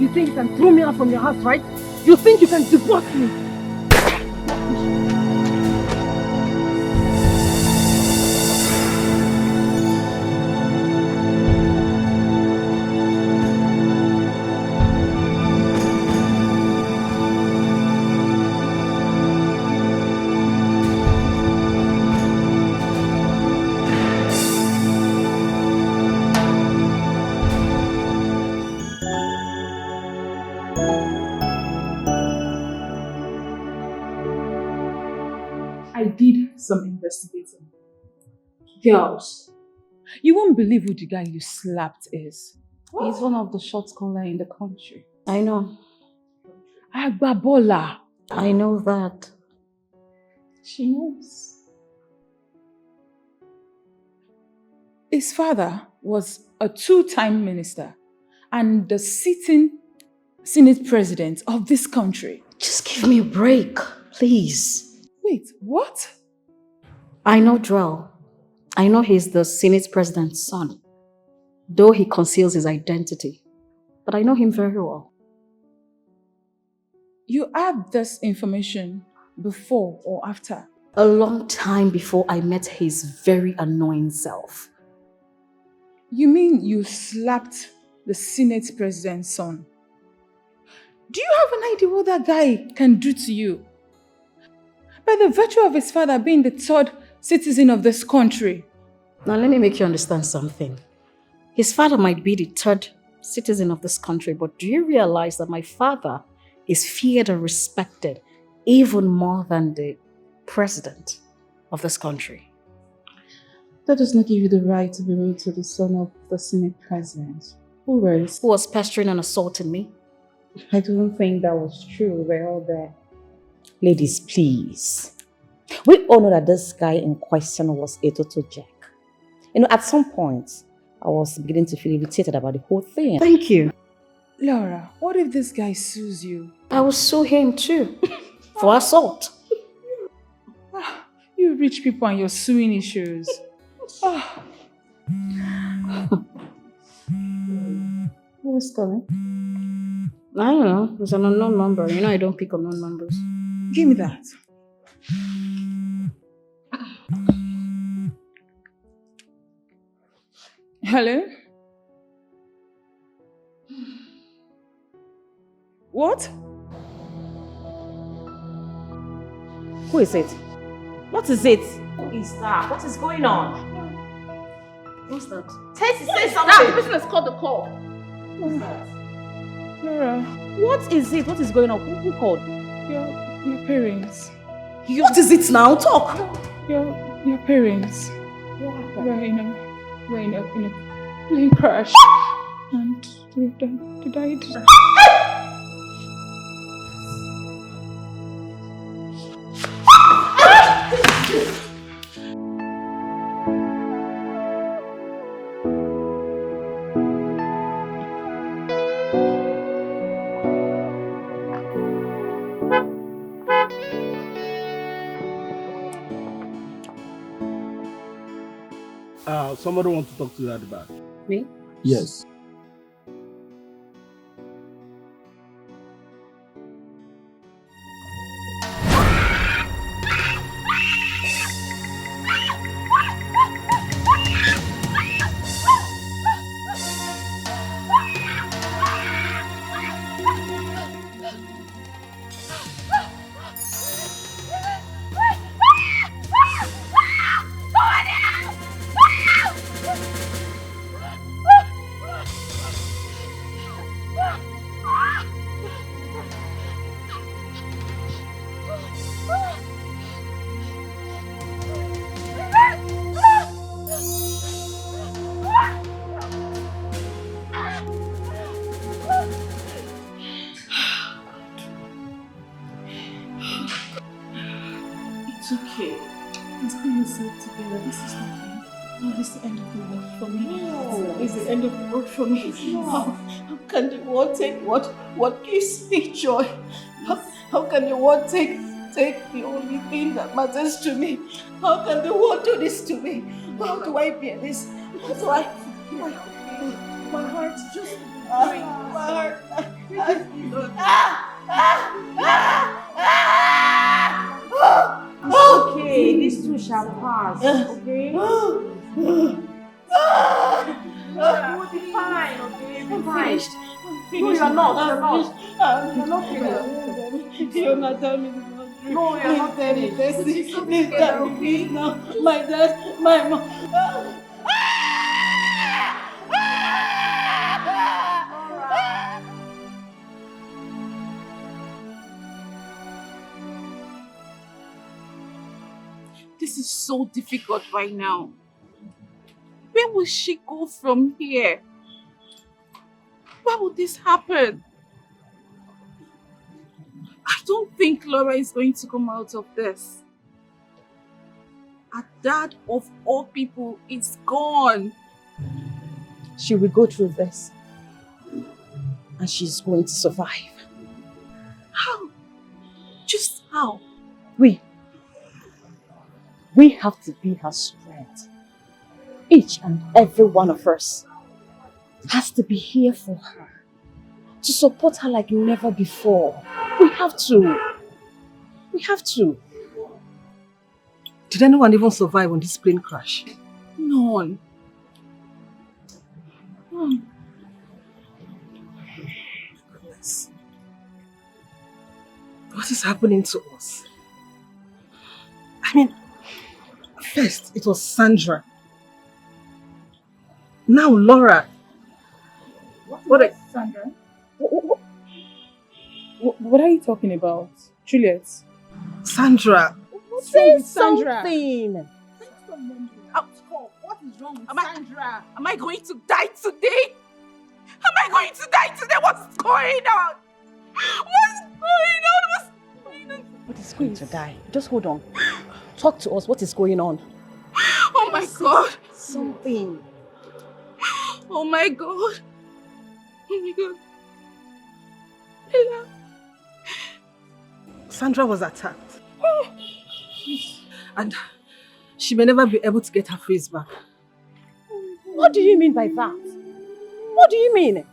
You think you can throw me out from your house, right? You think you can divorce me? I did some investigating. Girls, you won't believe who the guy you slapped is. He's one of the short caller in the country. I know. Agbabola. I know that. She knows. His father was a two-time minister and the sitting Senate president of this country. Just give me a break, please. Wait, what? I know Drell. I know he's the Senate president's son, though he conceals his identity. But I know him very well. You had this information before or after? A long time before I met his very annoying self. You mean you slapped the Senate president's son? Do you have an idea what that guy can do to you? By the virtue of his father being the third citizen of this country. Now let me make you understand something. His father might be the third citizen of this country, but do you realize that my father is feared and respected even more than the president of this country? That does not give you the right to be rude to the son of the Senate president. Who was? Who was pestering and assaulting me? I don't think that was true. We're all there. Ladies, please. We all know that this guy in question was a total jack. At some point, I was beginning to feel irritated about the whole thing. Thank you. Laura, what if this guy sues you? I will sue him too. For assault. You rich people and your suing issues. Who's calling? I don't know. It's an unknown number. You know I don't pick unknown numbers. Give me that. Hello? What? Who is it? What is it? Who is that? What is going on? What's that? Say Now, something. the person has called the call. What's that? Laura, What is it? What is going on? Who called? your parents. What is it now? Talk. Your parents. We're in a plane crash. And they died. Somebody wants to talk to you at the back. Me? Yes. It's okay. Just pull yourself together. This is nothing. No, this is the end of the world for me. No. It's the end of the world for me. How can the world take what gives me joy? How can the world take the only thing that matters to me? How can the world do this to me? How do I bear this? How do I? My heart just my heart. are past, okay? You will be fine, okay? You'll be fine. No, you're not. You're not finished. You're not telling me this is not true. No, you're not finished. finished. Please tell me, please now. My dad, my mom. This is so difficult right now. Where will she go from here? Why would this happen? I don't think Laura is going to come out of this. Her dad of all people is gone. She will go through this. And she's going to survive. How? Just how? We have to be her strength. Each and every one of us has to be here for her. To support her like never before. We have to. Did anyone even survive on this plane crash? None. Goodness. What is happening to us? I mean, first it was Sandra. Now Laura. What is Sandra? What are you talking about? Juliet? Sandra. What's wrong with Sandra? Something. What is wrong with Sandra? Am I going to die today? Am I going to die today? What's going on? But it's going to die. Just hold on. Talk to us. What is going on? Oh my God. Something. Oh my God. Oh my God. Bella. Sandra was attacked. And she may never be able to get her face back. What do you mean by that? What do you mean?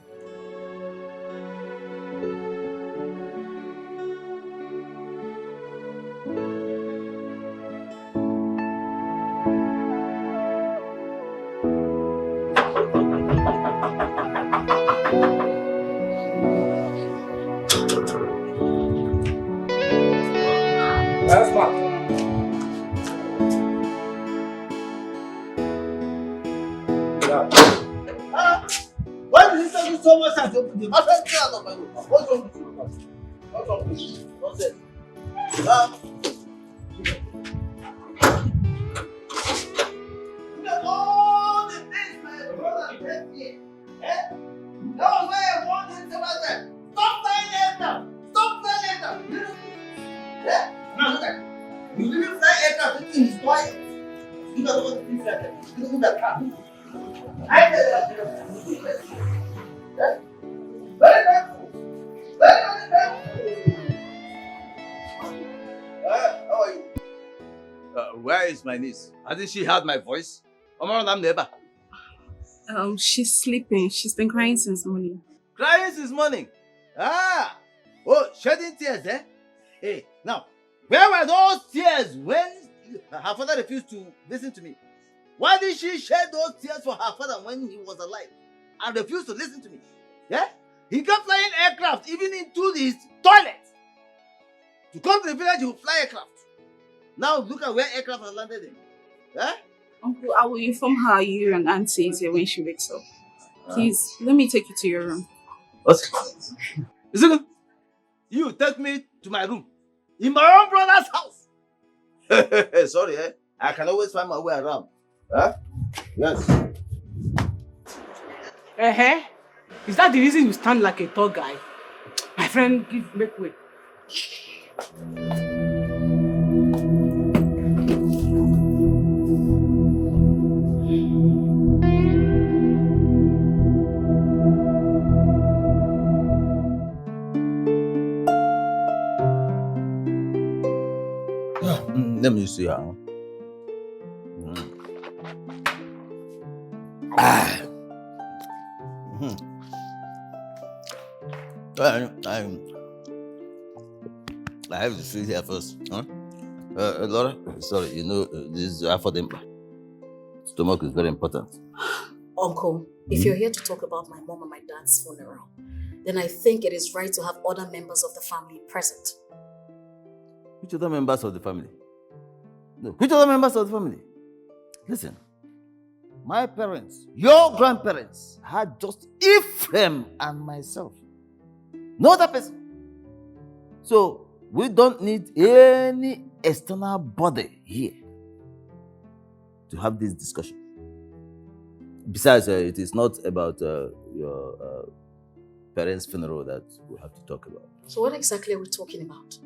Why did you tell me so much as you open the door? What's wrong with you? What's wrong with you? What's it? Look at all the things my brother left here. Eh? That was why I warned him about that. Stop flying aircraft! Stop flying aircraft! Eh? Now look at it. You didn't fly aircraft thinking he's quiet. You got all the things like that. You look at that car. I tell you that. Very thankful. Very, very thankful. How are you? Where is my niece? Hasn't she heard my voice? I'm neighbor. She's sleeping. She's been crying since morning. Crying since morning. Ah! Oh, shedding tears, eh? Hey, now, where were those tears when her father refused to listen to me? Why did she shed those tears for her father when he was alive and refused to listen to me? Yeah? He kept flying aircraft even into his toilet. To come to the village, he would fly aircraft. Now look at where aircraft has landed in. Yeah? Uncle, I will inform her you and Auntie is here when she wakes up. Please, let me take you to your room. What? Is it good? You take me to my room. In my own brother's house. Sorry, eh? I can always find my way around. Huh? Yes. Is that the reason you stand like a tall guy? My friend, make way. Let me see her. I have to sit here first. Huh? Laura, sorry, this is for them. Stomach is very important. Uncle, if you're here to talk about my mom and my dad's funeral, then I think it is right to have other members of the family present. Which other members of the family? No, which other members of the family? Listen, my parents, your grandparents, had just Ephraim and myself. No other person. So, we don't need any external body here to have this discussion. Besides, it is not about your parents' funeral that we have to talk about. So what exactly are we talking about?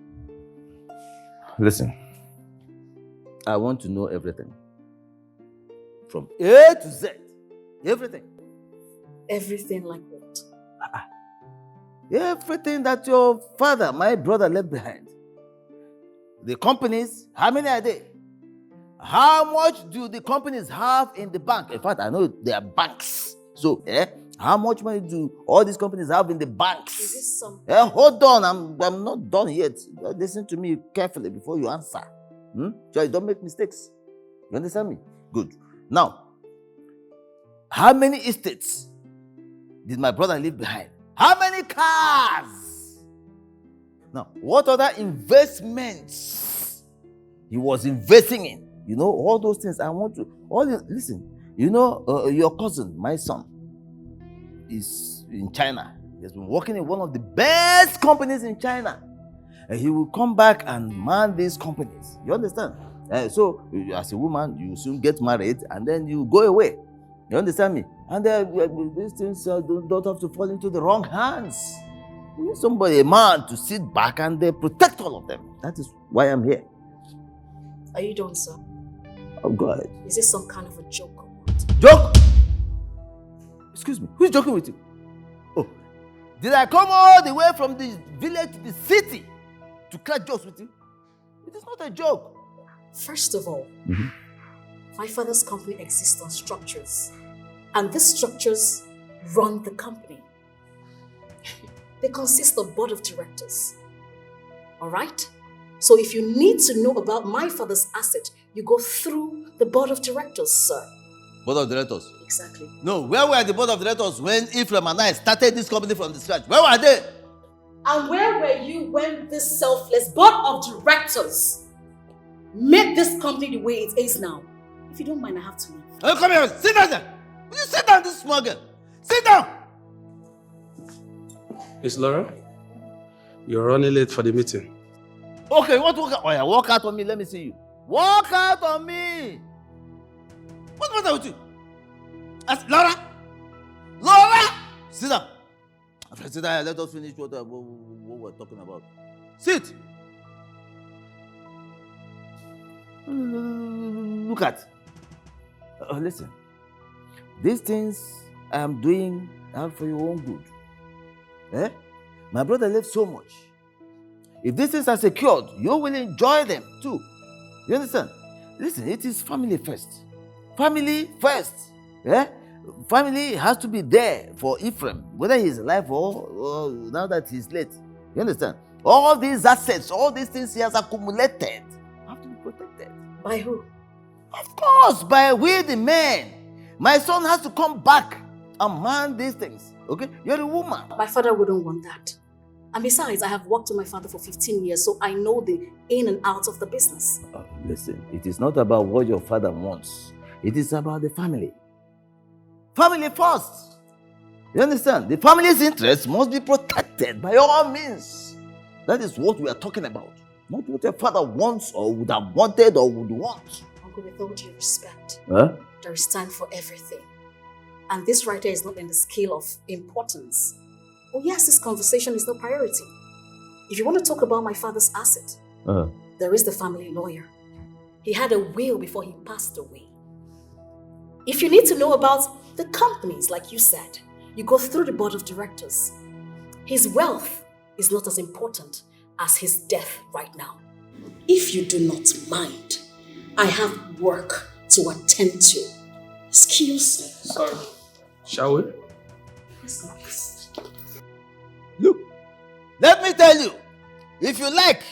Listen, I want to know everything. From A to Z. Everything. Everything like what? Everything that your father, my brother, left behind. The companies, how many are they? How much do the companies have in the bank? In fact, I know they are banks. So, how much money do all these companies have in the banks? Is this some... Hold on, I'm not done yet. Listen to me carefully before you answer. So don't make mistakes. You understand me? Good. Now, how many estates did my brother leave behind? How many cars? Now, what other investments he was investing in? All those things I want to... Listen, your cousin, my son, is in China. He has been working in one of the best companies in China. And he will come back and man these companies. You understand? So, as a woman, you soon get married and then you go away. You understand me? And these things don't have to fall into the wrong hands. You need somebody, a man, to sit back and protect all of them. That is why I'm here. Are you done, sir? Oh, go ahead. Is this some kind of a joke or what? Joke? Excuse me, who's joking with you? Oh, did I come all the way from the village to the city to crack jokes with you? It is not a joke. First of all, my father's company exists on structures. And these structures run the company. They consist of board of directors. All right? So if you need to know about my father's asset, you go through the board of directors, sir. Board of directors? Exactly. No, where were the board of directors when Ephraim and I started this company from the scratch? Where were they? And where were you when this selfless board of directors made this company the way it is now? If you don't mind, I have to leave. Oh, come here. Sit down there. Will you sit down, this small girl? Sit down. Miss Laura, you're running late for the meeting. Okay, you want to walk out? Oh, yeah, walk out on me. Let me see you. Walk out on me. What's the matter with you? Laura? Laura! Sit down. Sit down. Let us finish what we're talking about. Sit. Look at. Listen. These things I am doing are for your own good. My brother left so much. If these things are secured, you will enjoy them too. You understand? Listen, it is family first. Family first. Family has to be there for Ephraim, whether he's alive or now that he's late. You understand? All these assets, all these things he has accumulated have to be protected. By who? Of course, by we the men. My son has to come back and man these things. Okay? You're a woman. My father wouldn't want that. And besides, I have worked with my father for 15 years, so I know the in and out of the business. Listen, it is not about what your father wants. It is about the family. Family first. You understand? The family's interests must be protected by all means. That is what we are talking about. Not what your father wants or would have wanted or would want. Uncle, with all due respect, Huh? there is time for everything. And this right here is not in the scale of importance. Oh yes, this conversation is no priority. If you want to talk about my father's asset, there is the family lawyer. He had a will before he passed away. If you need to know about the companies, like you said, you go through the board of directors. His wealth is not as important as his death right now. If you do not mind, I have work to attend to. Excuse me. Sorry. Shall we? Look, let me tell you, if you like,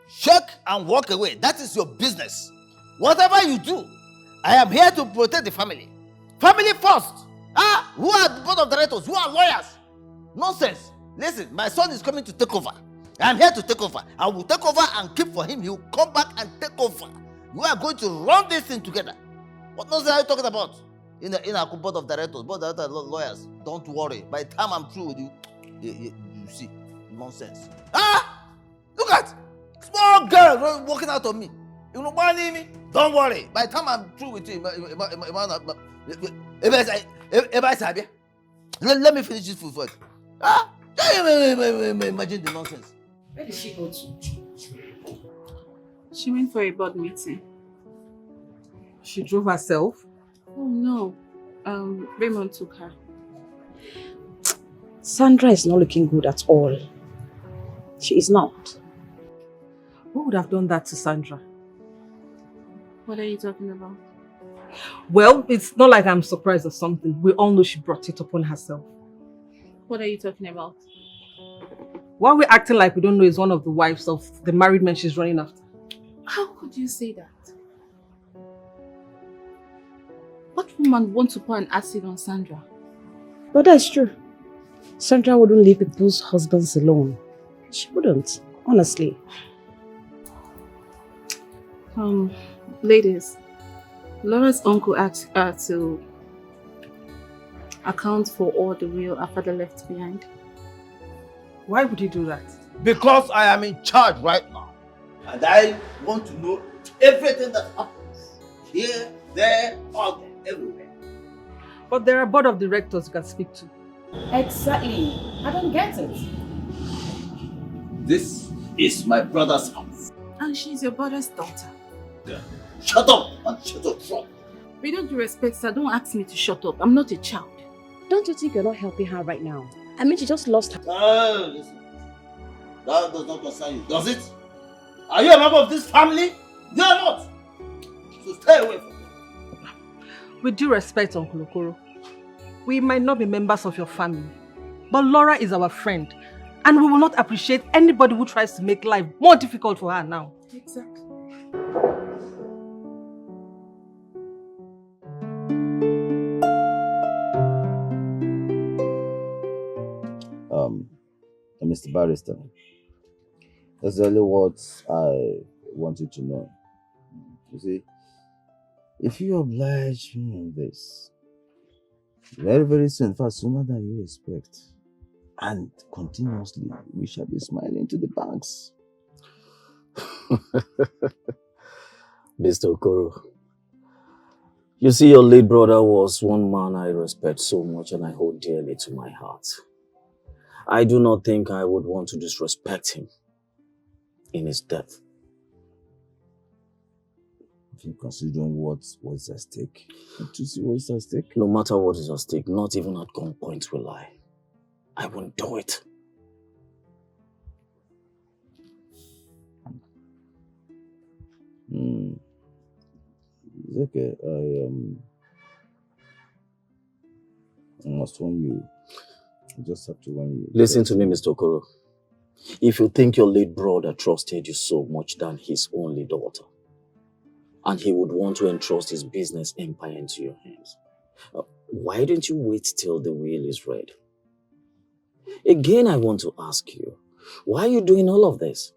shake and walk away. That is your business. Whatever you do, I am here to protect the family. Family first. Ah, who are the board of directors? Who are lawyers? Nonsense. Listen, my son is coming to take over. I am here to take over. I will take over and keep for him. He will come back and take over. We are going to run this thing together. What nonsense are you talking about? In our board of directors, lawyers, don't worry. By the time I'm through with you, you see, nonsense. Ah! Look at small girl walking out on me. You know what I mean? Don't worry. By the time I'm through with you, let me finish this food first. Ah! Imagine the nonsense. Where did she go to? She went for a board meeting. She drove herself? Oh no. Raymond took her. Sandra is not looking good at all. She is not. Who would have done that to Sandra? What are you talking about? Well, it's not like I'm surprised or something. We all know she brought it upon herself. What are you talking about? Why are we acting like we don't know is one of the wives of the married men she's running after? How could you say that? What woman wants to pour an acid on Sandra? But that's true. Sandra wouldn't leave people's husbands alone. She wouldn't, honestly. Ladies, Laura's uncle asked her to account for all the will her father left behind. Why would he do that? Because I am in charge right now. And I want to know everything that happens. Here, there, all there, everywhere. But there are board of directors you can speak to. Exactly. I don't get it. This is my brother's house. And she's your brother's daughter. Yeah. Shut up and shut up front. With all due respect, sir, don't ask me to shut up. I'm not a child. Don't you think you're not helping her right now? I mean, she just lost her. Listen. That does not concern you, does it? Are you a member of this family? You are not. So stay away from me. With due respect, Uncle Okoro, we might not be members of your family, but Laura is our friend, and we will not appreciate anybody who tries to make life more difficult for her now. Exactly. Mr. Barrister, that's only what I want you to know. You see, if you oblige me on this, very, very soon, far sooner than you expect, and continuously, we shall be smiling to the banks. Mr. Okoro, you see, your late brother was one man I respect so much and I hold dearly to my heart. I do not think I would want to disrespect him in his death. If you consider what is at stake, to see what is at stake. No matter what is at stake, not even at gunpoint will I. I won't do it. It's okay. I must warn you. I just have to warn you. Listen to me, Mr. Okoro. If you think your late brother trusted you so much than his only daughter, and he would want to entrust his business empire into your hands, why don't you wait till the will is read? Again, I want to ask you, why are you doing all of this?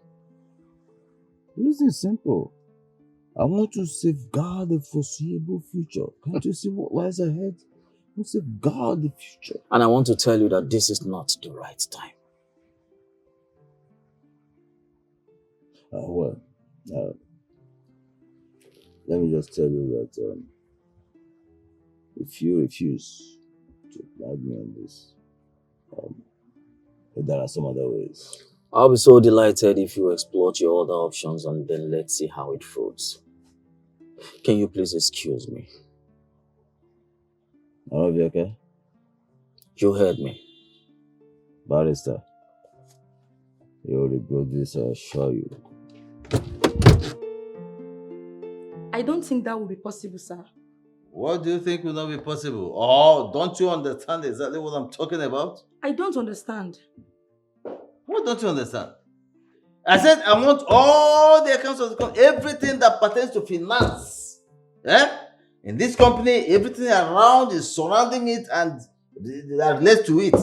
Listen, it's simple. I want to safeguard the foreseeable future. Can't you see what lies ahead? I want to safeguard the future. And I want to tell you that this is not the right time. Let me just tell you that if you refuse to oblige me on this, there are some other ways. I'll be so delighted if you explore your other options and then let's see how it fruits. Can you please excuse me? All of you okay? You heard me. Barrister, you will regret this, I assure you. I don't think that will be possible, sir. What do you think will not be possible? Oh, don't you understand exactly what I'm talking about? I don't understand. What don't you understand? I said I want all the accounts of the company, everything that pertains to finance. Eh? In this company, everything around is surrounding it and that relates to it.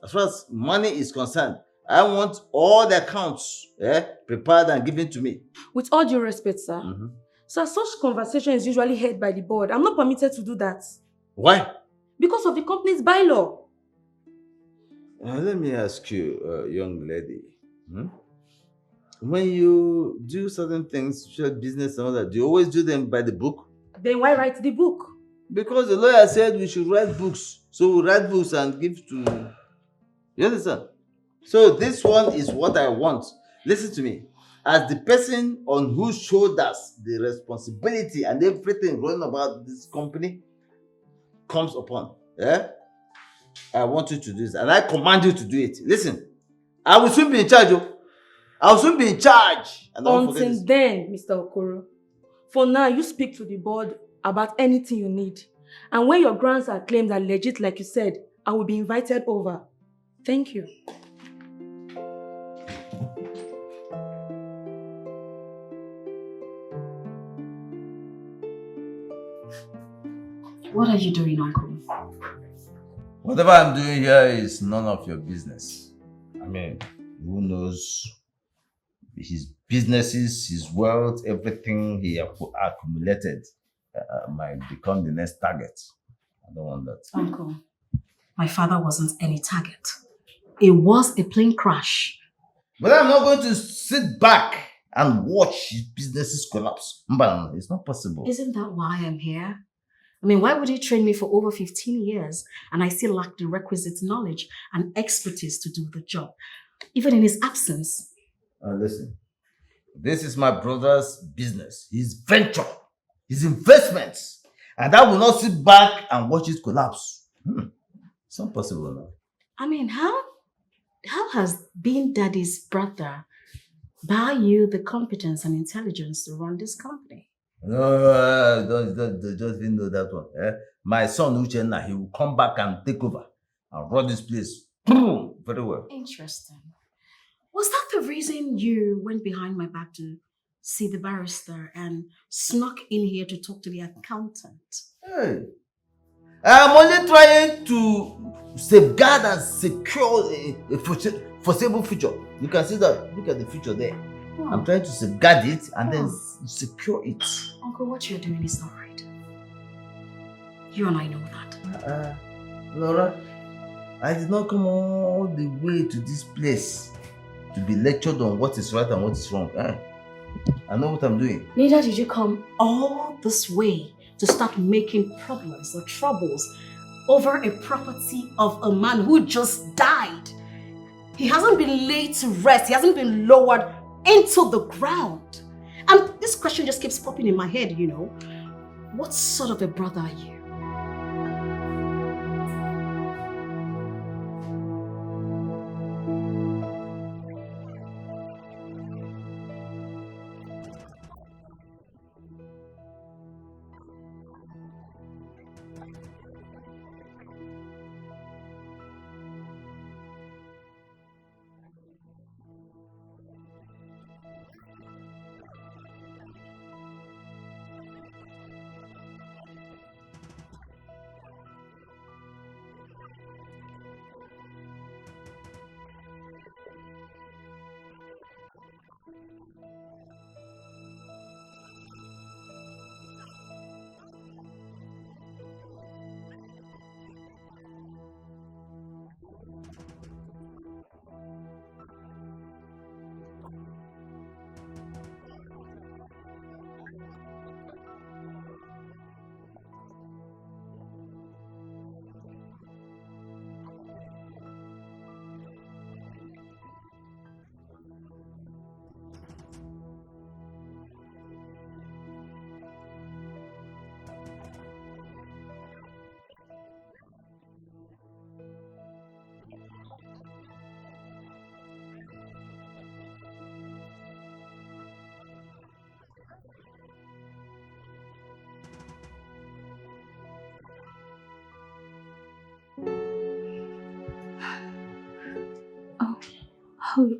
As far as money is concerned, I want all the accounts prepared and given to me. With all due respect, sir. Sir, such conversation is usually held by the board. I'm not permitted to do that. Why? Because of the company's bylaw. Let me ask you, young lady. When you do certain things, share business and all that, do you always do them by the book? Then why write the book? Because the lawyer said we should write books. So we write books and give to... You understand? So this one is what I want. Listen to me. As the person on whose shoulders the responsibility and everything running about this company comes upon, I want you to do this. And I command you to do it. Listen, I will soon be in charge. I will soon be in charge. And until then, Mr. Okoro, for now, you speak to the board about anything you need. And when your grounds are claimed are legit, like you said, I will be invited over. Thank you. What are you doing, Uncle? Whatever I'm doing here is none of your business. I mean, who knows his businesses, his wealth, everything he accumulated might become the next target. I don't want that. Uncle, my father wasn't any target. It was a plane crash. But I'm not going to sit back and watch his businesses collapse. But it's not possible. Isn't that why I'm here? I mean, why would he train me for over 15 years and I still lack the requisite knowledge and expertise to do the job, even in his absence? Listen, this is my brother's business, his venture, his investments, and I will not sit back and watch it collapse. It's not possible now. I mean, how has being daddy's brother buy you the competence and intelligence to run this company? No, don't even know that one. My son Uchenna, he will come back and take over and run this place very well. Interesting. Was that the reason you went behind my back to see the barrister and snuck in here to talk to the accountant? Hey, I'm only trying to safeguard and secure a foreseeable future. You can see that. Look at the future there. I'm trying to safeguard it and then secure it. Uncle, what you're doing is not right. You and I know that. Laura, I did not come all the way to this place to be lectured on what is right and what is wrong. I know what I'm doing. Neither did you come all this way to start making problems or troubles over a property of a man who just died. He hasn't been laid to rest. He hasn't been lowered into the ground. And this question just keeps popping in my head, you know. What sort of a brother are you?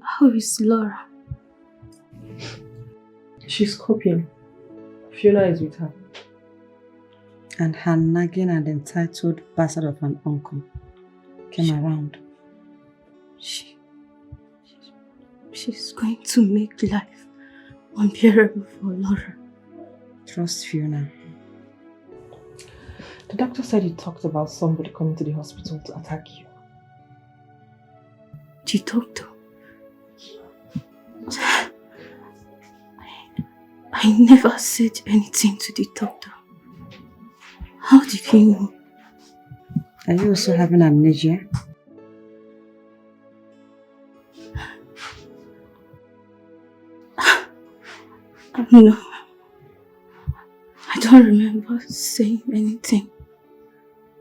How is Laura? She's coping. Fiona is with her. And her nagging and entitled bastard of an uncle came around. She's going to make life unbearable for Laura. Trust Fiona. The doctor said he talked about somebody coming to the hospital to attack you. The doctor? I never said anything to the doctor. How did he know? Are you also having amnesia? No. I don't remember saying anything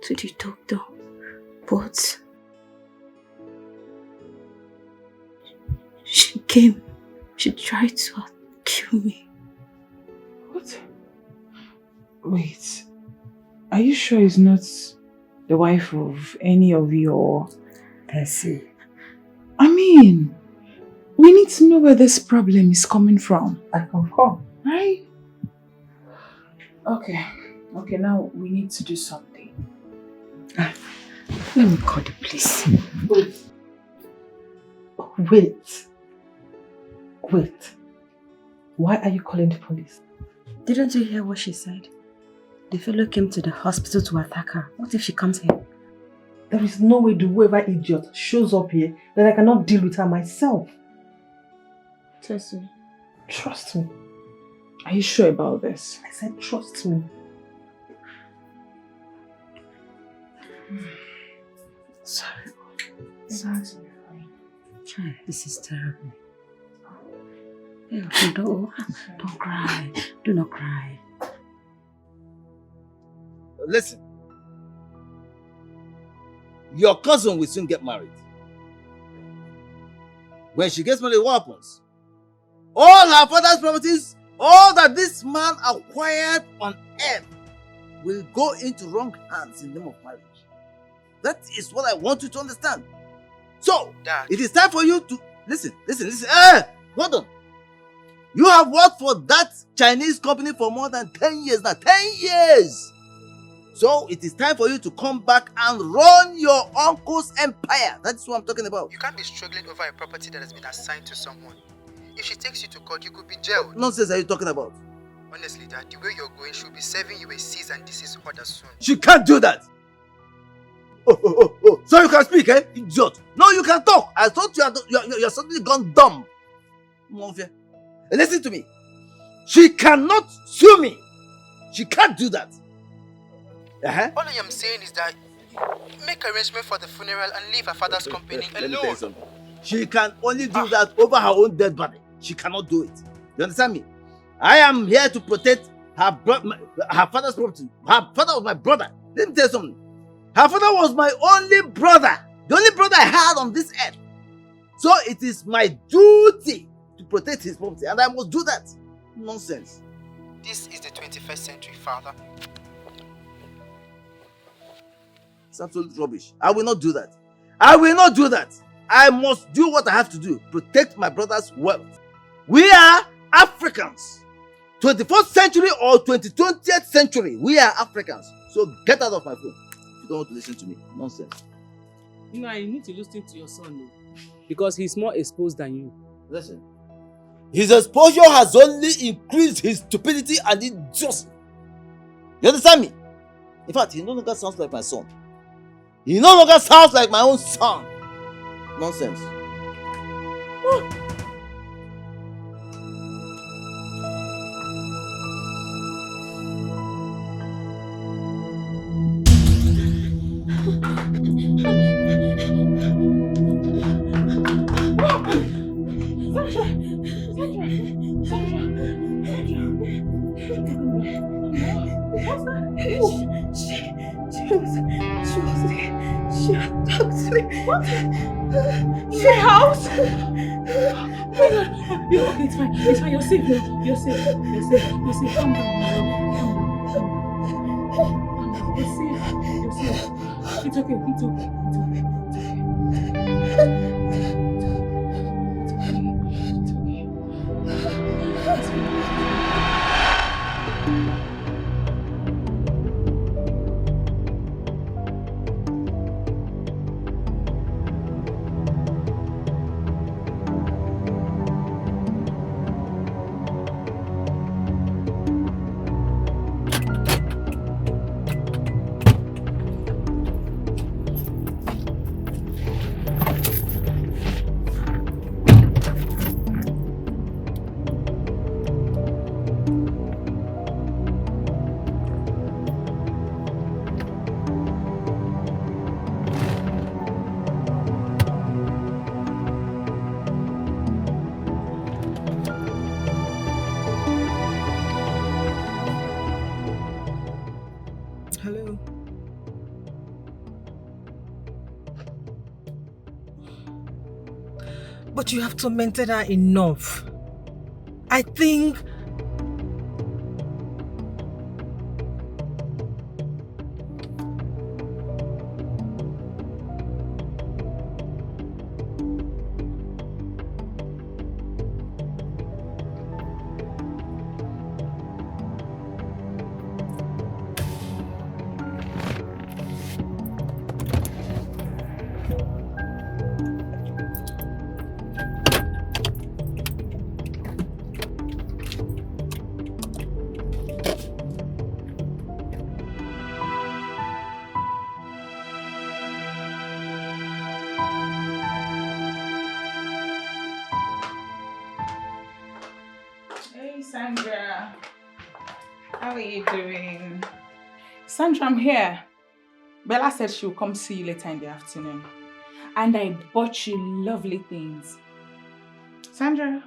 to the doctor, but she came. She tried to kill me. What? Wait. Are you sure it's not the wife of any of your... Percy? I mean, we need to know where this problem is coming from. I confirm. Right? Okay. Okay, now we need to do something. Let me call the police. Wait. Why are you calling the police? Didn't you hear what she said? The fellow came to the hospital to attack her. What if she comes here? There is no way the whoever idiot shows up here that I cannot deal with her myself. Tessie, Trust me. are you sure about this? I said trust me. Sorry. This is terrible. Don't cry. Do not cry. Listen. Your cousin will soon get married. When she gets married, what happens? All her father's properties, all that this man acquired on earth, will go into wrong hands in the name of marriage. That is what I want you to understand. So, Dad, it is time for you to... Listen. Hold on. You have worked for that Chinese company for more than 10 years now. 10 years! So, it is time for you to come back and run your uncle's empire. That's what I'm talking about. You can't be struggling over a property that has been assigned to someone. If she takes you to court, you could be jailed. What nonsense are you talking about? Honestly, Dad, the way you're going, she'll be serving you a cease and desist order soon. She can't do that! Oh. So you can speak, eh? Idiot. No, you can talk. I thought you're suddenly gone dumb. Listen to me. She cannot sue me. She can't do that. All I am saying is that make arrangement for the funeral and leave her father's company alone. She can only do that over her own dead body. She cannot do it. You understand me? I am here to protect her father's property. Her father was my brother. Let me tell you something. Her father was my only brother. The only brother I had on this earth. So it is my duty to protect his property. And I must do that. Nonsense. This is the 21st century, Father. It's absolute rubbish. I will not do that. I will not do that. I must do what I have to do. Protect my brother's wealth. We are Africans. 21st century or 20th century. We are Africans. So get out of my phone. If you don't want to listen to me. Nonsense. You know, you need to listen to your son, because he's more exposed than you. Listen. His exposure has only increased his stupidity and idiocy. You understand me? In fact, he no longer sounds like my son. He no longer sounds like my own son. Nonsense. She attacked me. What? Your house? You're okay, it's fine. It's fine. You're safe now. You're safe. Calm down. You're safe. It's okay. Hello. But you have tormented her enough. I think... Hey, Sandra. How are you doing? Sandra, I'm here. Bella said she'll come see you later in the afternoon. And I bought you lovely things. Sandra?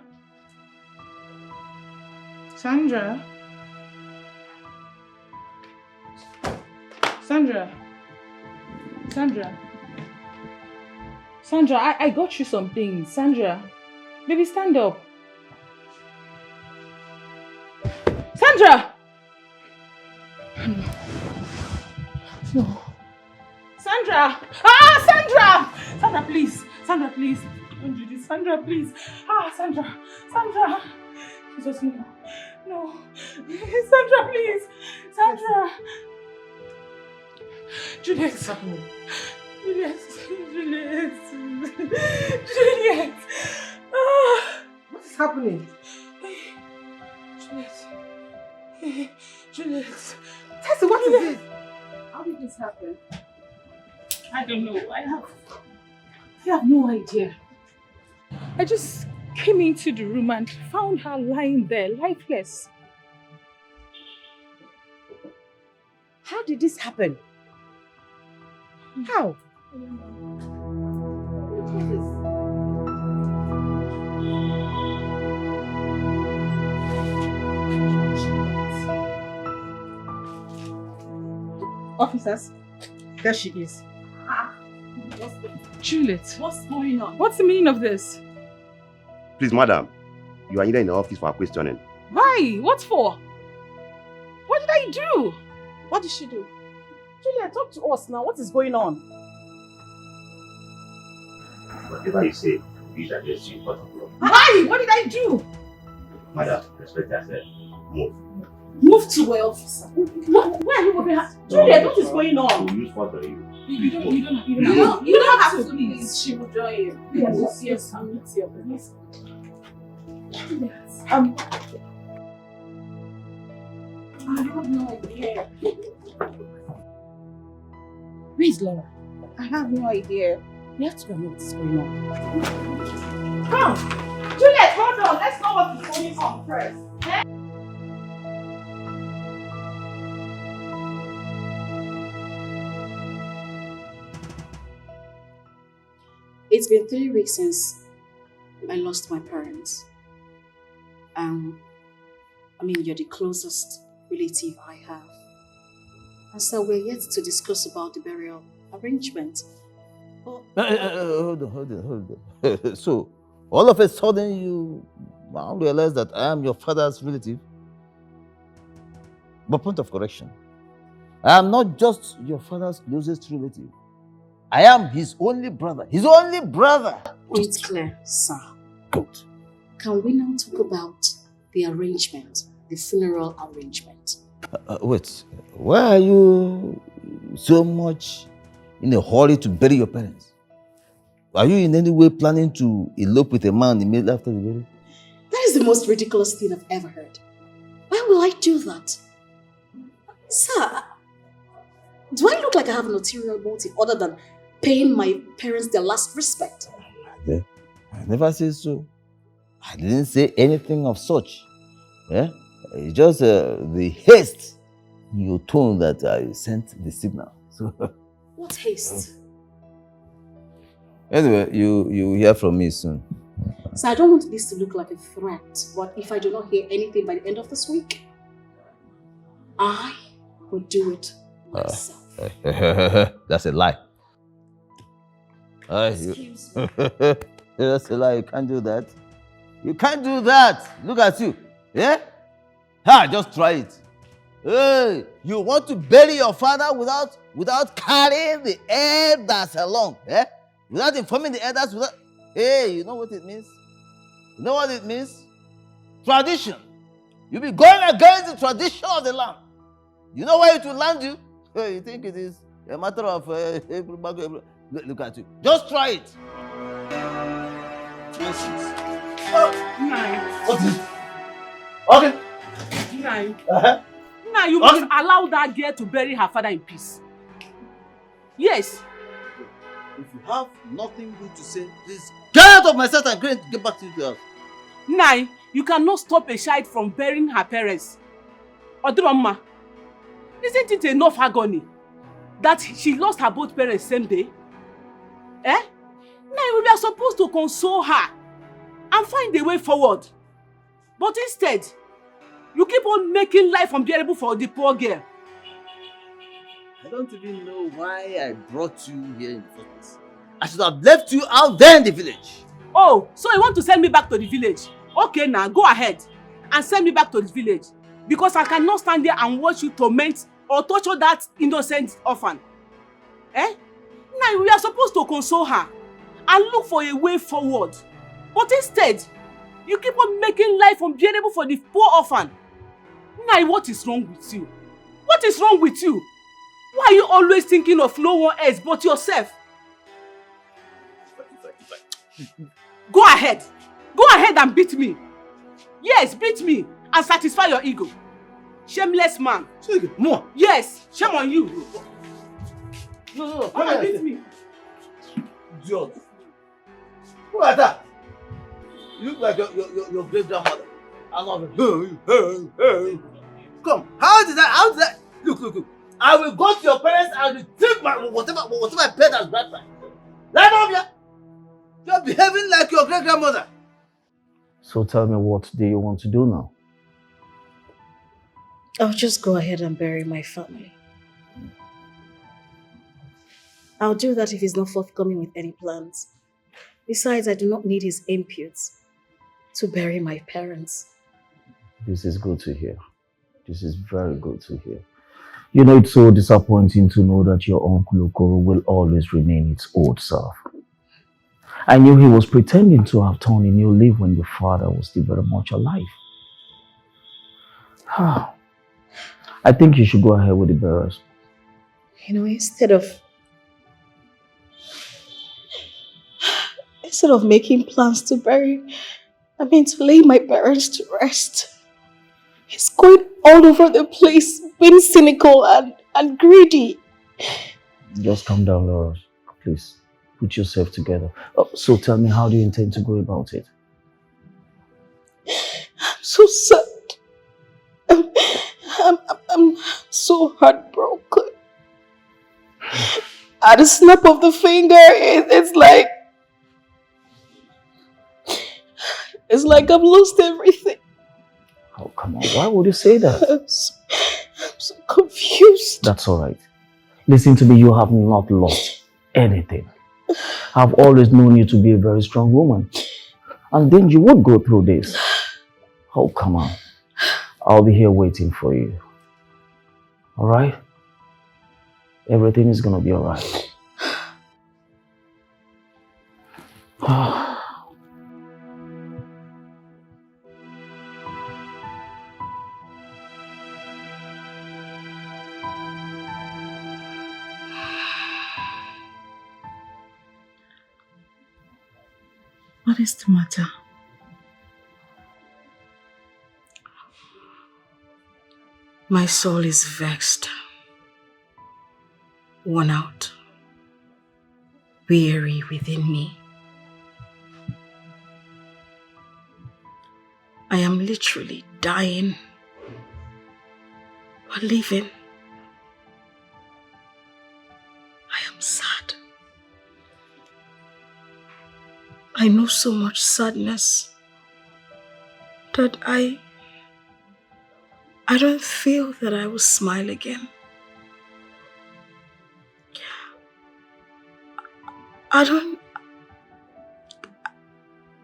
Sandra? Sandra? Sandra? Sandra, I got you some things. Sandra? Baby, stand up. Sandra! No. Sandra! Ah, Sandra! Sandra, please. Sandra, please. Don't do this. Sandra, please. Ah, Sandra. Sandra. Jesus, no. No. Sandra, please. Sandra. Juliet. What's happening? Juliet. Juliet. Juliet. Ah. What is happening? Juliet. Juliet. Tessie, what is it? How did this happen? I don't know. I have no idea. I just came into the room and found her lying there, lifeless. How did this happen? How? Officers, there she is. Juliet, What's going on? what's the meaning of this? Please, madam, you are needed in the office for questioning. Why? What for? What did I do? What did she do? Juliet, talk to us now. What is going on? Whatever you say, please address you in front of you. Why? What did I do? Madam, respect yourself. Move. Move to where, officer? Where are you moving her? Juliet, what is going on? We'll use force on you. You don't have to, please. She will join you. Yes, I'm with you. I have no idea. Where is Laura? I have no idea. We have to go know what is going on. Come! Juliet, hold on. Let's know what is going on first. It's been 3 weeks since I lost my parents. You're the closest relative I have. And so we're yet to discuss about the burial arrangement. Hold on. So, all of a sudden you now realize that I am your father's relative? But point of correction, I am not just your father's closest relative. I am his only brother. His only brother! It's clear, sir. Good. Can we now talk about the arrangement, the funeral arrangement. Wait, why are you so much in a hurry to bury your parents? Are you in any way planning to elope with a man immediately after the wedding? That is the most ridiculous thing I've ever heard. Why will I do that? Sir, do I look like I have an ulterior motive other than paying my parents their last respect? I never said so. I didn't say anything of such. Yeah? It's just the haste in your tone that I sent the signal. So, What haste? anyway, you hear from me soon. So I don't want this to look like a threat, but if I do not hear anything by the end of this week, I will do it myself. That's a lie. Excuse me. That's a lie. You can't do that. You can't do that. Look at you. Yeah? Just try it. Hey, you want to bury your father without carrying the elders along? Yeah? Without informing the elders? Hey, you know what it means? You know what it means? Tradition. You'll be going against the tradition of the land. You know where it will land you? Hey, you think it is a matter of look at you. Just try it. What is it? Okay. Now you must allow that girl to bury her father in peace. Yes. If you have nothing good to say, please get out of my sight and get back to the house. Nai, you cannot stop a child from burying her parents. Odroma, isn't it enough agony that she lost her both parents same day? Eh? Nai, we are supposed to console her and find a way forward. But instead, you keep on making life unbearable for the poor girl. I don't even know why I brought you here in the first place. I should have left you out there in the village. Oh, so you want to send me back to the village? Okay, now go ahead and send me back to the village. Because I cannot stand there and watch you torment or torture that innocent orphan. Eh? Now we are supposed to console her and look for a way forward. But instead, you keep on making life unbearable for the poor orphan. Now what is wrong with you? What is wrong with you? Why are you always thinking of no one else but yourself? Go ahead. Go ahead and beat me. Yes, beat me and satisfy your ego. Shameless man. More. Yes, shame on you. No, come on, beat me. Idiot. Look at that. You look like your great grandmother. I love it. Come. How did that? Look. I will go to your parents and retrieve my whatever I paid as bribe price. Right off here. You're behaving like your great grandmother. So tell me, what do you want to do now? I'll just go ahead and bury my family. I'll do that if he's not forthcoming with any plans. Besides, I do not need his input to bury my parents. This is good to hear. This is very good to hear. You know, it's so disappointing to know that your uncle Okoro will always remain its old self. I knew he was pretending to have turned a new leaf when your father was still very much alive. I think you should go ahead with the burials. You know, instead of making plans to to lay my parents to rest, he's going all over the place, being cynical and greedy. Just calm down, Laura. Please, put yourself together. So tell me, how do you intend to go about it? I'm so sad. I'm so heartbroken. At the snap of the finger, it's like I've lost everything. Oh, come on. Why would you say that? I'm so confused. That's all right. Listen to me. You have not lost anything. I've always known you to be a very strong woman. And then you won't go through this. Oh, come on. I'll be here waiting for you. All right? Everything is going to be all right. is the matter? My soul is vexed, worn out, weary within me. I am literally dying or living. I am sad. I know so much sadness that I don't feel that I will smile again.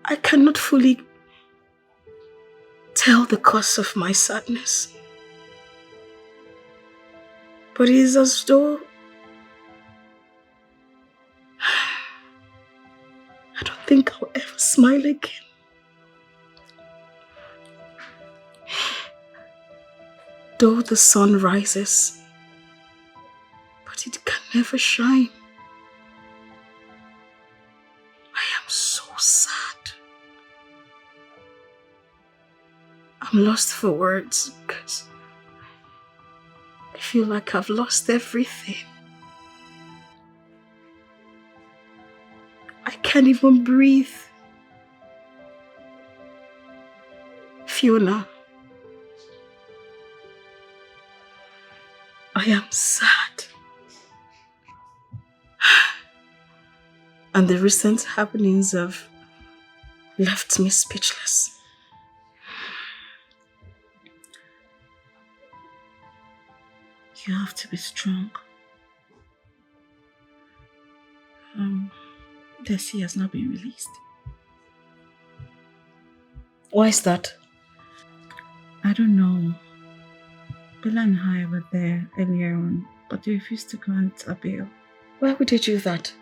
I cannot fully tell the cause of my sadness. But it is as though I don't think I'll ever smile again. Though the sun rises, but it can never shine. I am so sad. I'm lost for words because I feel like I've lost everything. I can't even breathe. Fiona, I am sad. And the recent happenings have left me speechless. You have to be strong. Desi has not been released. Why is that? I don't know. Bella and I were there earlier on, but they refused to grant a bail. Why would they do that?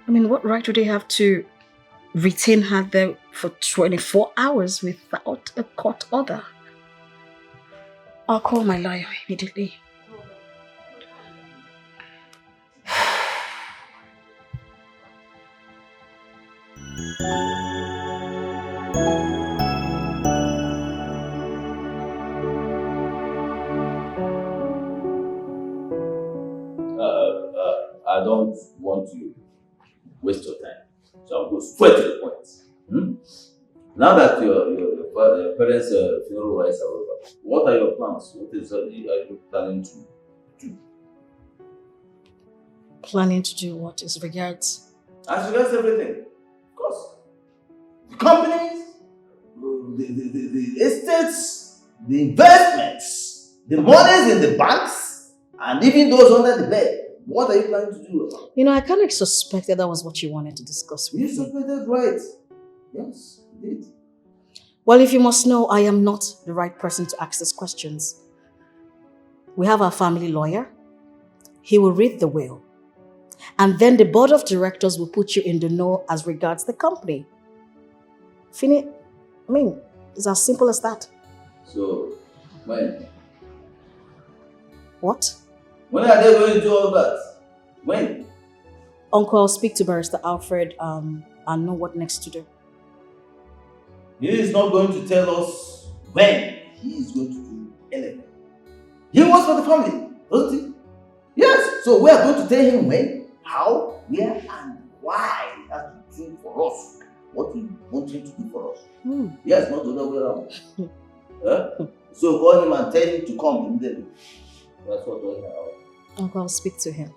I mean, what right do they have to retain her there for 24 hours without a court order? I'll call my lawyer immediately. I don't want to waste your time, so I'll go straight to the point. Now that your parents' funeral rites are over, what are your plans? What is are you planning to do? Planning to do what is regards? As regards everything, of course. The companies, the estates, the investments, the monies in the banks, and even those under the bed. What are you planning to do about it? You know, I kind of suspected that was what you wanted to discuss with me. You suspected right. Yes, indeed. Well, if you must know, I am not the right person to ask these questions. We have our family lawyer. He will read the will. And then the board of directors will put you in the know as regards the company. Fini, I mean, it's as simple as that. So, when? What? When are they going to do all that? When? Uncle, I'll speak to Barrister Alfred and know what next to do. He is not going to tell us when he is going to do anything. He works for the family, doesn't he? Yes, so we are going to tell him when, how, where, and why he has to do for us what we want him to do for us. Yes, not the other way around. So call him and tell him to come immediately. That's what we have. Uncle, I'll speak to him.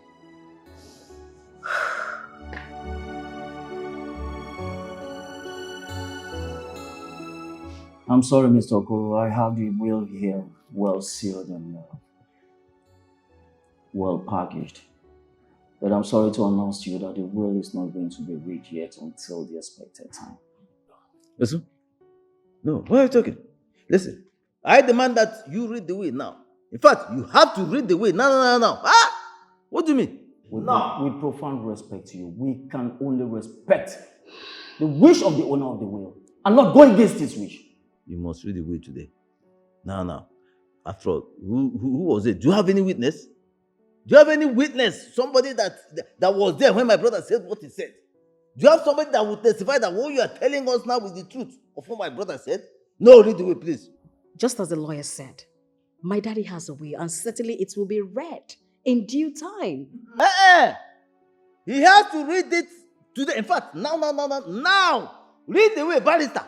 I'm sorry, Mr. Okoro. I have the will here well sealed and well packaged. But I'm sorry to announce to you that the will is not going to be read yet until the expected time. Listen. No, why are you talking? Listen, I demand that you read the will now. In fact, you have to read the will now. Ah! What do you mean? With profound respect to you, we can only respect the wish of the owner of the will and not go against his wish. You must read the will today. Now. After all, who was it? Do you have any witness? Do you have any witness? Somebody that was there when my brother said what he said? Do you have somebody that will testify that what you are telling us now is the truth of what my brother said? No, read the will, please. Just as the lawyer said, my daddy has a will and certainly it will be read in due time. He has to read it today. In fact, now. Read the will, barrister.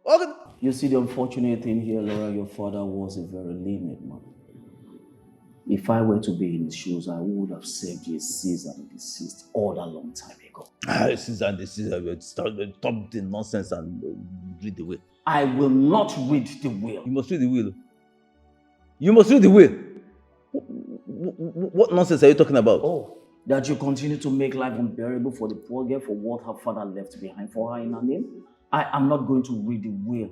Okay. You see, the unfortunate thing here, Laura, your father was a very lenient man. If I were to be in his shoes, I would have saved you a cease and desist all that long time ago. Cease and desist. Stop the nonsense and read the will. I will not read the will. You must read the will. You must read the will. What nonsense are you talking about? Oh, that you continue to make life unbearable for the poor girl for what her father left behind for her in her name? I am not going to read the will.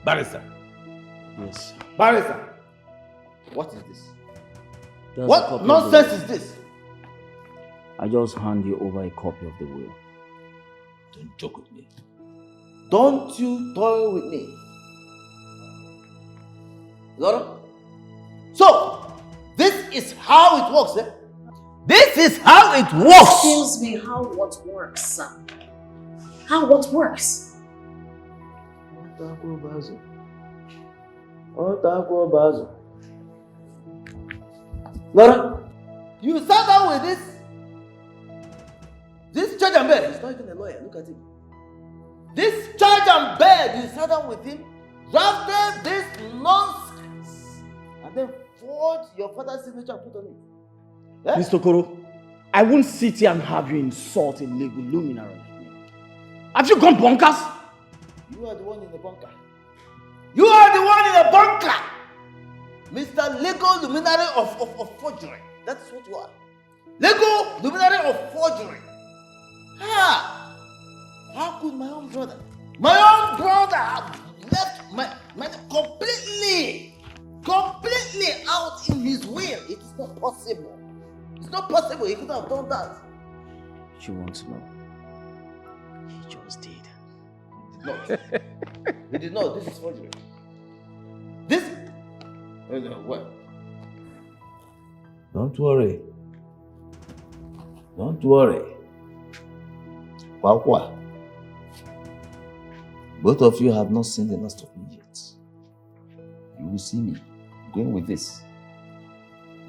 Barrister. Yes. Barrister. What is this? What nonsense is this? I just hand you over a copy of the will. Don't joke with me. Don't you toy with me. Laura? So, this is how it works, eh? This is how it works! Excuse me, how what works, sir? How what works? Laura, you sat down with this charge and bed. He's not even a lawyer, look at him. This charge and bed, you sat down with him, drafted this nonsense, and then forged your father's signature and put on it. Eh? Mr. Koro, I won't sit here and have you insult a legal luminary like me. Have you gone bonkers? You are the one in the bunker. You are the one in the bunker! Mr. Legal Luminary of forgery. That's what you are. Legal Luminary of forgery. How could my own brother have left my completely out in his will? It is not possible. It's not possible. He could have done that. You want to know? He just did. He did not. He did not. This is forgery. This. What? Don't worry. Don't worry. Why? Both of you have not seen the last of me yet. You will see me going with this.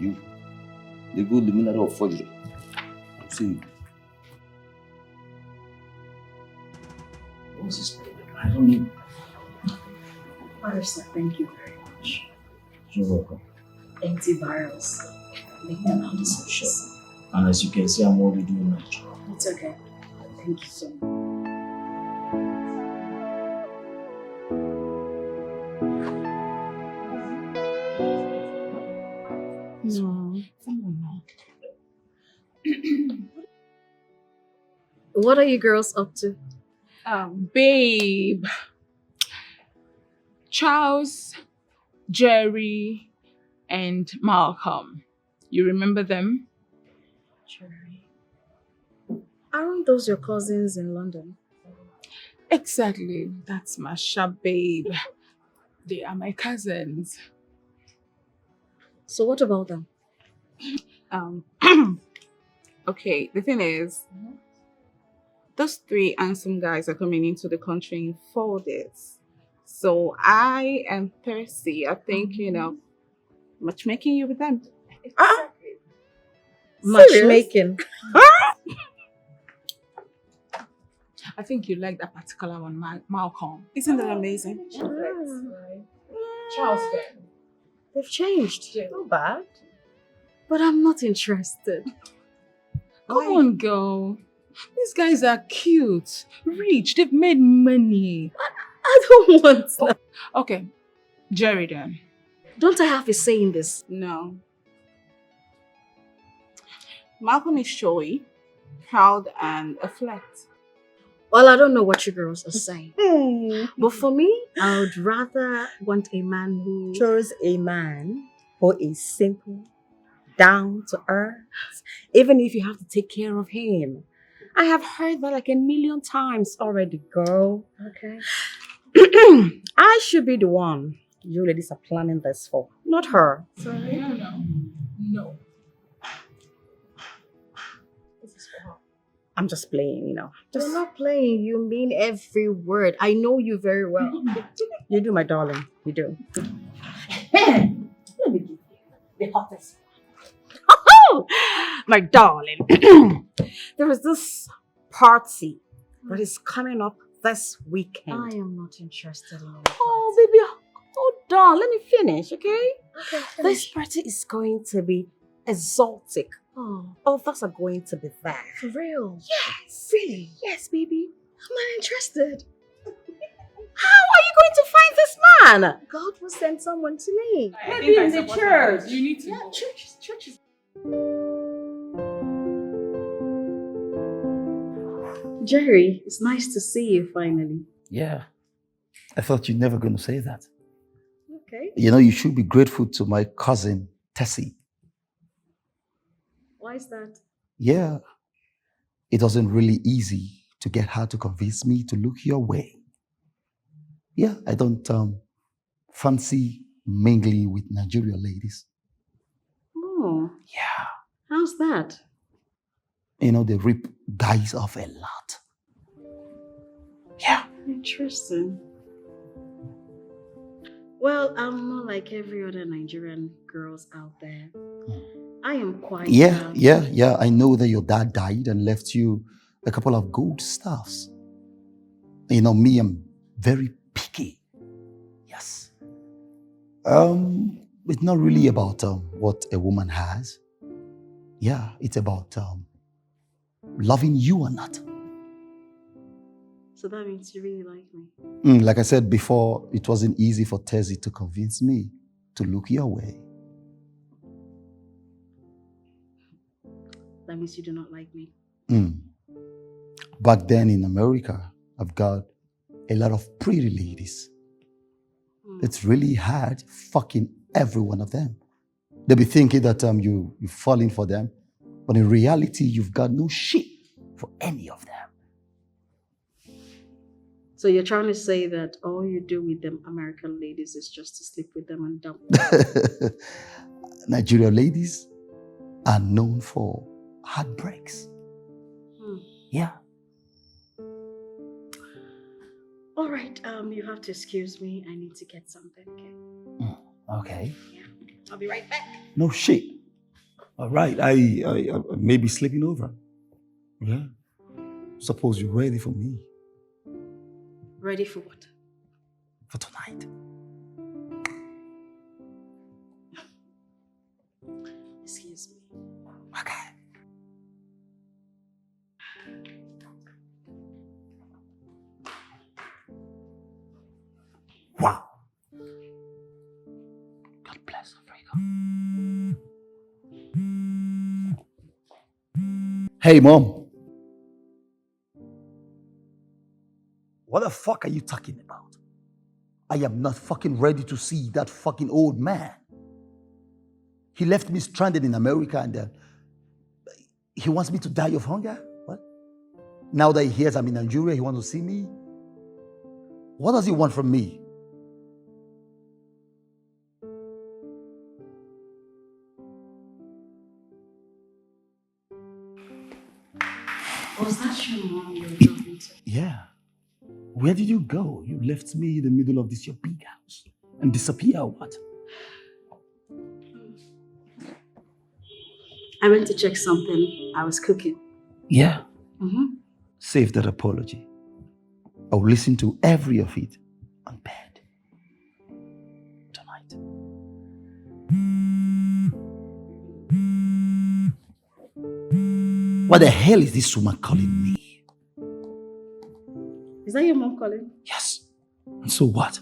You, the good luminary of forgery. I'll see you. What's this? I don't need. Barrister, thank you very much. You're welcome. Antivirals. Make them out so sure. And as you can see, I'm already doing my job. It's okay. Thank you so much. No, come on now. What are you girls up to? Babe. Charles, Jerry, and Malcolm. You remember them? Jerry. Aren't those your cousins in London? Exactly. That's my sharp babe. They are my cousins. So what about them? Okay, the thing is, those three handsome guys are coming into the country in 4 days. So I am thirsty. I think, matchmaking you with them. Matchmaking? I think you like that particular one, Malcolm. Isn't that amazing? Charles, they've changed. Not bad. But I'm not interested. Come on, girl. These guys are cute, rich, they've made money. I don't want that. Okay, Jerry then. Don't I have a say in this? No. Malcolm is showy, proud, and a flirt. Well, I don't know what you girls are saying. But for me, I would rather want a man who... Chose a man who is simple, down to earth, even if you have to take care of him. I have heard that like a million times already, girl. Okay. I should be the one you ladies are planning this for, not her. Sorry? No. This is for her. I'm just playing, You're not playing. You mean every word. I know you very well. You do, my darling. You do. Let me give you the hottest one. My darling. There is this party that is coming up this weekend. I am not interested in it. Oh, baby, hold on. Let me finish, okay? Okay, This party is going to be exotic. Oh, Others are going to be there. for real? Yes. Really? Yes, baby. I'm not interested. How are you going to find this man? God will send someone to me. Maybe in the church. You need to Yeah, go. churches. Jerry, it's nice to see you finally. Yeah. I thought you're never going to say that. Okay. You know, you should be grateful to my cousin, Tessie. Why is that? Yeah. It wasn't really easy to get her to convince me to look your way. Yeah, I don't fancy mingling with Nigerian ladies. Oh. Yeah. How's that? You know, they rip guys off a lot. Yeah. Interesting. Well, I'm not like every other Nigerian girls out there. I am quite... Yeah. I know that your dad died and left you a couple of gold stars. You know, me, I'm very picky. Yes. It's not really about what a woman has. Yeah, it's about loving you or not. So that means you really like me. Like I said before, it wasn't easy for Tessie to convince me to look your way. That means you do not like me. Back then in America, I've got a lot of pretty ladies. It's really hard fucking every one of them. They'll be thinking that you're falling for them, but in reality, you've got no shit for any of them. So you're trying to say that all you do with them American ladies is just to sleep with them and dump them? Nigerian ladies are known for heartbreaks. Yeah. All right, you have to excuse me. I need to get something, okay? Okay. I'll be right back. No shit. All right, I may be sleeping over. Yeah. Suppose you're ready for me. Ready for what? For tonight. Excuse me. Okay. Wow. God bless Africa. Hey, Mom. What the fuck are you talking about? I am not fucking ready to see that fucking old man. He left me stranded in America and he wants me to die of hunger? What? Now that he hears I'm in Nigeria, he wants to see me? What does he want from me? Was that your mom you were talking to? Yeah. Where did you go? You left me in the middle of this your big house and disappear or what? I went to check something. I was cooking. Yeah. Save that apology. I'll listen to every of it on bed tonight. What the hell is this woman calling me? Is that your mom calling? Yes. And so what?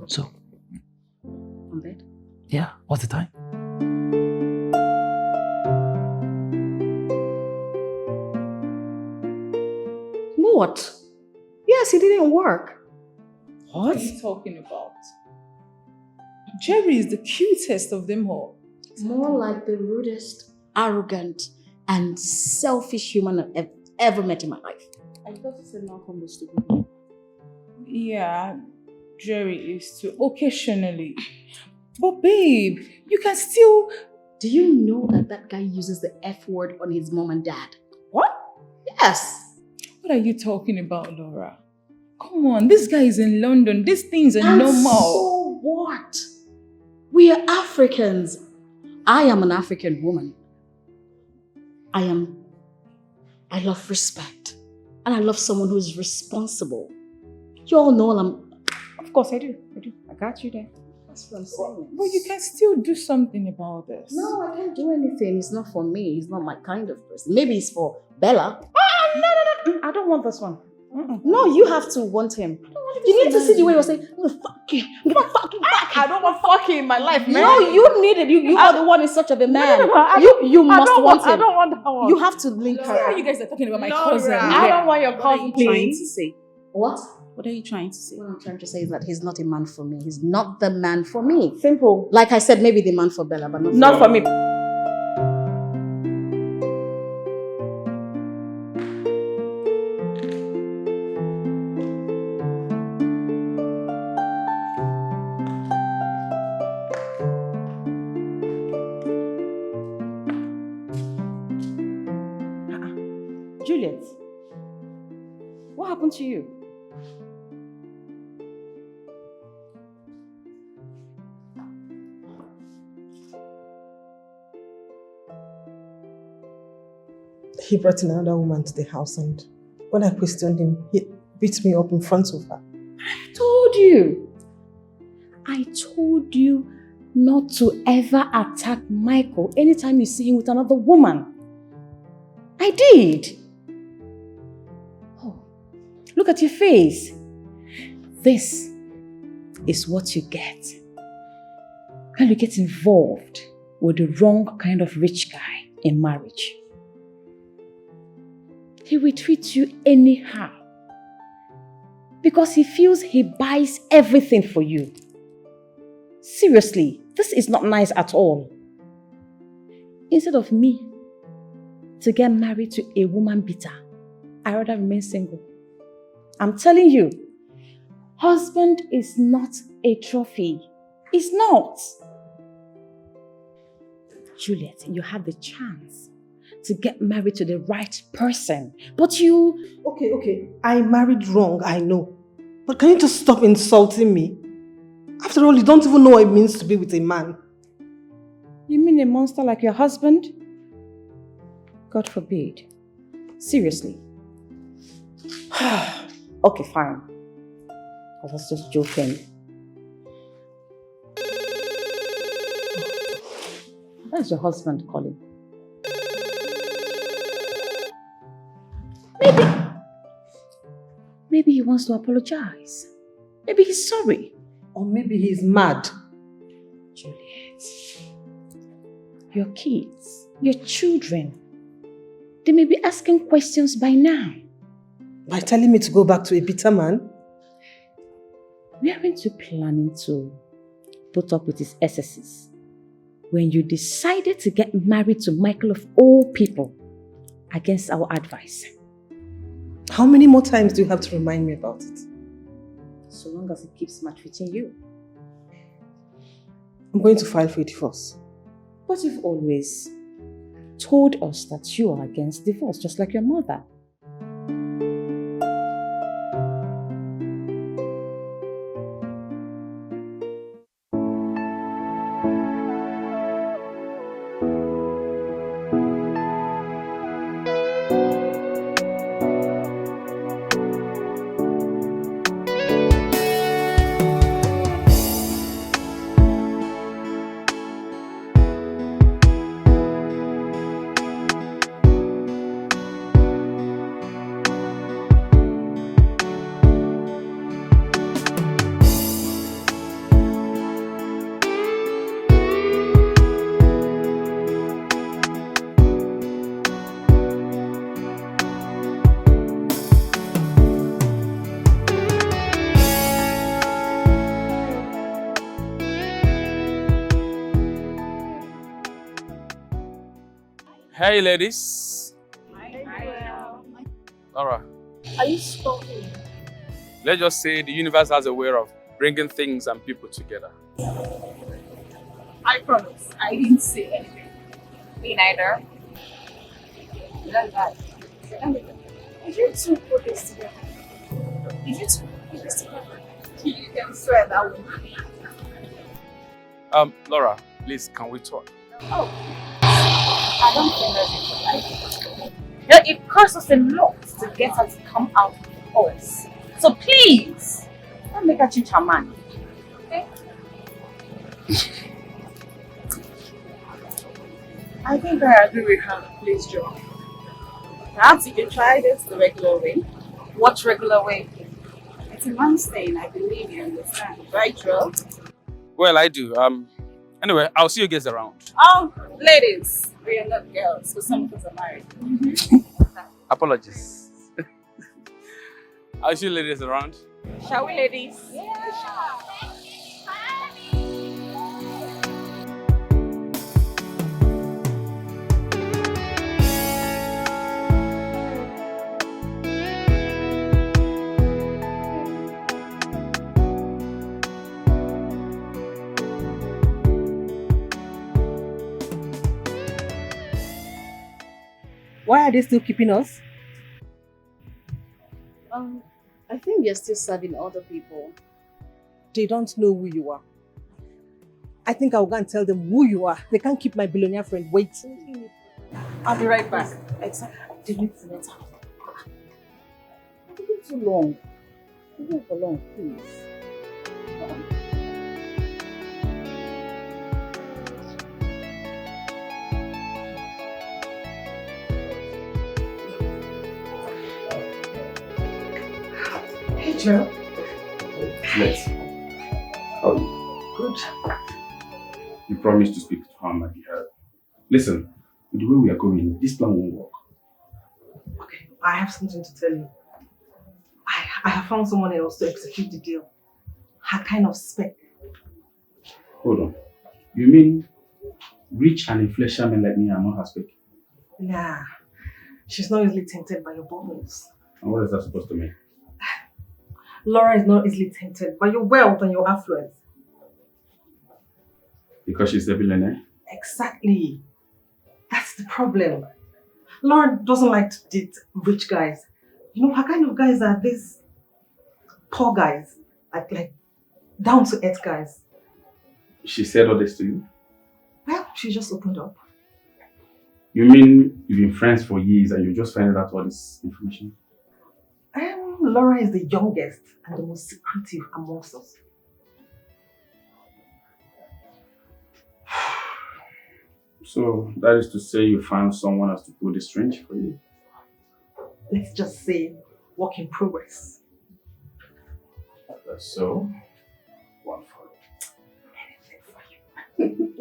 So? On bed? Yeah. What's the time? What? Yes, it didn't work. What are you talking about? Jerry is the cutest of them all. More like the rudest, arrogant, and selfish human I've ever met in my life. I thought you said Malcolm was too good. Yeah, Jerry is too, occasionally. But babe, you can still... Do you know that that guy uses the F word on his mom and dad? What? Yes. What are you talking about, Laura? Come on, this guy is in London. These things are And normal. so what? We are Africans. I am an African woman. I love respect. And I love someone who is responsible. You all know of course I do. I got you there. That's what I'm saying. But you can still do something about this. No, I can't do anything. It's not for me. He's not my kind of person. Maybe it's for Bella. No. I don't want this one. No, you have to want him. You need to see the way you're saying, I'm gonna fuck you. I'm gonna fuck you back. I don't want fucking in my life, man. No, you need it. You are the one in such of a man. No, you must want him. I don't want that one. You have to link her. How you guys are talking about my cousin? I don't want your cousin, What are you trying to say? What? What are you trying to say? What I'm trying to say is that he's not a man for me. He's not the man for me. Simple. Like I said, maybe the man for Bella, but not for me. Juliet, what happened to you? He brought another woman to the house, and when I questioned him, he beat me up in front of her. I told you not to ever attack Michael anytime you see him with another woman. I did. Oh, look at your face. This is what you get when you get involved with the wrong kind of rich guy in marriage. He will treat you anyhow because he feels he buys everything for you. Seriously, this is not nice at all. Instead of me to get married to a woman beater, I rather remain single. I'm telling you, husband is not a trophy. It's not. Juliet, you have the chance to get married to the right person, but you... Okay, I married wrong, I know. But can you just stop insulting me? After all, you don't even know what it means to be with a man. You mean a monster like your husband? God forbid. Seriously. Okay, fine. I was just joking. That's your husband calling. Maybe he wants to apologize. Maybe he's sorry. Or maybe he's mad. Juliet, your kids, your children, they may be asking questions by now. By telling me to go back to a bitter man? We aren't you planning to put up with his excesses when you decided to get married to Michael of all people against our advice? How many more times do you have to remind me about it? So long as he keeps maltreating you. I'm going to file for a divorce. But you've always told us that you are against divorce, just like your mother. Hey, ladies. Laura, Are you stalking? let's just say the universe has a way of bringing things and people together. I promise, I didn't say anything. Me neither. That's bad. If you two put this together, if you two put this together, You can swear that one. Laura, please, can we talk? oh, I don't think that's it. Yeah, it costs us a lot to get her to come out with us. So please, don't make her change her mind. Okay? I think I agree with her. Please, Joe. Perhaps you can try this the regular way. What regular way? It's a man's thing. I believe you understand. Right, Joe? Well, I do. Anyway, I'll see you guys around. Oh, ladies, we are not girls, so some of us are married. Apologies. I'll see you ladies around. Shall we, ladies? Why are they still keeping us? I think they're still serving other people. They don't know who you are. I think I'll go and tell them who you are. They can't keep my billionaire friend waiting. I'll be right back. Exactly. Delete the letter. It's been too long. It's been for long, please. Hey, Joe. Let's. How are you? Good. You promised to speak to her on my behalf. Listen, with the way we are going, this plan won't work. Okay, I have something to tell you. I have found someone else to execute the deal. Her kind of spec. Hold on. You mean rich and influential men like me are not her spec? Nah, she's not easily tempted by your bubbles. And what is that supposed to mean? Laura is not easily tempted by your wealth and your affluence. Because she's a billionaire? Exactly. That's the problem. Laura doesn't like to date rich guys. You know, her kind of guys are these poor guys. Like down-to-earth guys. She said all this to you? Well, she just opened up. You mean you've been friends for years and you just found out all this information? Laura is the youngest and the most secretive amongst us. So that is to say you found someone else to pull this string for you? Let's just say work in progress. That's so. One for you.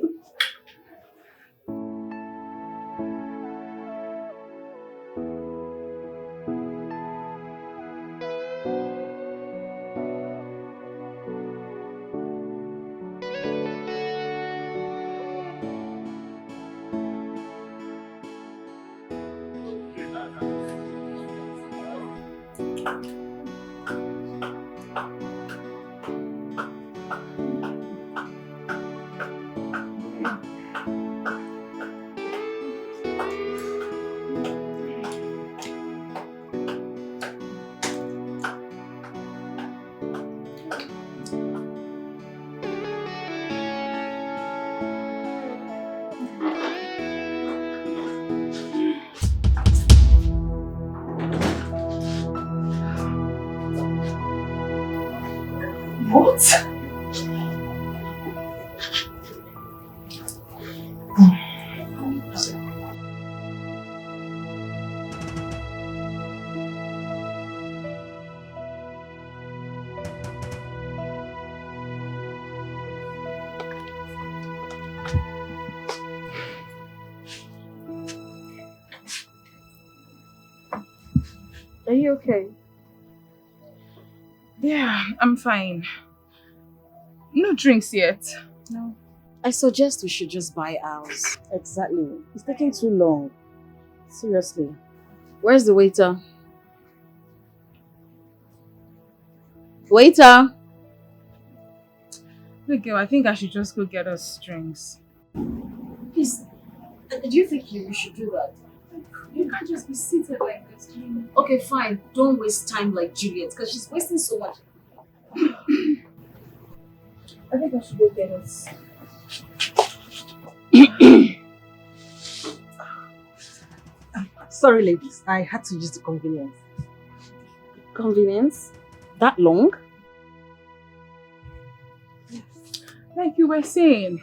What? Are you okay? Yeah, I'm fine. No drinks yet. No. I suggest we should just buy ours. Exactly. It's taking too long. Seriously. Where's the waiter? Waiter! Look, girl, I think I should just go get us drinks. Please, do you think you should do that? You can't just be seated like this. Okay, fine. Don't waste time like Juliet, because she's wasting so much. I think I should go get us. Sorry, ladies. I had to use the convenience. Convenience? That long? Like you were saying,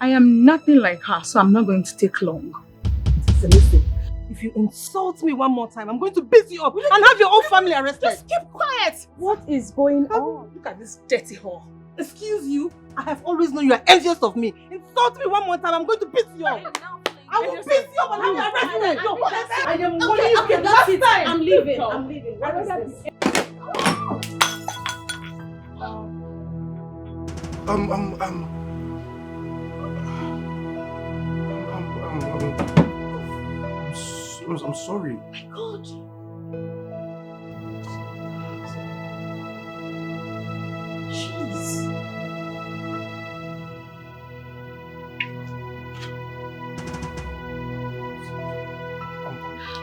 I am nothing like her, so I'm not going to take long. So listen, if you insult me one more time, I'm going to beat you up and have your whole family arrested. Just keep quiet. What is going on? Look at this dirty whore. Excuse you? I have always known you are envious of me. Insult me one more time, I'm going to beat you up. I will beat you up and have you arrested. No, I am warning you the last time. I'm leaving. I'm leaving. What is this? I'm sorry. My God. Jeez.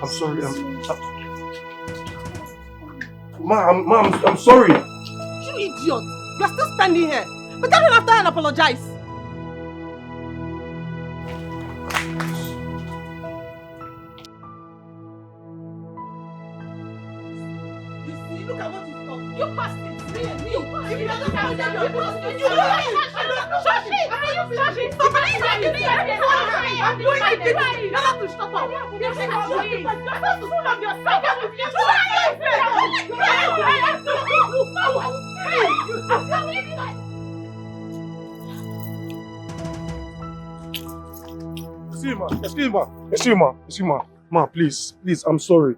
I'm sorry. I'm sorry. You idiot! You are still standing here. But run after and apologize. You see, look at what you've done. You passed it. Me and you. If you don't have that, you passed it. You don't have it. Stop it. I'm doing my thing. You have to stop up. You're supposed to stop yourself. Excuse me. Ma, please, I'm sorry.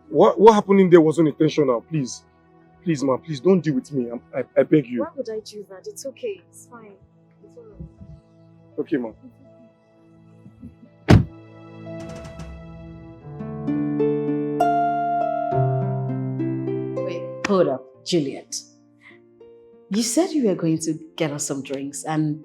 What happened in there wasn't intentional. Please, ma, please don't deal with me. I beg you. Why would I do that? It's okay. It's fine. It's alright. Okay, ma. Wait, hold up, Juliet. You said you were going to get us some drinks and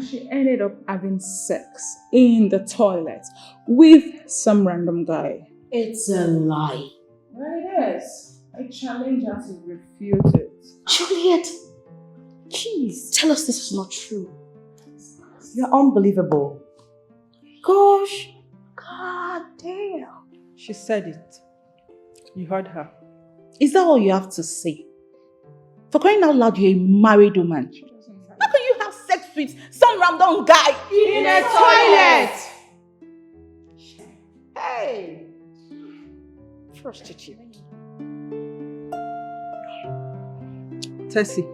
she ended up having sex in the toilet with some random guy. It's a lie. Well, it is. I challenge her to refute it. Juliet! Jeez, tell us this is not true. You're unbelievable. Gosh. God damn. She said it. You heard her. Is that all you have to say? For crying out loud, you're a married woman. How can you have sex with some random guy in a toilet? Hey! Prostitute. Tessie,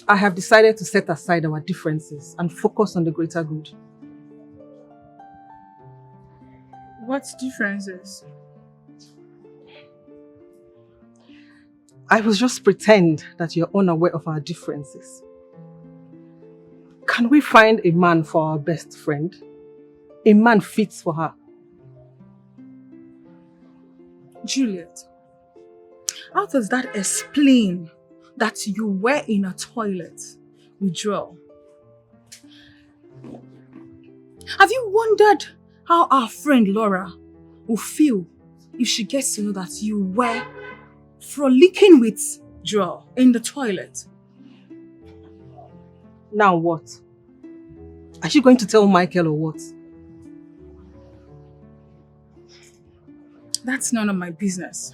I have decided to set aside our differences and focus on the greater good. What differences? I will just pretend that you're unaware of our differences. Can we find a man for our best friend? A man fits for her. Juliet, how does that explain that you were in a toilet with Joel? Have you wondered how our friend Laura will feel if she gets to know that you were frolicking with Joel in the toilet? Now what? Is she going to tell Michael or what? That's none of my business.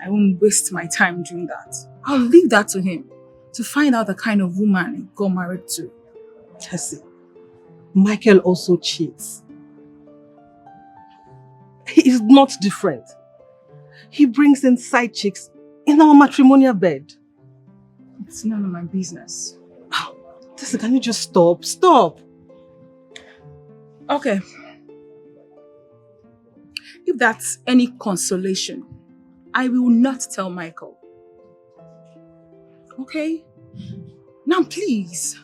I won't waste my time doing that. I'll leave that to him to find out the kind of woman he got married to. Tessie, Michael also cheats. He is not different. He brings in side chicks in our matrimonial bed. It's none of my business. Oh, Tessie, can you just stop? Stop! Okay. If that's any consolation, I will not tell Michael. Okay? Now please,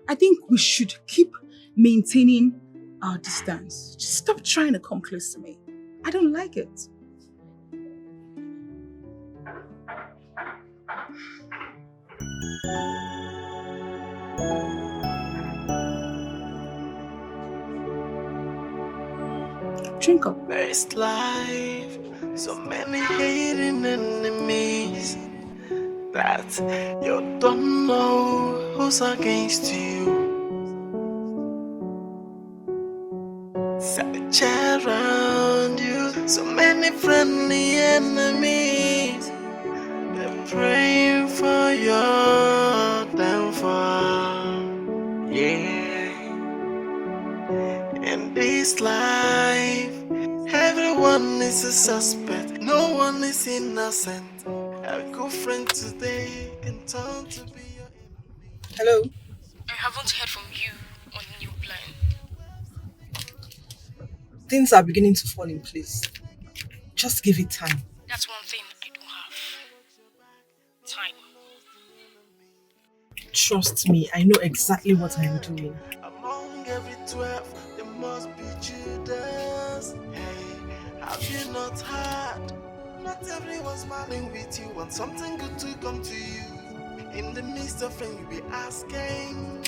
I think we should keep maintaining our distance. Just stop trying to come close to me. I don't like it. Drink up. Best life, so many hating enemies that you don't know who's against you. Search around you, so many friendly enemies. They're praying for your downfall. Yeah. In this life, everyone is a suspect. No one is innocent. A good friend today can turn to be your enemy. Hello? I haven't heard from you on new plan. Things are beginning to fall in place. Just give it time. That's one thing I don't have. Time. Trust me, I know exactly what I am doing. Among every 12, there must be Judas. Hey, have you not heard? Not everyone smiling with you. Want something good to come to you. In the midst of it, you'll be asking,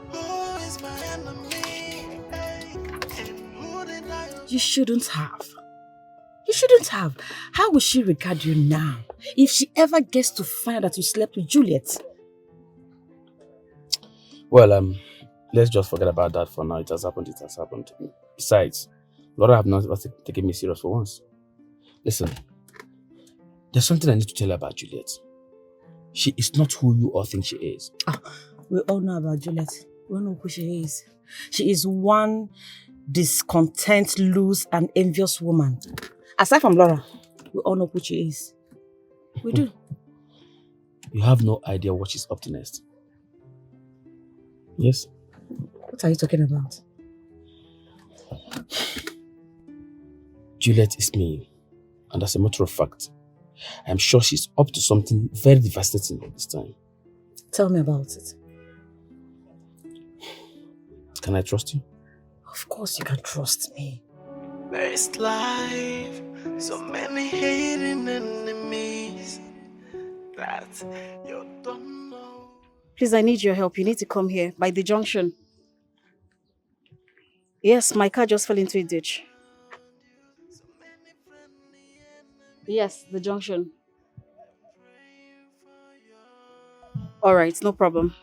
who is my enemy? Hey, and who did I... You shouldn't have. You shouldn't have. How will she regard you now? If she ever gets to find out that you slept with Juliet? Well, let's just forget about that for now. It has happened, it has happened. Besides, Laura have not taken me serious for once. Listen, there's something I need to tell you about Juliet. She is not who you all think she is. We all know about Juliet. We all know who she is. She is one discontent, loose, and envious woman. Aside from Laura, we all know who she is. We do. You have no idea what she's up to next. Yes? What are you talking about? Juliet is mean. And as a matter of fact, I'm sure she's up to something very devastating at this time. Tell me about it. Can I trust you? Of course you can trust me. Best life, so many hating enemies that you don't know. Please, I need your help. You need to come here by the junction. Yes, my car just fell into a ditch. Yes, the junction. All right, no problem.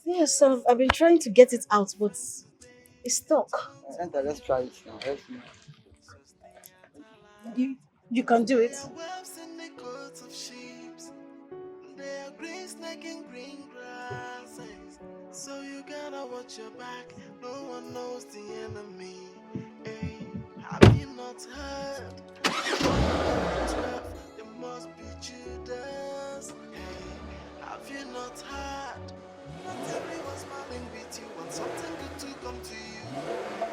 Yes, I've been trying to get it out, but it's stuck. Enter, let's try it now. Let's see. You can do it. They are green snake in green grasses. So you gotta watch your back. No one knows the enemy. Hey, have you not heard? 12, there must be Judas. Hey, have you not heard? Not everyone's smiling with you. Want something good to come to you.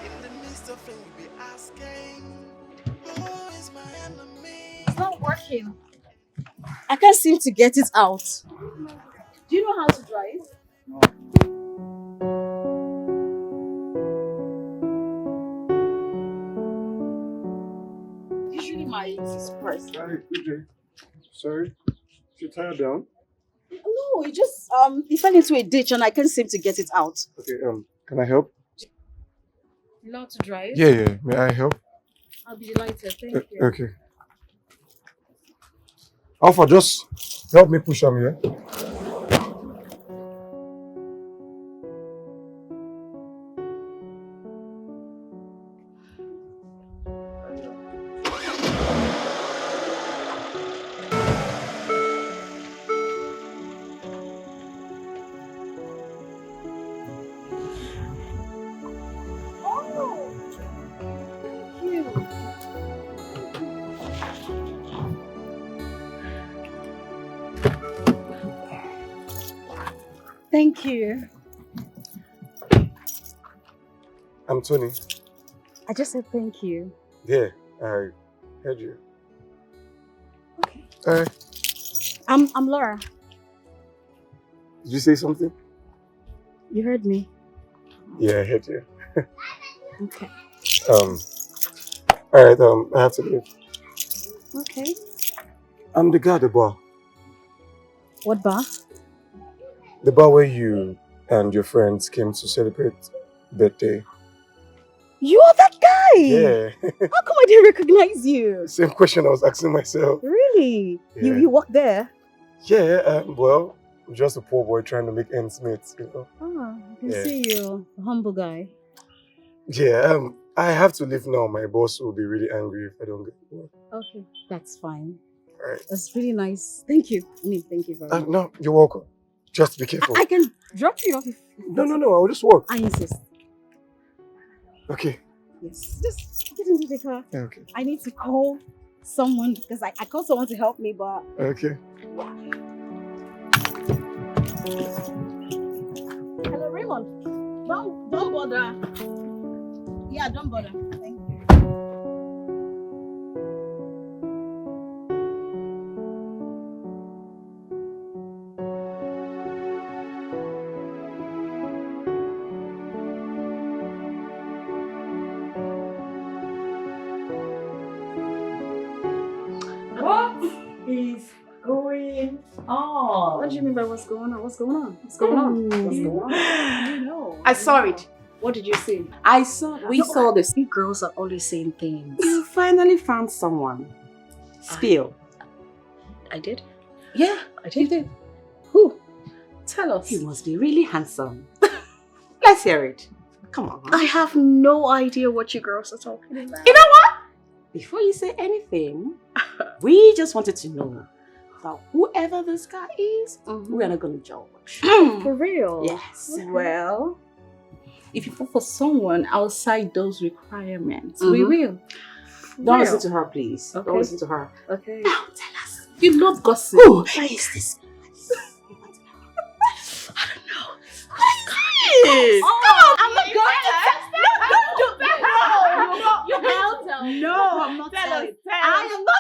In the midst of it, you'll be asking, who is my enemy? It's not working. I can't seem to get it out. Do you know how to drive? Usually my is pressed. Hi, good day. Sorry, is your tire down? No, it just it fell into a ditch and I can't seem to get it out. Okay, can I help? You know how to drive? Yeah. May I help? I'll be delighted. Thank you. Okay. Alpha, just help me push him here. Thank you. I'm Tony. I just said thank you. Yeah, I heard you. Hi. I'm Laura. Did you say something? You heard me. Yeah, I heard you. Okay. Alright, I have to leave. Okay. I'm the guy at the bar. What bar? The bar where you and your friends came to celebrate birthday. You are that guy! Yeah. How come I didn't recognize you? Same question I was asking myself. Really? Yeah. You work there? Yeah, well, I'm just a poor boy trying to make ends meet, you know. Oh, I can Yeah. see you're a humble guy. Yeah, I have to leave now. My boss will be really angry if I don't get to work. Okay, that's fine. Alright. That's really nice. Thank you. Thank you very much. No, you're welcome. Just be careful. I can drop you off if... No, I'll just walk. I insist. Okay. Yes. Just get into the car. Okay. I need to call someone because I called someone to help me, but... Okay. Hello, Raymond. Don't bother. Yeah, don't bother. Thank you. What is going on? What do you mean by what's going on? What's going on? What's going on? What's going on? I know. I saw it. What did you see? We saw this. You girls are always saying things. You finally found someone. Spill. I did? Yeah, I did. You did. Who? Tell us. He must be really handsome. Let's hear it. Come on. I have no idea what you girls are talking about. You know what? Before you say anything, we just wanted to know that whoever this guy is, we are not going to judge. For real? Yes. Okay. Well, if you vote for someone outside those requirements, we will. Don't listen to her, please. Okay. Don't listen to her. Okay. Now tell us. You love gossip. Who is this? I don't know. Who this guy is? Come on, I'm not going to tell. No, don't do that. No, no, I'm not telling. I am not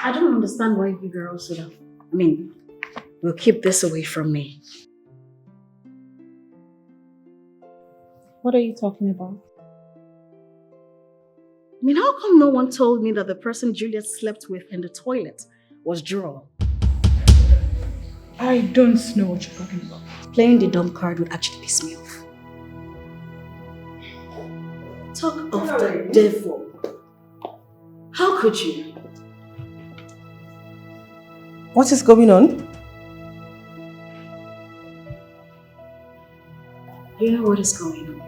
I don't understand why you girls sort of, will keep this away from me. What are you talking about? How come no one told me that the person Juliet slept with in the toilet was Joel? I don't know what you're talking about. Playing the dumb card would actually piss me off. Talk of the devil. How could you? What is going on? You know what is going on.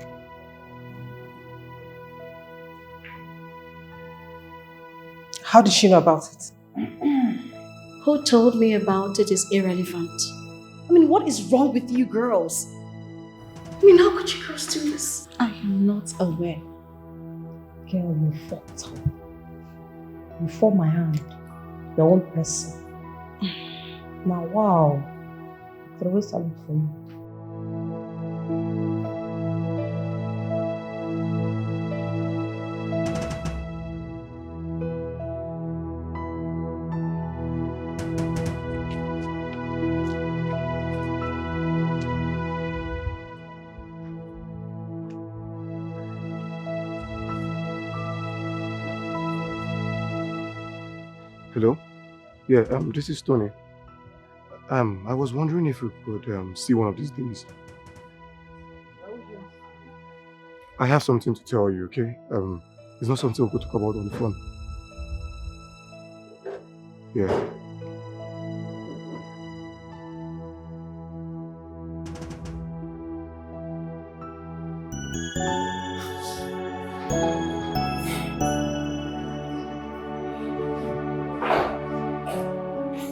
How did she know about it? Who told me about it is irrelevant. What is wrong with you girls? How could you girls do this? I am not aware. Girl, you fucked up. You forced my hand. Your own person. Now, wow. Could always salute for you. Hello? Yeah, this is Tony. I was wondering if we could see one of these days. I have something to tell you, okay? It's not something we could talk about on the phone. Yeah.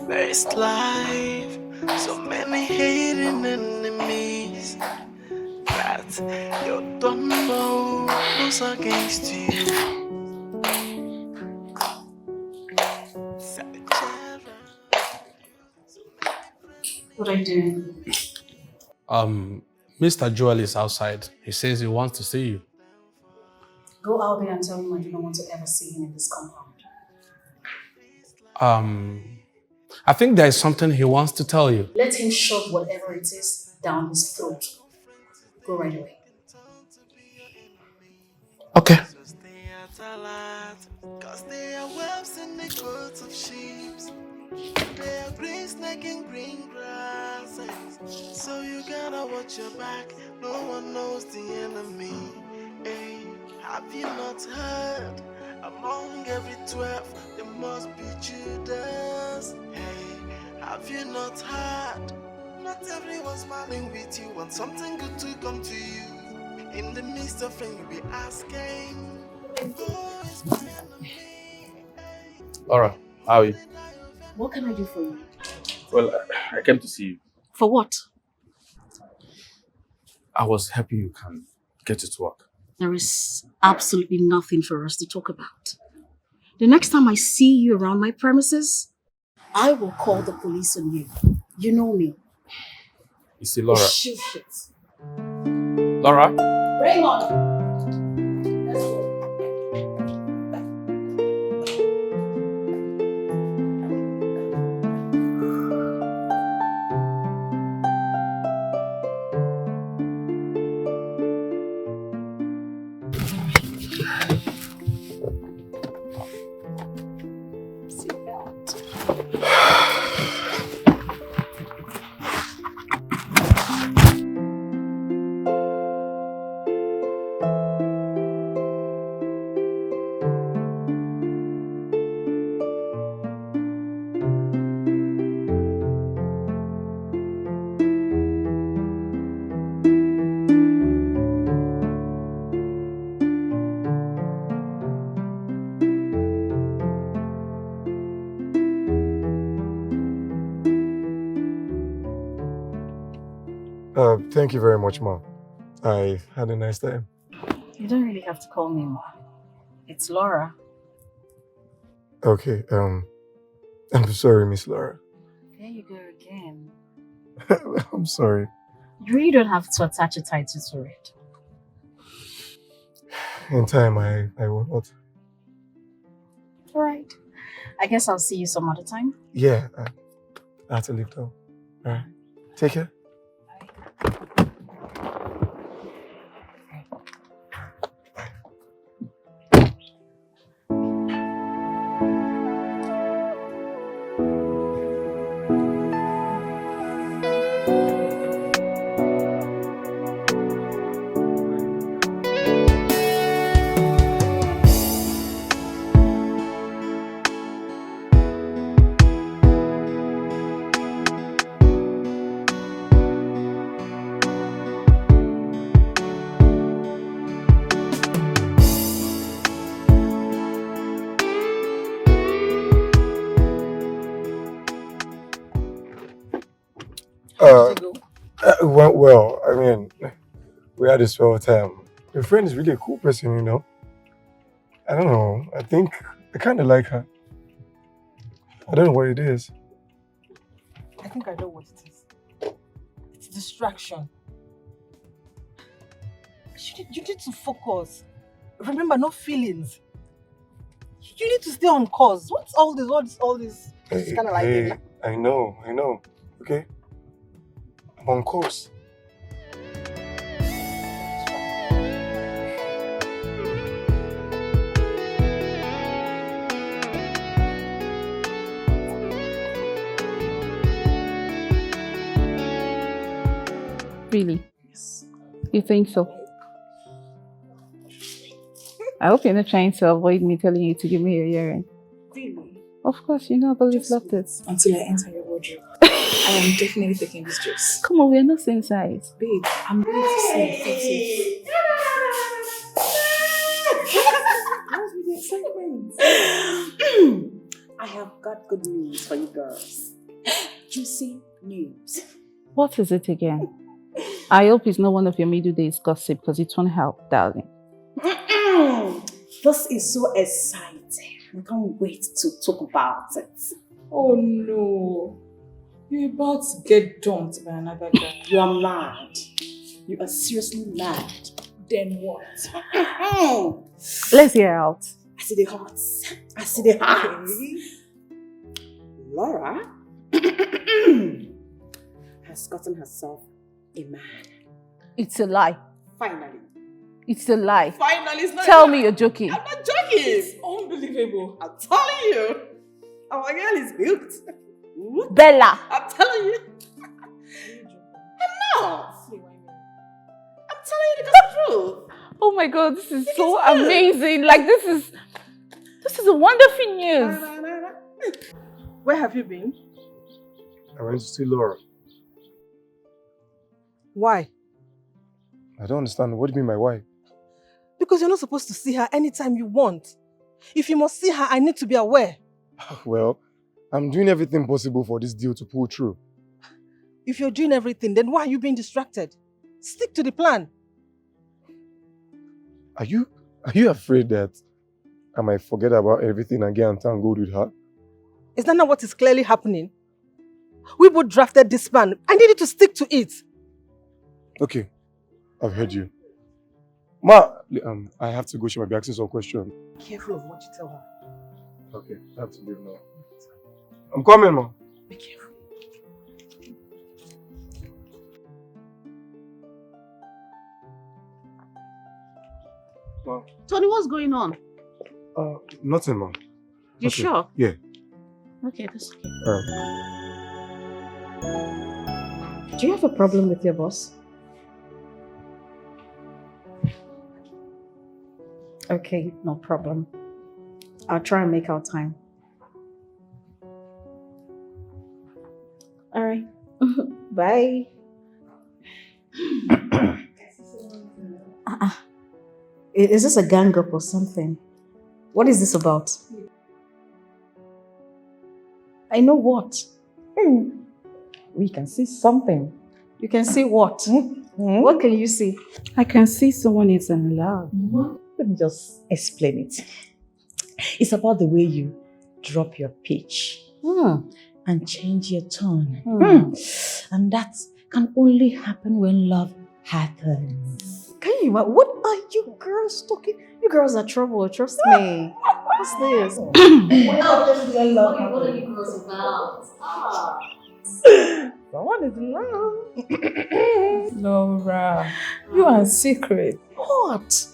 Best life, so many hating enemies. it. You don't know who's against you. What are you doing? Mr. Joel is outside. He says he wants to see you. Go out there and tell him I do not want to ever see him in this compound. I think there is something he wants to tell you. Let him shove whatever it is down his throat. Go right away. Okay. Cause they are wolves in the coats of sheep. They are green snake in green grasses. So you gotta watch your back. No one knows the enemy. Hey, have you not heard? Among every 12, there must be Judas. Hey, have you not heard? Not everyone smiling with you. Want something good to come to you. In the midst of it, you'll be asking, who is my enemy? Laura, how are you? What can I do for you? Well, I came to see you. For what? I was happy you can get it to work. There is absolutely nothing for us to talk about. The next time I see you around my premises, I will call the police on you. You know me. You see, Laura. Shit. Laura? Raymond! Thank you very much, Mom. I had a nice time. You don't really have to call me Mom. It's Laura. Okay, I'm sorry, Miss Laura. There you go again. I'm sorry. You really don't have to attach a title to it. In time, I will not. Alright. I guess I'll see you some other time. Yeah, I have to leave now. Alright, take care. Went well. I mean, we had a swell time. Your friend is really a cool person, you know. I don't know. I think I kind of like her. I don't know what it is. I think I know what it is. It's distraction. You need to focus. Remember, no feelings. You need to stay on course. What's all this? It's kind of like Hey, I know. Okay? I'm on course. Really? Yes. You think so? I hope you're not trying to avoid me telling you to give me your earring. Really? Of course, you know I've always loved it. Until I enter your wardrobe. I am definitely taking this dress. Come on, we're not same size. Babe, I'm ready to see. What's with the excitement? I have got good news for you girls. Juicy news. What is it again? I hope it's not one of your middle days gossip because it won't help, darling. This is so exciting. I can't wait to talk about it. Oh no. You're about to get dumped by another guy. You are mad. You are seriously mad. Then what? Let's hear out. I see the heart. I see the heart. Laura has gotten herself a man. It's a lie. Finally. It's a lie. Finally, it's not Tell me you're joking. I'm not joking. It's unbelievable. I'm telling you. Oh, my girl is built. Bella. I'm telling you. I'm not. I'm telling you the truth. Oh my god, this is so amazing. Like this is a wonderful news. Where have you been? I went to see Laura. Why? I don't understand. What do you mean, my wife? Because you're not supposed to see her anytime you want. If you must see her, I need to be aware. Well, I'm doing everything possible for this deal to pull through. If you're doing everything, then why are you being distracted? Stick to the plan. Are you afraid that I might forget about everything and get entangled with her? Is that not what is clearly happening? We both drafted this plan. I need you to stick to it. Okay, I've heard you. Ma, I have to go. She might be asking some questions. Careful of what you tell her. Okay, I have to leave now. I'm coming, Ma. Be careful. Ma. Tony, what's going on? Nothing, Ma. You Okay. sure? Yeah. Okay, that's okay. Alright. Do you have a problem with your boss? Okay, no problem. I'll try and make our time. All right. Bye. Is this a gang up or something? What is this about? I know what. We can see something. You can see what? What can you see? I can see someone is in love. Let me just explain it. It's about the way you drop your pitch and change your tone. And that can only happen when love happens. Can you imagine? What are you girls talking? You girls are trouble, trust me. What's this? What are you girls about? Someone is in love. Laura, you are a secret. What?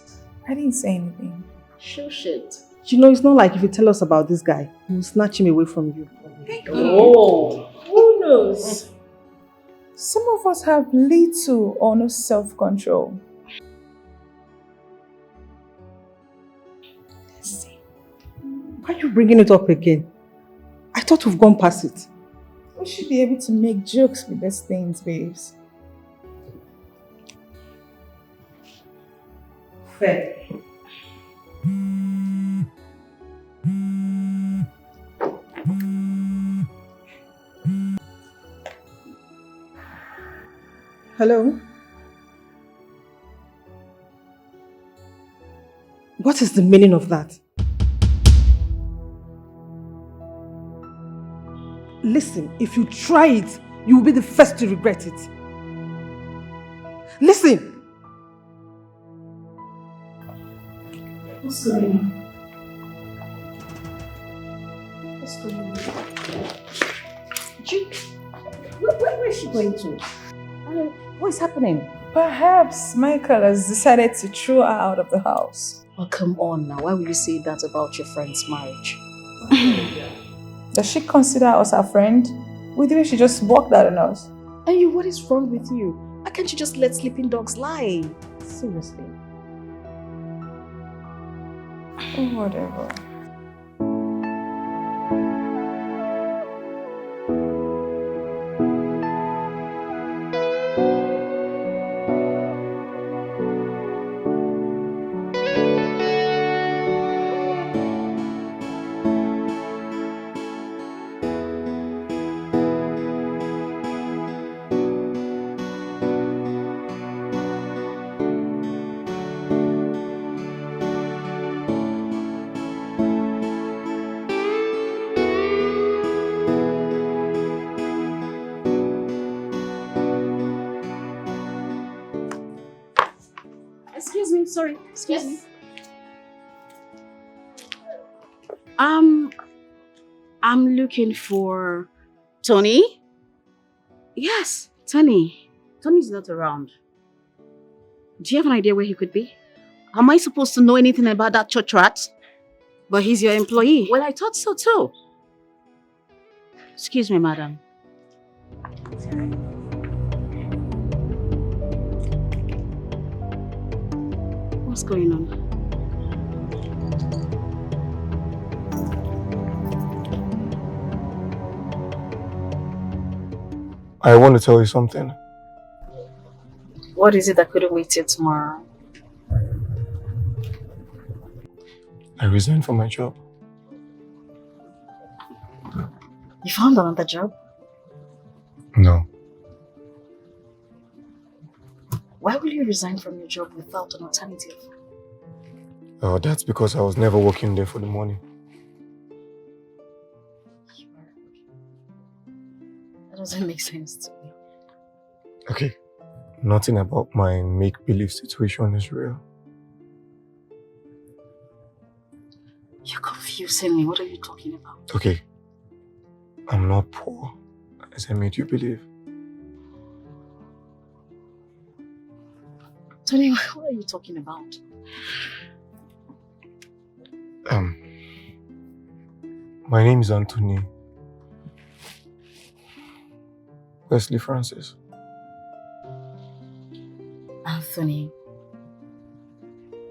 I didn't say anything. Sure shit. You know, it's not like if you tell us about this guy, we'll snatch him away from you. Oh, who knows? Some of us have little or no self-control. Why are you bringing it up again? I thought we've gone past it. We should be able to make jokes with these things, babes. Fair. Hello? What is the meaning of that? Listen, if you try it, you will be the first to regret it. Listen! What's going on? What's going on? Where is she going to? What is happening? Perhaps Michael has decided to throw her out of the house. Oh, come on now. Why would you say that about your friend's marriage? Does she consider us her friend? With the way she just walked out on us. And you, what is wrong with you? Why can't you just let sleeping dogs lie? Seriously. Oh, whatever. sorry. Excuse me. I'm looking for Tony. Yes, Tony. Tony's not around. Do you have an idea where he could be? Am I supposed to know anything about that church rat? But he's your employee. Well, I thought so too. Excuse me, madam. What's going on? I want to tell you something. What is it that couldn't wait till tomorrow? I resigned from my job. You found another job? No. Why will you resign from your job without an alternative? Oh, that's because I was never working there for the money. That doesn't make sense to me. Okay. Nothing about my make-believe situation is real. You're confusing me. What are you talking about? Okay. I'm not poor, as I made you believe. Tony, what are you talking about? My name is Anthony Wesley Francis. Anthony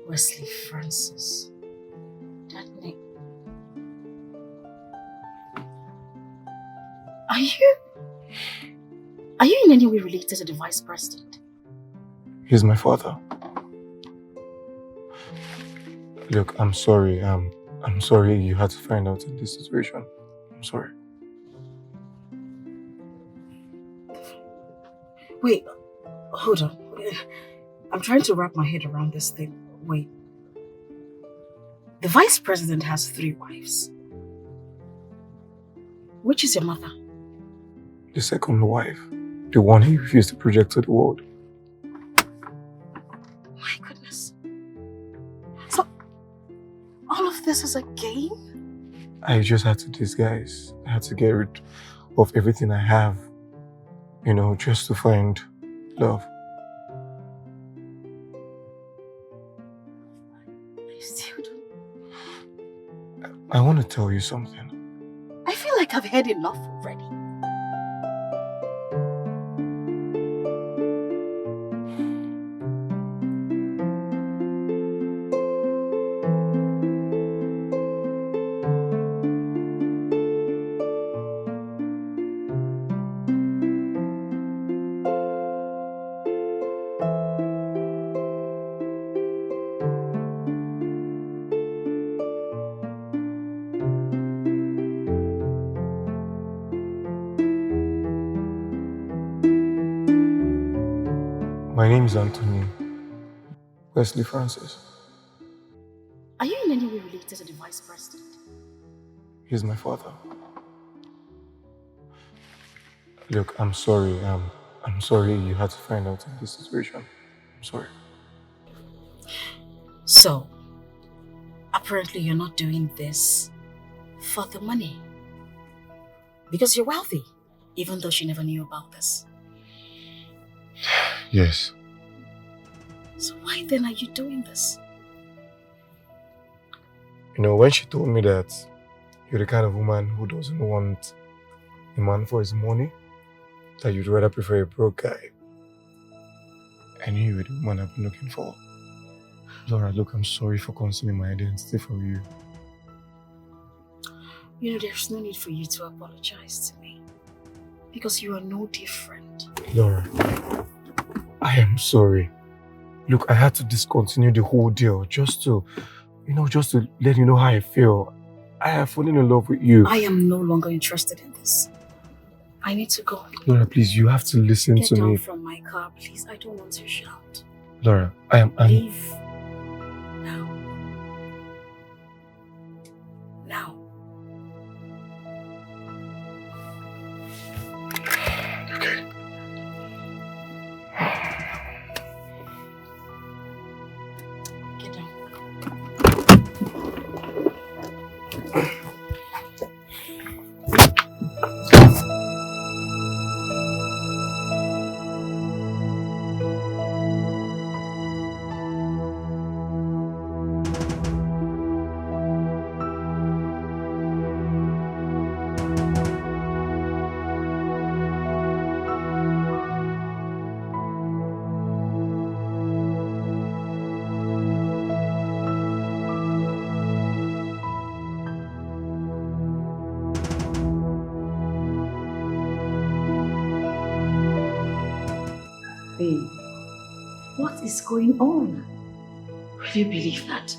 Wesley Francis. That name. Are you in any way related to the vice president? He's my father. Look, I'm sorry. I'm sorry you had to find out in this situation. I'm sorry. Wait, hold on. I'm trying to wrap my head around this thing. Wait. The vice president has 3 wives. Which is your mother? The second wife. The one he refused to project to the world. My goodness. So, all of this is a game? I just had to disguise. I had to get rid of everything I have. You know, just to find love. I still don't... I want to tell you something. I feel like I've had enough already. My name is Anthony Wesley Francis. Are you in any way related to the vice president? He's my father. Look, I'm sorry. I'm sorry you had to find out in this situation. I'm sorry. So, apparently you're not doing this for the money. Because you're wealthy, even though she never knew about this. Yes. So why then are you doing this? You know, when she told me that you're the kind of woman who doesn't want a man for his money, that you'd rather prefer a broke guy, I knew you were the woman I've been looking for. Laura, look, I'm sorry for concealing my identity from you. You know, there's no need for you to apologize to me. Because you are no different. Laura, I am sorry. Look, I had to discontinue the whole deal just to let you know how I feel. I have fallen in love with you. I am no longer interested in this. I need to go. Laura, please, you have to listen Get to down me. from my car, please. I don't want to shout. Laura, I'm... Leave. Now. Now. Okay. Babe, what is going on? Will you believe that?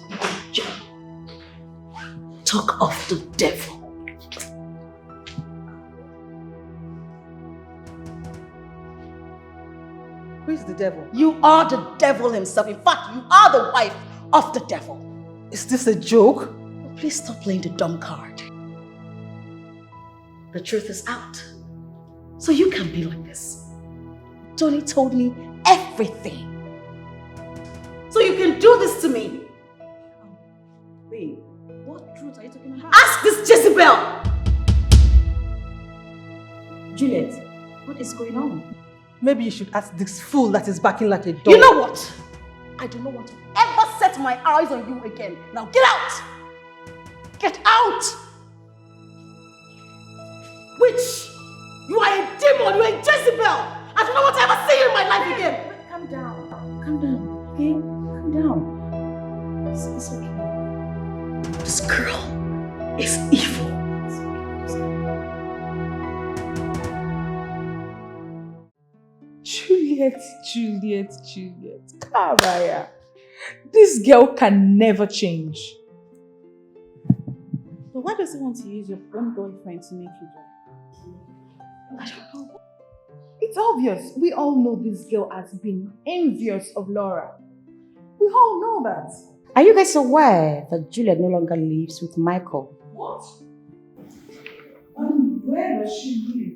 Talk of the devil. Who is the devil? You are the devil himself. In fact, you are the wife of the devil. Is this a joke? Please stop playing the dumb card. The truth is out. So you can't be like this. Tony told me everything. So you can do this to me. Wait, what truth are you talking about? Ask this Jezebel! Juliet, what is going on? Maybe you should ask this fool that is barking like a dog. You know what? I do not want to ever set my eyes on you again. Now get out! Get out! Witch! You are a demon! You are a Jezebel! I do not want to ever see you in my life again! Calm down. Calm down, okay? Calm down. It's okay. This girl is evil. Juliet. Karaya. This girl can never change. But why does he want to use your own boyfriend to make you joy? I don't know. It's obvious. We all know this girl has been envious of Laura. We all know that. Are you guys aware that Juliet no longer lives with Michael? What? Where does she live?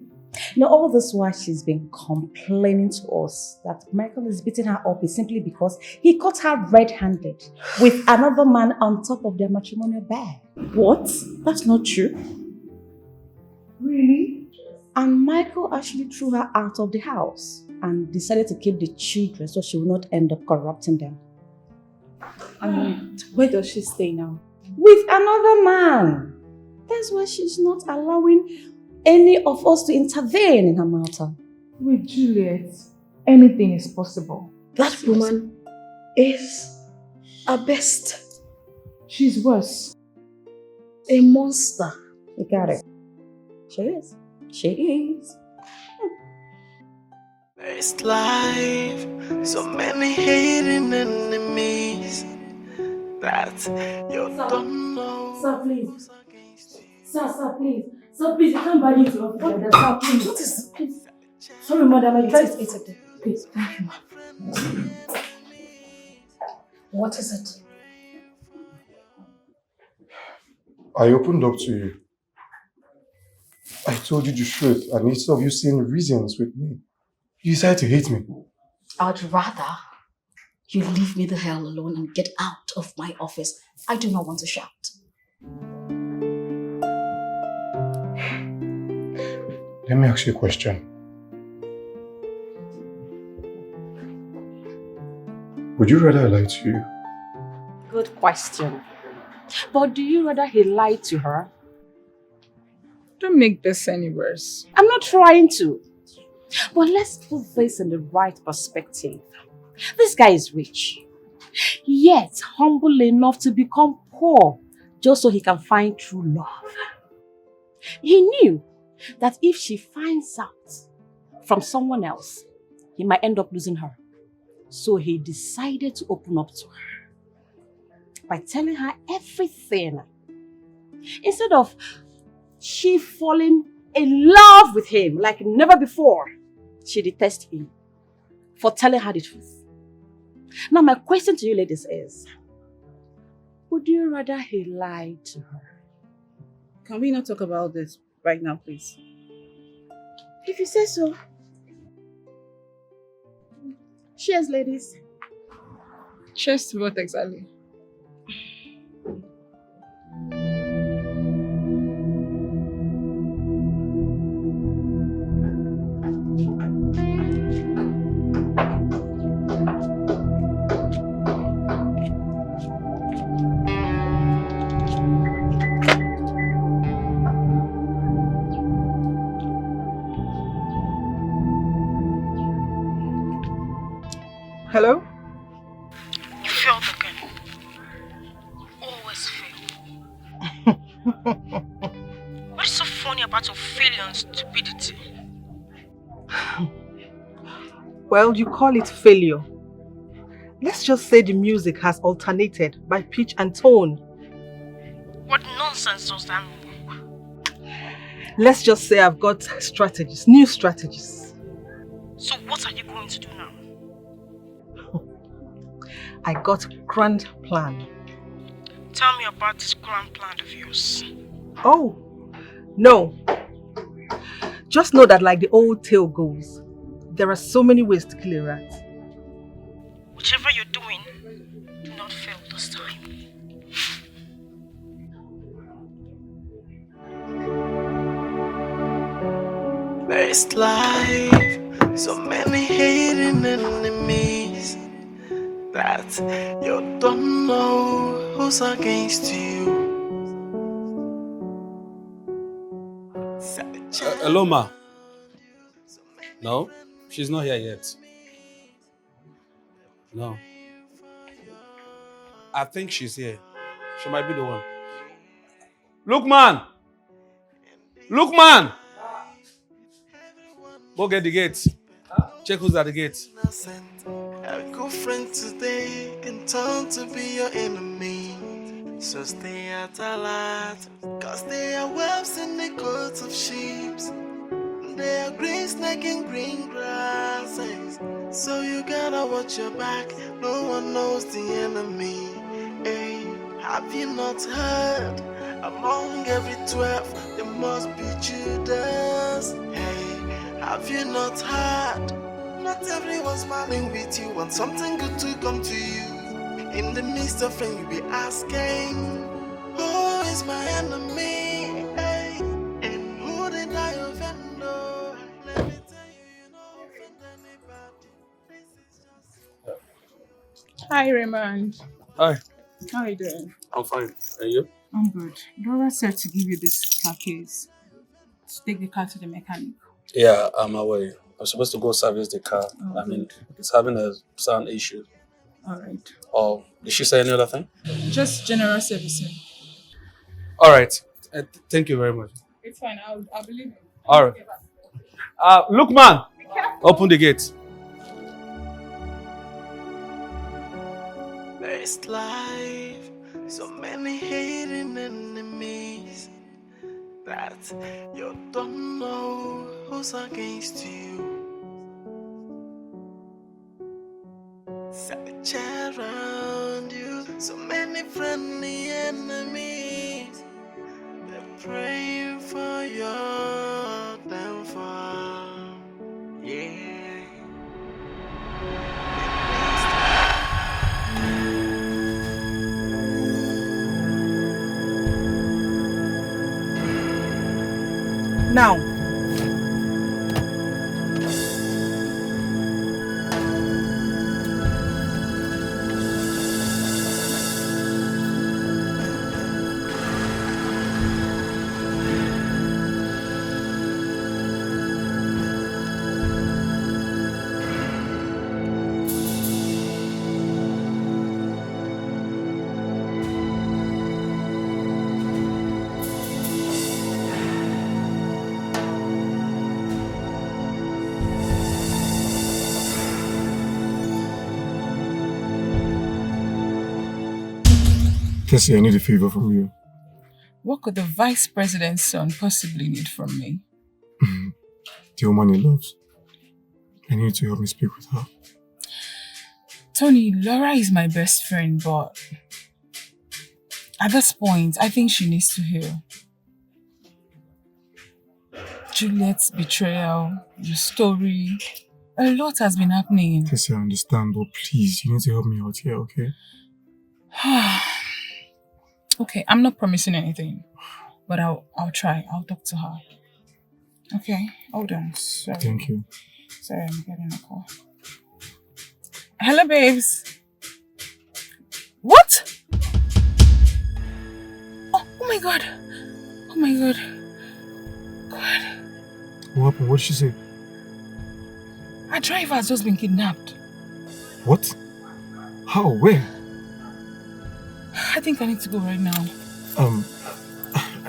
You know, all this while she's been complaining to us that Michael is beating her up is simply because he caught her red-handed with another man on top of their matrimonial bed. What? That's not true. Really? And Michael actually threw her out of the house and decided to keep the children so she would not end up corrupting them. And where does she stay now? With another man. That's why she's not allowing any of us to intervene in her matter. With Juliet, anything is possible. That woman is a beast. She's worse. A monster. You got it. She is. She is. It's life, so many hating enemies that you don't know. Sir, please. Sir, please. Sir, please, you can't buy me to office like that. Sir, please. What is this? Please. Sorry, madam, I tried. It's okay. Please, thank you, ma'am. What is it? I opened up to you. I told you the truth, and instead of you seeing reasons with me, you decided to hate me. I'd rather you leave me the hell alone and get out of my office. I do not want to shout. Let me ask you a question. Would you rather I lie to you? Good question. But do you rather he lied to her? Don't make this any worse. I'm not trying to. But let's put this in the right perspective. This guy is rich, yet humble enough to become poor just so he can find true love. He knew that if she finds out from someone else, he might end up losing her. So he decided to open up to her by telling her everything. Instead of she falling in love with him like never before, she detests him for telling her the truth. Now my question to you ladies is, would you rather he lied to her? Can we not talk about this right now, please? If you say so. Cheers, ladies. Cheers to what exactly? Hello? You failed again. Always fail. What's so funny about your failure and stupidity? Well, you call it failure. Let's just say the music has alternated by pitch and tone. What nonsense does that mean? Let's just say I've got strategies, new strategies. So what are you going to do now? I got grand plan. Tell me about this grand plan of yours. Oh, no. Just know that like the old tale goes, there are so many ways to kill a rat. Whichever you're doing, do not fail this time. Best life, so many hating enemies that you don't know who's against you. Hello, ma. No, she's not here yet. No. I think she's here. She might be the one. Look, man! Look, man! Go get the gate. Check who's at the gate. A good friend today can turn to be your enemy. So stay at alert, cause they are wolves in the coats of sheep. They are green snake in green grasses. So you gotta watch your back, no one knows the enemy. Hey, have you not heard? Among every 12, there must be Judas. Hey, have you not heard? Not everyone's smiling with you, want something good to come to you. In the midst of it, you'll be asking, who is my enemy? Hey, and who did I offend? No, let me tell you, you don't offend anybody. Hi, Raymond. Hi. How are you doing? I'm fine. And you? I'm good. Laura said to give you this package to take the car to the mechanic. Yeah, I'm away. I'm supposed to go service the car. I mean, it's having a sound issue. Alright. Oh, did she say any other thing? Just general servicing. All right. Thank you very much. It's fine. I'll believe you. All right. Look, man. Open the gate. Best life, so many hating enemies that you don't know who's against you. Search around you, so many friendly enemies. They're praying for your downfall. Yeah. Now, Tessie, I need a favor from you. What could the vice president's son possibly need from me? The woman he loves. I need you to help me speak with her. Tony, Laura is my best friend, but at this point, I think she needs to heal. Juliet's betrayal, the story, a lot has been happening. Tessie, I understand, but please, you need to help me out here, okay? Okay, I'm not promising anything, but I'll try. I'll talk to her. Okay, hold on. Sorry. Thank you. Sorry, I'm getting a call. Hello, babes. What? Oh my god. Oh my god. God. What happened? What did she say? Our driver has just been kidnapped. What? How? Where? I think I need to go right now.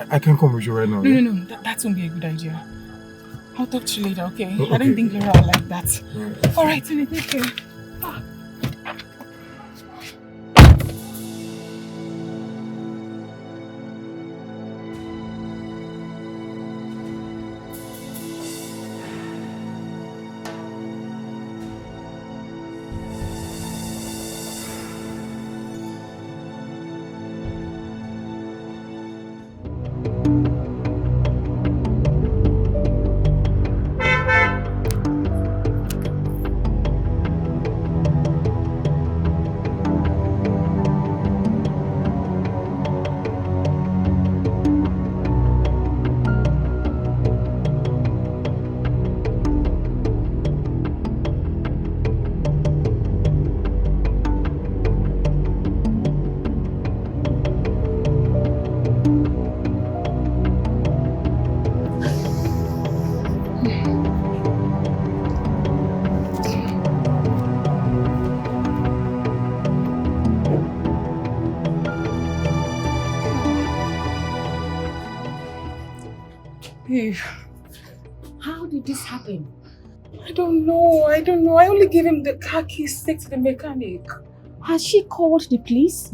I can't come with you right now. No. That won't be a good idea. I'll talk to you later, okay? Oh, I didn't think Laura would like that. Yeah. Alright, Tini, take care. Babe, How did this happen? I don't know. I only gave him the car keys to take to the mechanic. Has she called the police?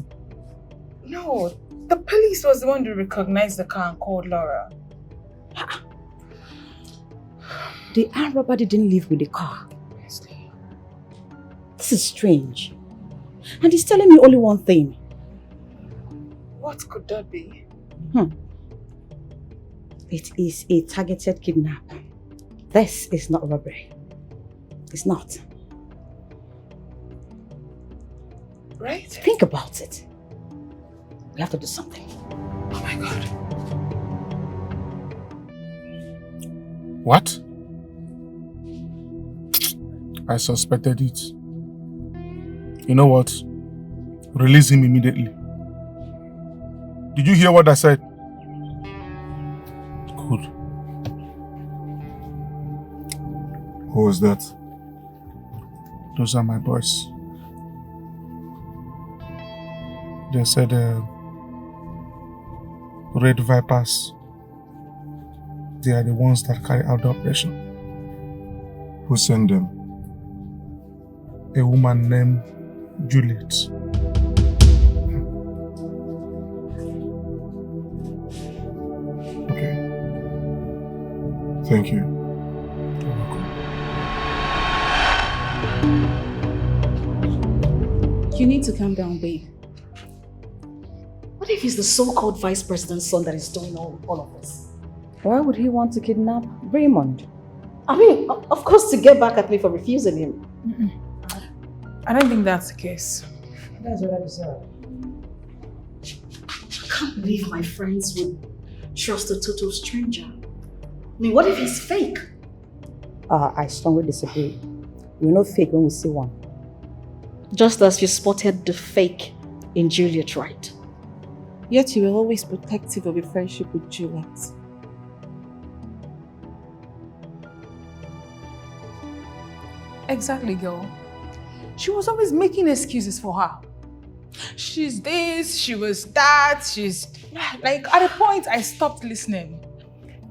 No, the police was the one who recognized the car and called Laura. The armed robber didn't leave with the car. This is strange. And he's telling me only one thing. What could that be? It is a targeted kidnap. This is not robbery. It's not. Right? Think about it. We have to do something. Oh my God. What? I suspected it. You know what? Release him immediately. Did you hear what I said? Good. Who was that? Those are my boys. They said Red Vipers. They are the ones that carry out the operation. Who sent them? A woman named Juliet. Okay. Thank you. You're welcome. You need to calm down, babe. What if he's the so-called vice president's son that is doing all of this? Why would he want to kidnap Raymond? I mean, of course, to get back at me for refusing him. I don't think that's the case. That's what I deserve. I can't believe my friends would trust a total stranger. I mean, what if he's fake? I strongly disagree. We know fake when we see one. Just as you spotted the fake in Juliet, right? Yet you were always protective of your friendship with Juliet. Exactly, girl. She was always making excuses for her. She's this, she was that, she's... Like, at a point, I stopped listening.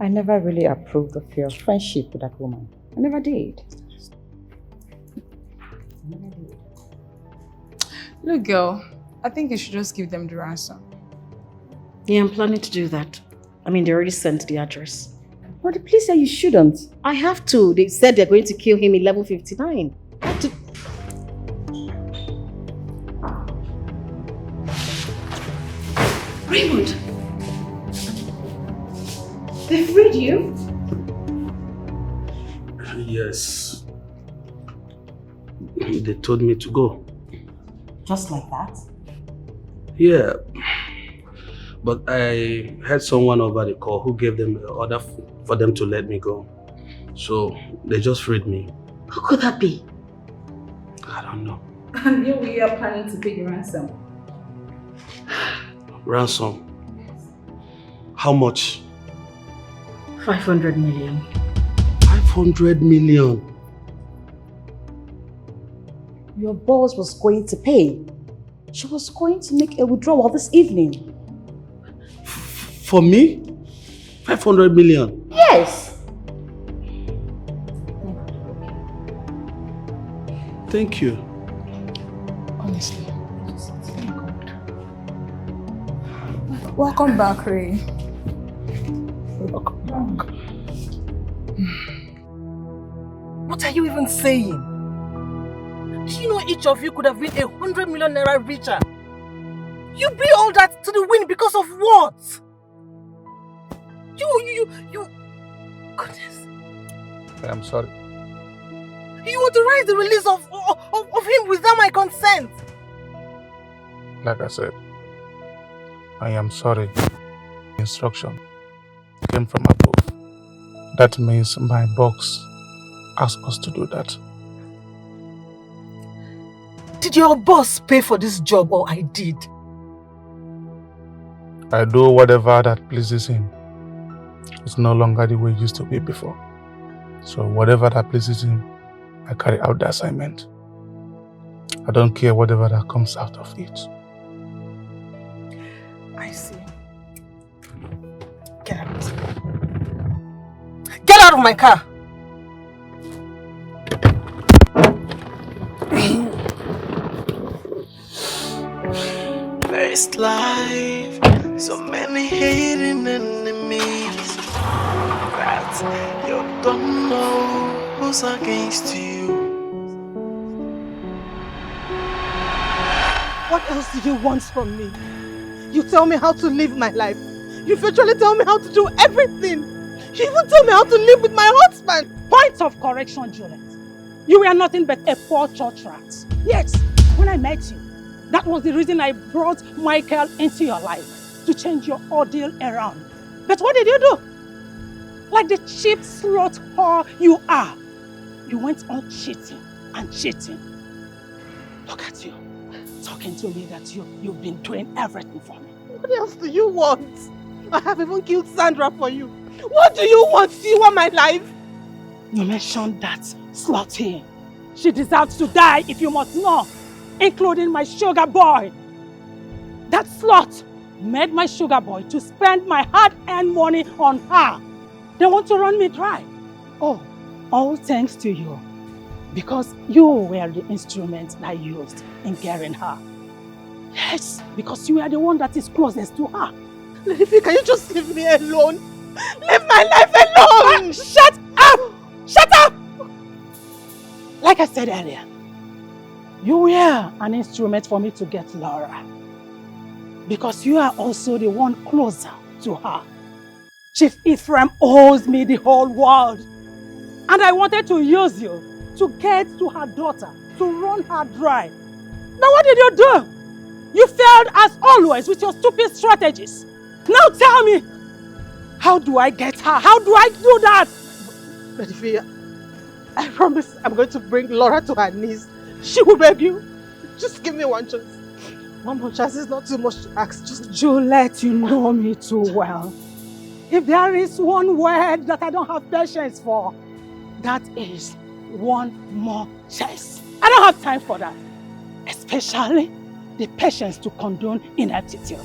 I never really approved of your friendship with that woman. I never did. Look, girl, I think you should just give them the ransom. Yeah, I'm planning to do that. I mean, they already sent the address. But the police said you shouldn't. I have to. They said they're going to kill him 11:59. I have to... Raymond! They freed you? Yes. They told me to go. Just like that? Yeah. But I had someone over the call who gave them the order for them to let me go. So they just freed me. How could that be? I don't know. And here we are planning to pay the ransom. Ransom? How much? 500 million. 500 million? Your boss was going to pay. She was going to make a withdrawal this evening. For me? 500 million? Yes! Thank you. Honestly. Welcome back, Ray. Welcome back. What are you even saying? Do you know each of you could have been 100 million naira richer? You bring all that to the wind because of what? You... Goodness. I'm sorry. You authorize the release of him without my consent. Like I said, I am sorry. Instruction came from above. That means my boss asked us to do that. Did your boss pay for this job or I did? I do whatever that pleases him. It's no longer the way it used to be before. So whatever that pleases him, I carry out the assignment. I don't care whatever that comes out of it. I see. Get out. Get out of my car! First life, so many hating enemies that you don't know who's against you. What else did you want from me? You tell me how to live my life. You virtually tell me how to do everything. You even tell me how to live with my husband. Point of correction, Juliet. You were nothing but a poor church rat. Yes, when I met you, that was the reason I brought Michael into your life, to change your ordeal around. But what did you do? Like the cheap slot whore you are, you went on cheating and cheating. Look at you, talking to me that you've been doing everything for me. What else do you want? I have even killed Sandra for you. What do you want? Do you want my life? You mentioned that slutty. She deserves to die if you must know, including my sugar boy. That slut made my sugar boy to spend my hard-earned money on her. They want to run me dry. Oh, all thanks to you. Because you were the instrument I used in getting her. Yes, because you are the one that is closest to her. Lady, can you just leave me alone? Leave my life alone! Shut up! Shut up! Like I said earlier, you were an instrument for me to get Laura. Because you are also the one closer to her. Chief Ephraim owes me the whole world. And I wanted to use you to get to her daughter, to run her dry. Now what did you do? You failed as always with your stupid strategies. Now tell me, how do I get her? How do I do that? Lady Fia, I promise I'm going to bring Laura to her knees. She will beg you. Just give me one chance. One more chance is not too much to ask. Just Juliet, you know me too well. If there is one word that I don't have patience for, that is one more chance. I don't have time for that. Especially the patience to condone ineptitude.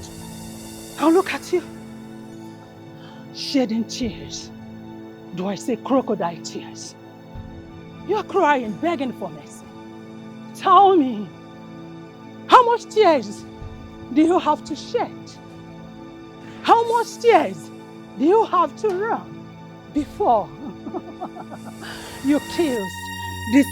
Now look at you. Shedding tears. Do I say crocodile tears? You are crying, begging for mercy. Tell me, how much tears do you have to shed? How much tears do you have to run before you kiss this?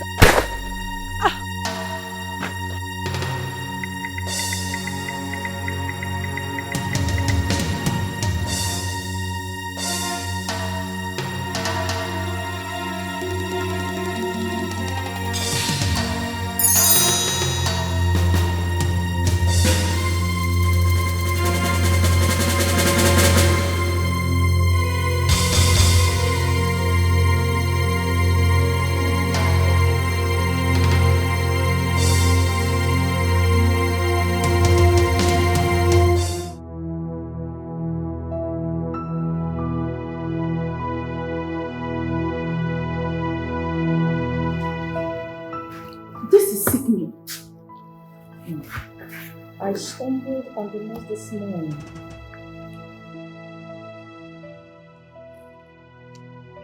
I stumbled on the news this morning.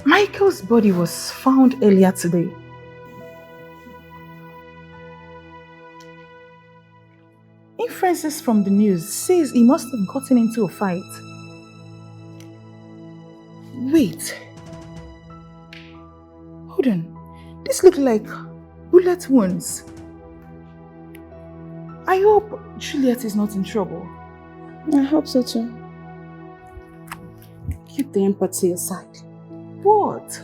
Michael's body was found earlier today. inferences from the news says he must have gotten into a fight. Wait. Hold on. This looks like bullet wounds. I hope Juliet is not in trouble. I hope so too. Keep the empathy aside. What?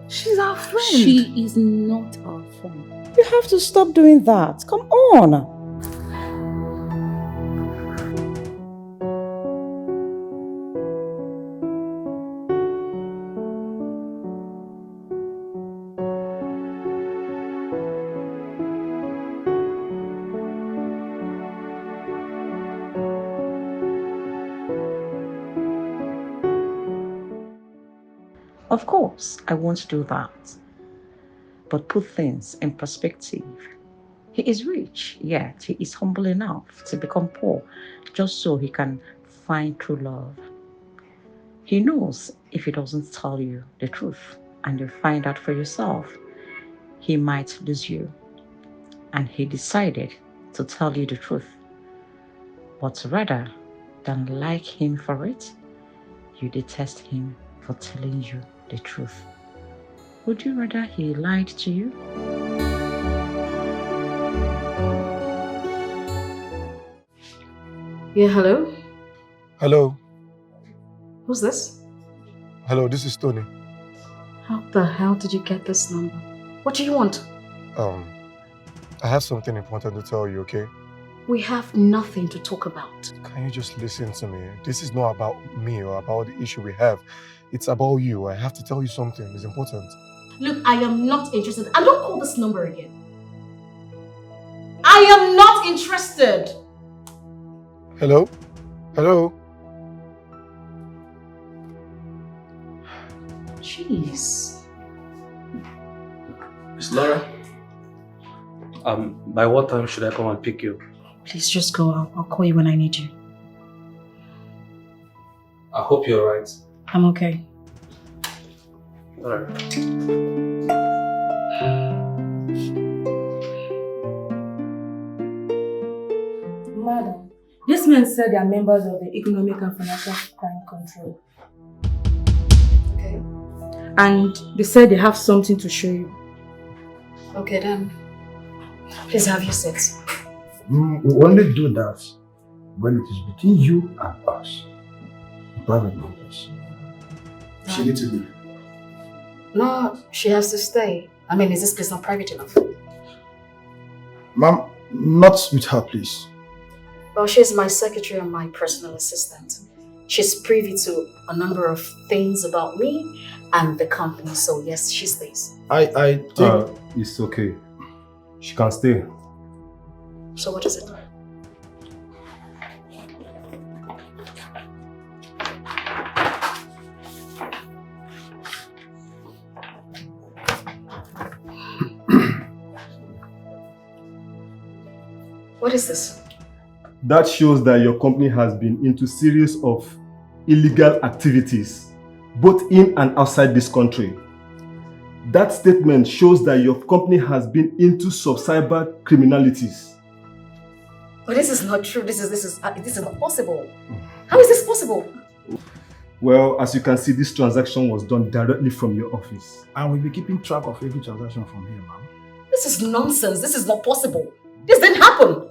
She's our friend. She is not our friend. You have to stop doing that. Come on. Of course, I won't do that. But put things in perspective. He is rich, yet he is humble enough to become poor just so he can find true love. He knows if he doesn't tell you the truth and you find out for yourself, he might lose you. And he decided to tell you the truth. But rather than like him for it, you detest him for telling you the truth. Would you rather he lied to you? Yeah, hello? Hello. Who's this? Hello, this is Tony. How the hell did you get this number? What do you want? I have something important to tell you, okay? We have nothing to talk about. Can you just listen to me? This is not about me or about the issue we have. It's about you. I have to tell you something. It's important. Look, I am not interested. And don't call this number again. I am not interested. Hello? Hello? Jeez. Miss Laura? By what time should I come and pick you? Please just go out. I'll call you when I need you. I hope you're right. I'm okay. Alright. Madam, these men said they are members of the Economic and Financial Crime Control. Okay. And they said they have something to show you. Okay then. Please have your seat. We only do that when it is between you and us. Private matters. She needs to leave. No, she has to stay. I mean, is this place not private enough? Ma'am, not with her, please. Well, she's my secretary and my personal assistant. She's privy to a number of things about me and the company, so yes, she stays. I think... it's okay. She can stay. So what is it? What is this? That shows that your company has been into series of illegal activities, both in and outside this country. That statement shows that your company has been into cyber criminalities. But this is not true. This is not possible. How is this possible? Well, as you can see, this transaction was done directly from your office. And we'll be keeping track of every transaction from here, ma'am. This is nonsense. This is not possible. This didn't happen.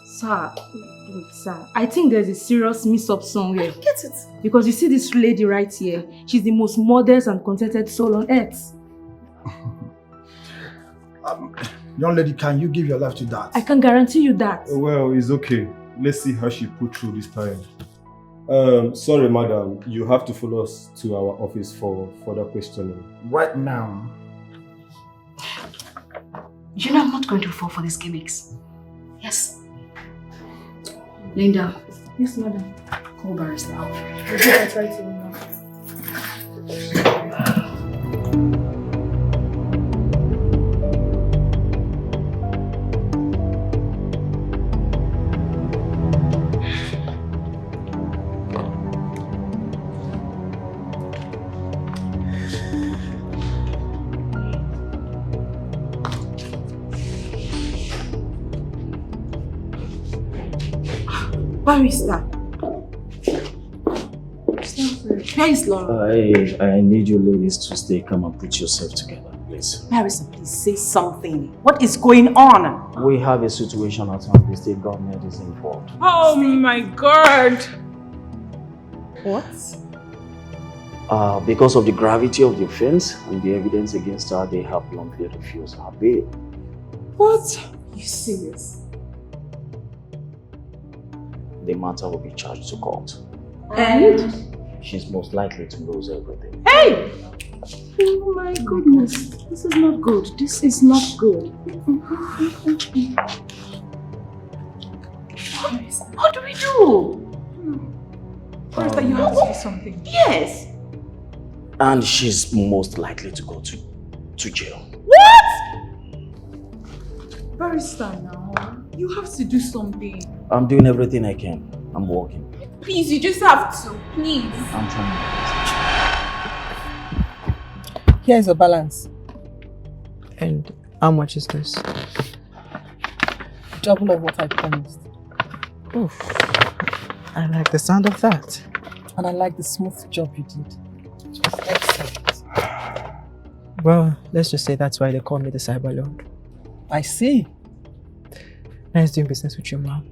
Sir, I think there's a serious mix-up somewhere. I get it. Because you see this lady right here, she's the most modest and contented soul on earth. Young lady, can you give your life to that? I can guarantee you that. Well, it's okay. Let's see how she put through this time. Sorry, madam. You have to follow us to our office for further questioning. Right now. You know I'm not going to fall for these gimmicks. Yes. Linda. Yes, madam. Call Barrister out. I try to now. Barrister. Where is Laura? I need you ladies to stay calm and put yourself together, please. Barrister, please say something. What is going on? We have a situation at hand. The state government is involved. Oh my God! What? Because of the gravity of the offense and the evidence against her, they have bluntly refused her bail. What? Are you serious? The matter will be charged to court. And? She's most likely to lose everything. Hey! Oh my goodness. This is not good. This is not good. What do we do? Barrister, you have to do something. Yes. And she's most likely to go to jail. What? Barrister, now. You have to do something. I'm doing everything I can. I'm working. Please, you just have to. Please. I'm trying. Here's your balance. And how much is this? Double of what I promised. Oof. I like the sound of that. And I like the smooth job you did. It was excellent. Well, let's just say that's why they call me the Cyber Lord. I see. Nice doing business with you, Mom.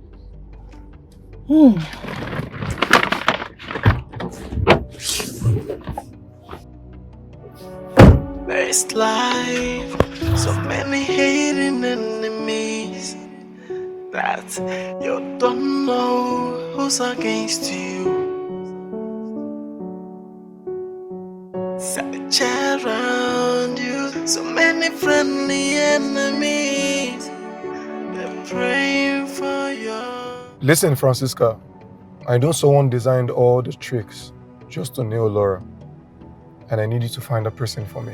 There's life, so many hating enemies that you don't know who's against you. Search around you, so many friendly enemies. They're praying for you. Listen, Francisca. I know someone designed all the tricks just to nail Laura. And I need you to find a person for me.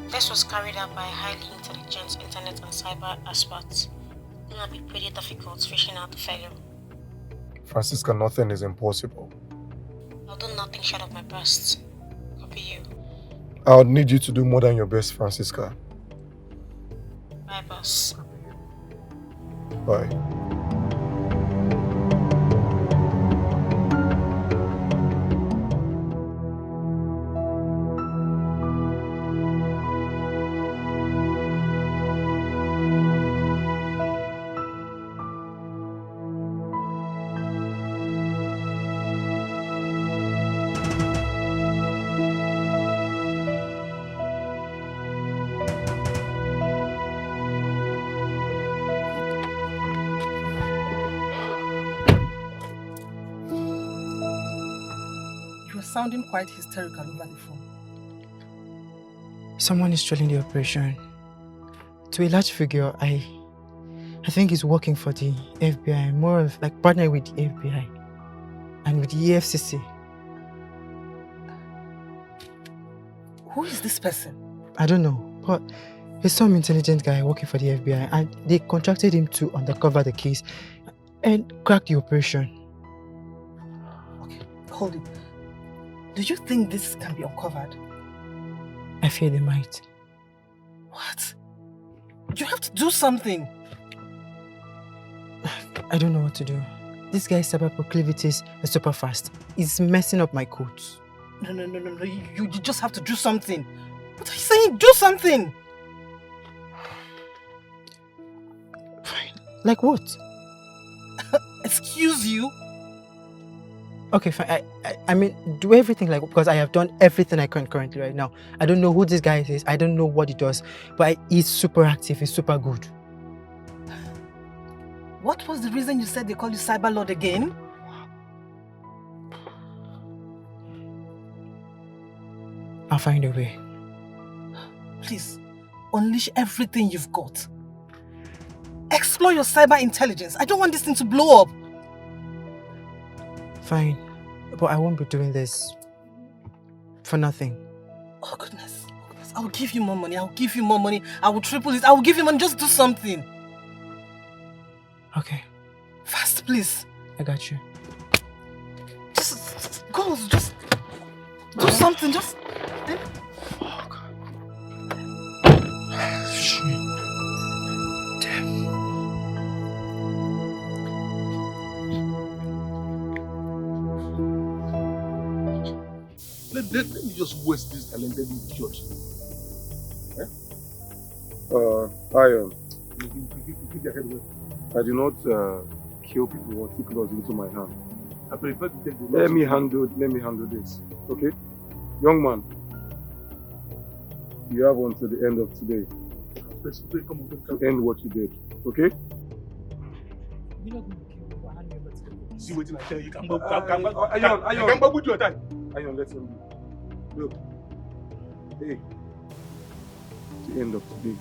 This was carried out by highly intelligent internet and cyber experts. It will be pretty difficult fishing out the fellow. Francisca, nothing is impossible. I'll do nothing short of my best. Copy you. I would need you to do more than your best, Francisca. Bye, boss. Bye. Sounding quite hysterical over the phone. Someone is trailing the operation. To a large figure, I think he's working for the FBI, more of like partnering with the FBI and with the EFCC. Who is this person? I don't know, but he's some intelligent guy working for the FBI, and they contracted him to undercover the case and crack the operation. Okay, hold it. Do you think this can be uncovered? I fear they might. What? You have to do something. I don't know what to do. This guy's cyber proclivities are super fast. He's messing up my codes. No. You just have to do something. What are you saying? Do something! Fine. Like what? Excuse you? Okay, fine. I mean, do everything like, because I have done everything I can currently right now. I don't know who this guy is. I don't know what he does, but he's super active. He's super good. What was the reason you said they call you Cyber Lord again? I'll find a way. Please, unleash everything you've got. Explore your cyber intelligence. I don't want this thing to blow up. Fine, but I won't be doing this for nothing. Oh goodness. I'll give you more money. I will triple it. I will give you money. Just do something. Okay. Fast, please. I got you. Just go. Just do something. Just. Oh God. Shit. Damn. let me just waste this talented idiot. Iron. I do not kill people or take laws into my hand. I prefer to take the Let me handle this. Okay? Young man, you have until the end of today to end what you did. Okay? See what I tell you. Iron, let him be. Look. Hey. The end of today.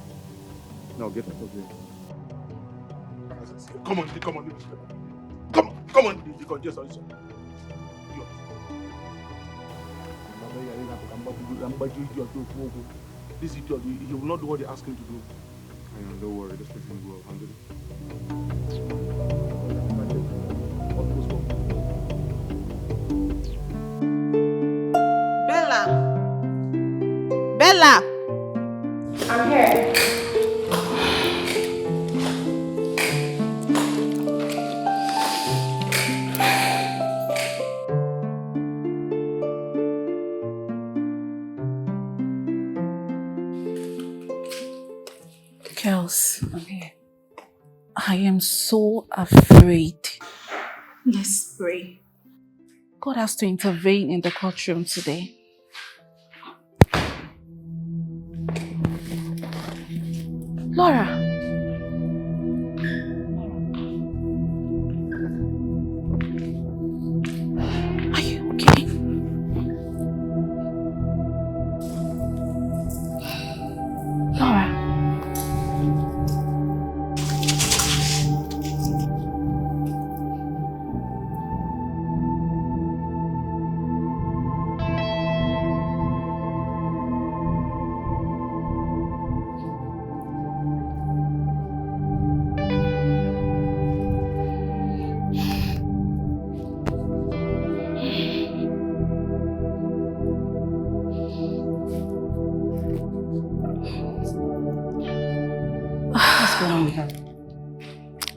Now get out of here. Come on. You can just answer. This idiot, he will not do what they ask him to do. Don't worry, just let him go. I'll handle it. Bella! I'm here. Girls, I am so afraid. Let's pray. God has to intervene in the courtroom today. Laura. Are you okay? Laura.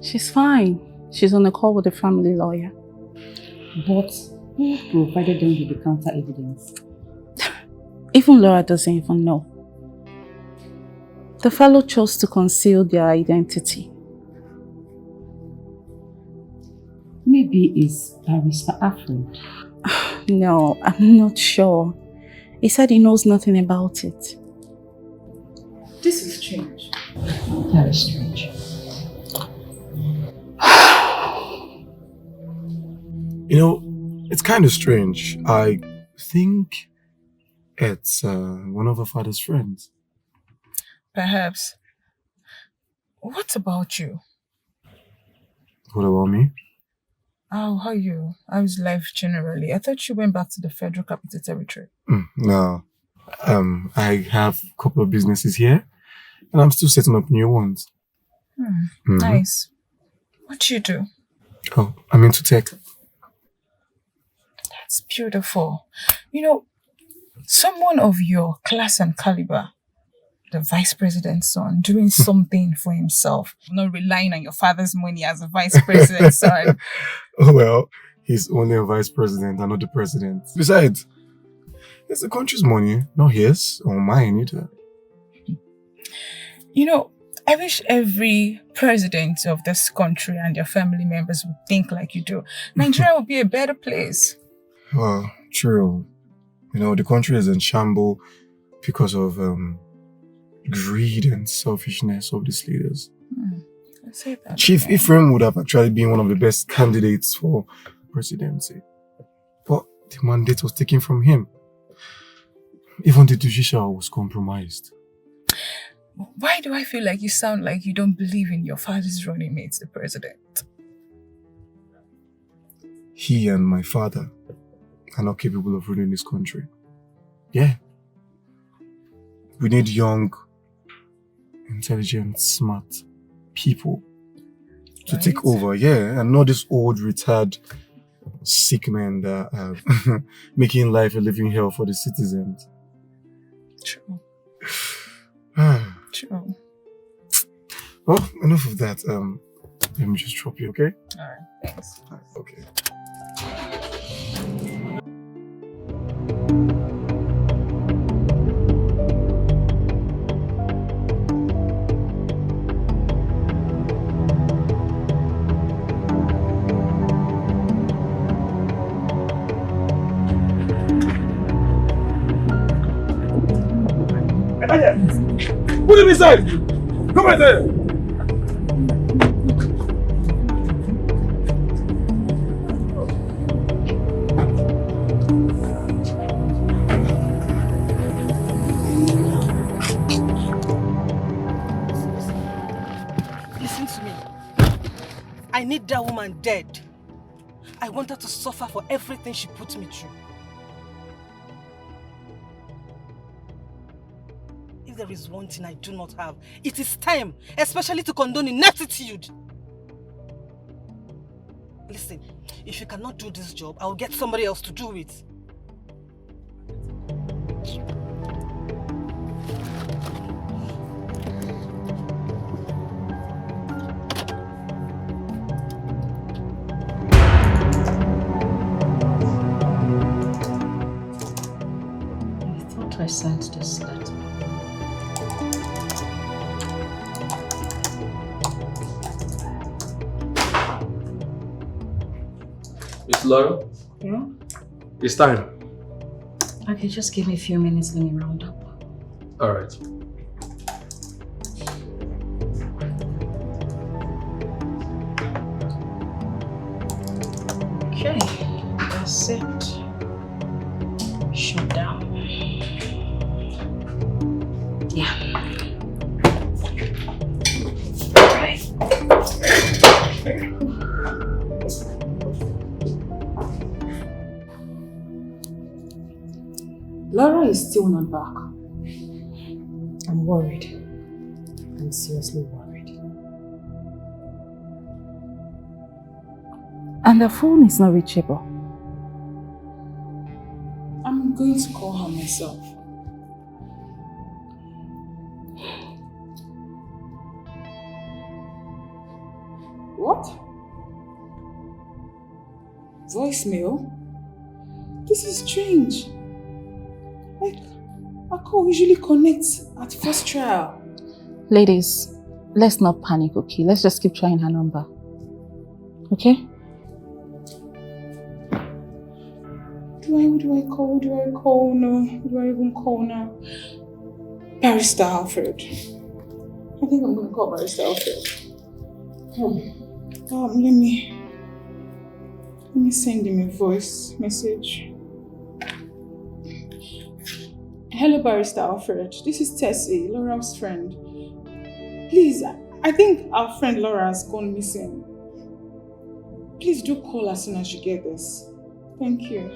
She's fine. She's on a call with the family lawyer. But who provided them with the counter evidence? Even Laura doesn't even know. The fellow chose to conceal their identity. Maybe it's Barrister Alfred. No, I'm not sure. He said he knows nothing about it. This is strange. Very strange. You know, it's kind of strange. I think it's one of her father's friends. Perhaps. What about you? What about me? How are you? How's life generally? I thought you went back to the Federal Capital Territory. No. I have a couple of businesses here, and I'm still setting up new ones. Nice. What do you do? Oh, I'm into tech. That's beautiful. You know, someone of your class and caliber, the vice president's son, doing something for himself, not relying on your father's money as a vice president's son. Well, he's only a vice president and not the president. Besides, it's the country's money, not his or mine either. You know, I wish every president of this country and their family members would think like you do. Nigeria would be a better place. Well, true. You know, the country is in shambles because of greed and selfishness of these leaders. I say that Chief Ephraim would have actually been one of the best candidates for presidency. But the mandate was taken from him. Even the judicial was compromised. Why do I feel like you sound like you don't believe in your father's running mate, the president? He and my father are not capable of ruling this country. Yeah. We need young, intelligent, smart people to take over, and not this old, retired, sick men that are making life a living hell for the citizens. True. True. Well, enough of that. Let me just drop you, okay? Alright, thanks. Okay. here! Put him inside! Come right there! Listen to me. I need that woman dead. I want her to suffer for everything she put me through. If there is one thing I do not have, it is time, especially to condone ineptitude. Listen, if you cannot do this job, I will get somebody else to do it. I sent this letter. Miss Laura? Yeah? It's time. Okay, just give me a few minutes, let me round up. Alright. Okay, that's it. Shut down. Yeah. Right. Laura is still not back. I'm worried. I'm seriously worried. And the phone is not reachable. I'm going to call her myself. What? Voicemail? This is strange. Like, our call usually connects at first trial. Ladies, let's not panic, okay? Let's just keep trying her number. Okay? Who do I call? Who do I call? No, who do I even call now? Barrister Alfred. I think I'm going to call Barrister Alfred. Let me send him a voice message. Hello, Barrister Alfred. This is Tessie, Laura's friend. Please, I think our friend Laura has gone missing. Please do call as soon as you get this. Thank you.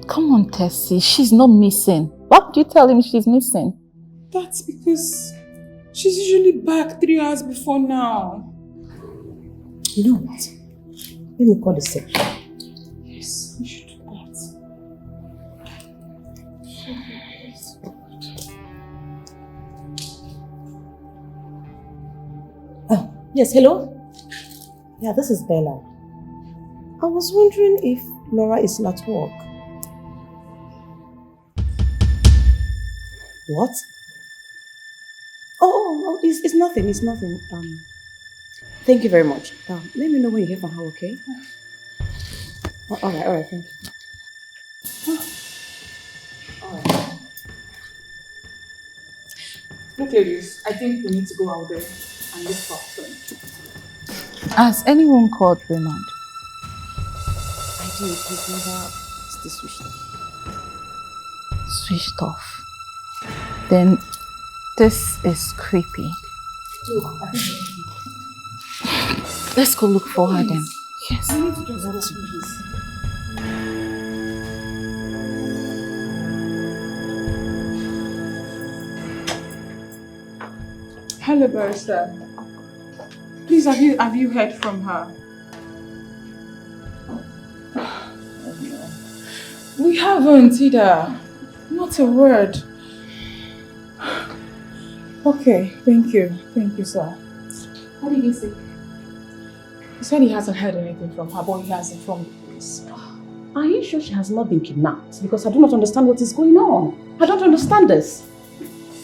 Come on, Tessie. She's not missing. Why would you tell him she's missing? That's because she's usually back 3 hours before now. You know what? Let me call the secretary. Yes, you should do that. Oh, yes, hello? Yeah, this is Bella. I was wondering if Laura is still at work. What? Oh, it's nothing, it's nothing. Thank you very much. Let me know when you hear from her, okay? Alright, thank you. Alright. Look, ladies, I think we need to go out there and look for our friend. Has anyone called Raymond? I did, his number still switched off. Switched off. Then this is creepy. Look, I think let's go look for her then. Yes. We need to just go, please. Hello, Barrister. Please, have you heard from her? We haven't either. Not a word. Okay, thank you. Thank you, sir. What did he say? He said he hasn't heard anything from her, but he has informed the police. Are you sure she has not been kidnapped? Because I do not understand what is going on. I don't understand this.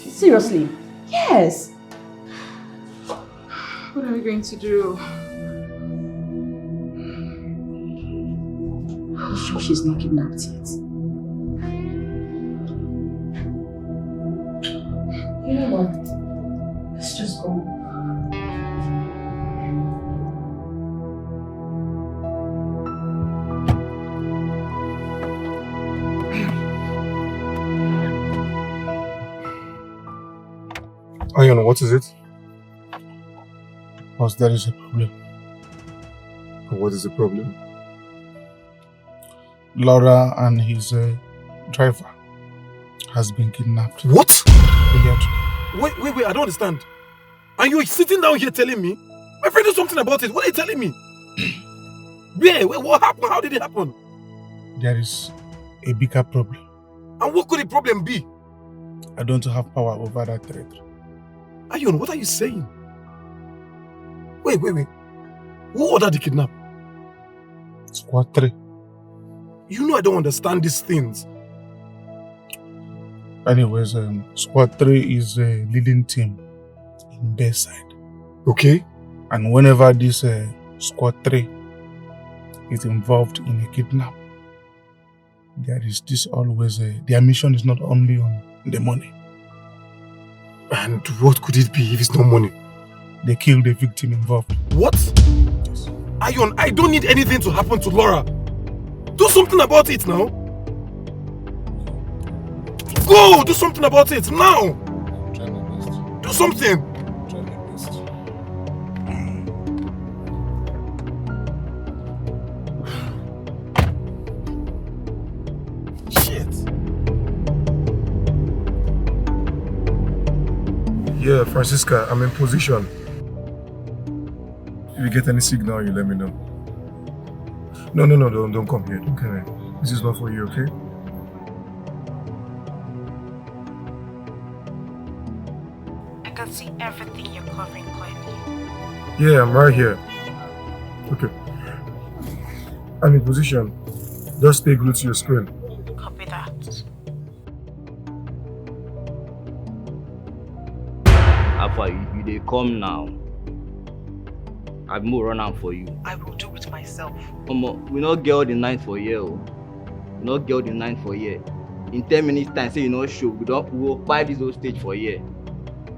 Seriously. Yes. What are we going to do? Are you sure she's not kidnapped yet? You know what? Let's just go. Ayon, what is it? Boss, there is a problem. What is the problem? Laura and his driver has been kidnapped. What? Earlier today. Wait, I don't understand. And you're sitting down here telling me? My friend did something about it. What are you telling me? Where? What happened? How did it happen? There is a bigger problem. And what could the problem be? I don't have power over that territory. Ayon, what are you saying? Wait. Who ordered the kidnap? Squad 3. You know I don't understand these things. Anyways, Squad 3 is a leading team in Bayside. Okay. And whenever this Squad 3 is involved in a kidnap, there is this always, their mission is not only on the money. And what could it be if it's no money? They kill the victim involved. What? Yes. Ayon, I don't need anything to happen to Laura. Do something about it now. Go! Do something about it now! Try my best. Do something! Try my best. Shit! Yeah, Francisca, I'm in position. If you get any signal, you let me know. No, don't come here. Don't come here. This is not for you, okay? I can see everything you're covering clearly. Yeah, I'm right here. Okay. I'm in position. Just stay glued to your screen. Copy that. Alpha, you dey come now. I will run out for you. I will do it myself. We not get all the night for here. We not get all the night for here. In 10 minutes time, say you not show. We will buy this whole stage for here.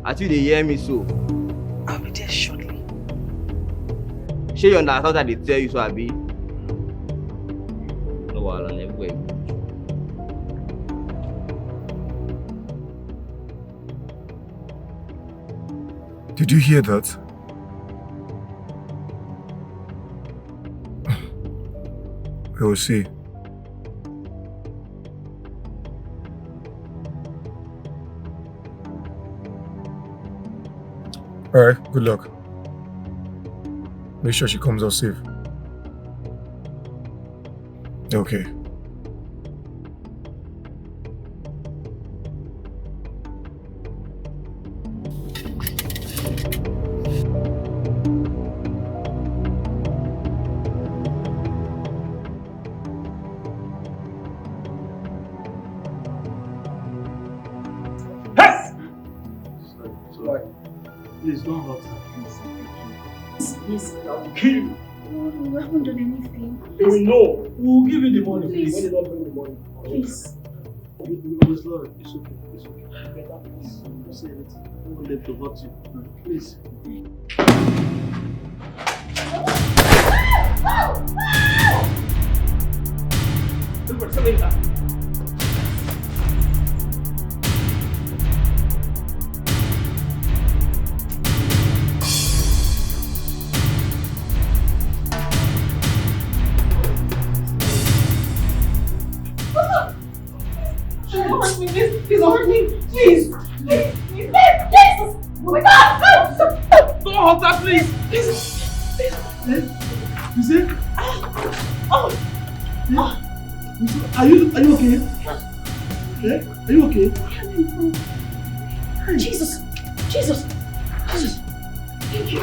Until they hear me so. I'll be there shortly. Shey you understand that they tell you so, Abi? No wahala, everywhere. Did you hear that? We will see. Alright, good luck. Make sure she comes out safe. Okay. Please don't hurt her. Please, I will kill you. we haven't done anything. No, we will give you the money. Please. When you don't bring the money. Please. Miss Laura, it's okay. It's okay. Better, please. Don't say anything. Don't want them to hurt you. Please. Please don't hurt me. Please. Please. Jesus. Oh my God. Don't hurt her, please. Please. You see? Oh. Are you okay? Yeah? Are you okay? Jesus. Thank you.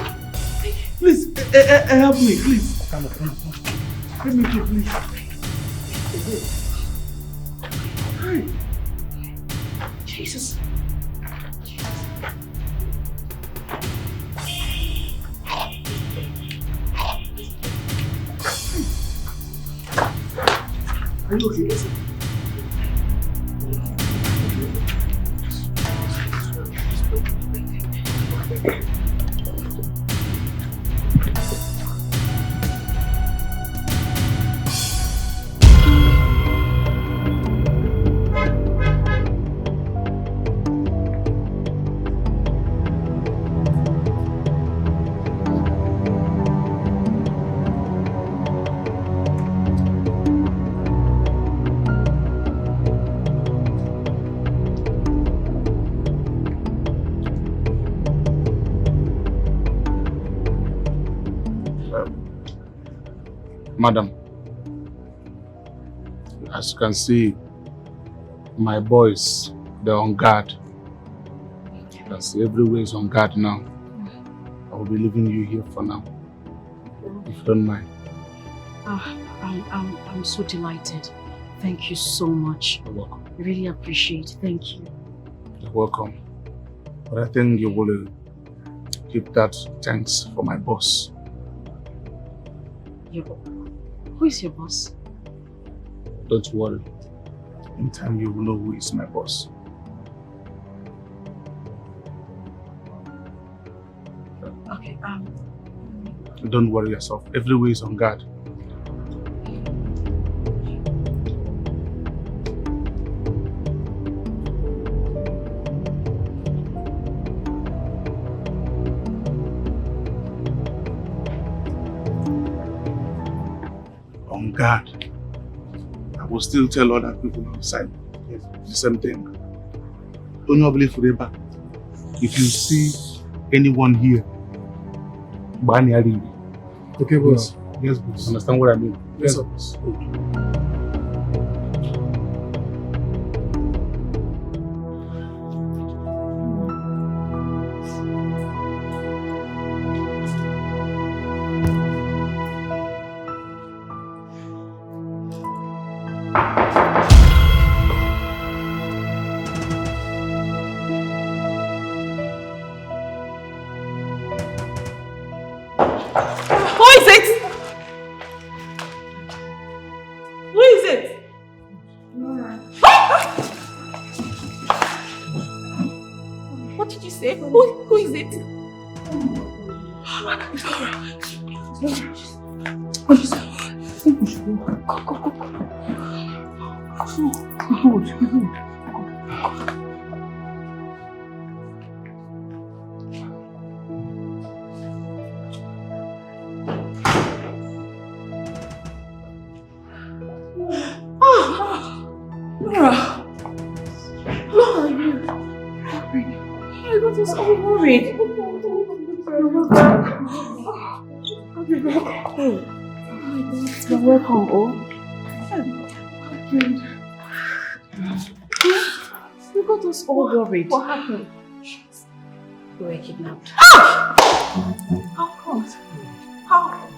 Please, help me, please. Come on. Help me, please. Hi. Jesus. Are you okay? Madam, as you can see, my boys, they're on guard. You can see everywhere is on guard now. I will be leaving you here for now, if you don't mind. I'm so delighted. Thank you so much. You're welcome. I really appreciate it. Thank you. You're welcome. But I think you will keep that thanks for my boss. Who is your boss? Don't worry. In time you will know who is my boss. Okay, Don't worry yourself. Everywhere is on guard. On guard. I will still tell other people outside the same thing. Don't you believe forever? If you see anyone here, okay, boss. Yes, boss. Understand what I mean? Yes, boss. Who is it? You're welcome, oh. You got us all worried. What happened? We were kidnapped. How come? How?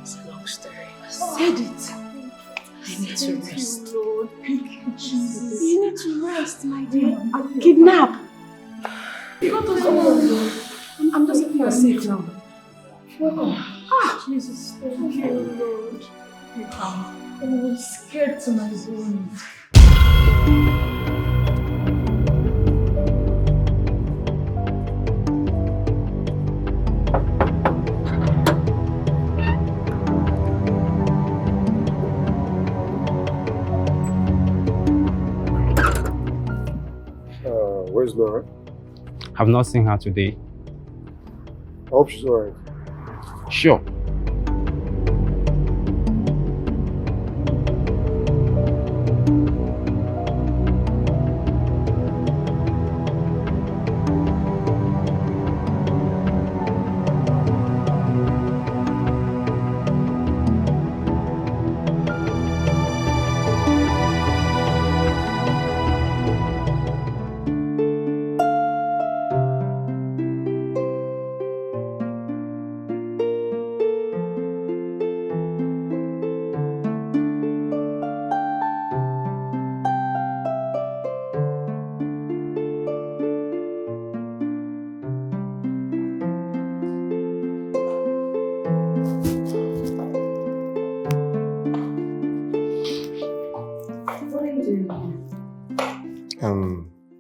It's a long story. Said it. I need to rest. Lord. Thank you, Jesus. You need to rest, my dear. Kidnap. You got us all worried. I'm just you're safe now. Jesus, thank you, Lord. I was scared to my bone. Where's Laura? I've not seen her today. I hope she's alright. Sure.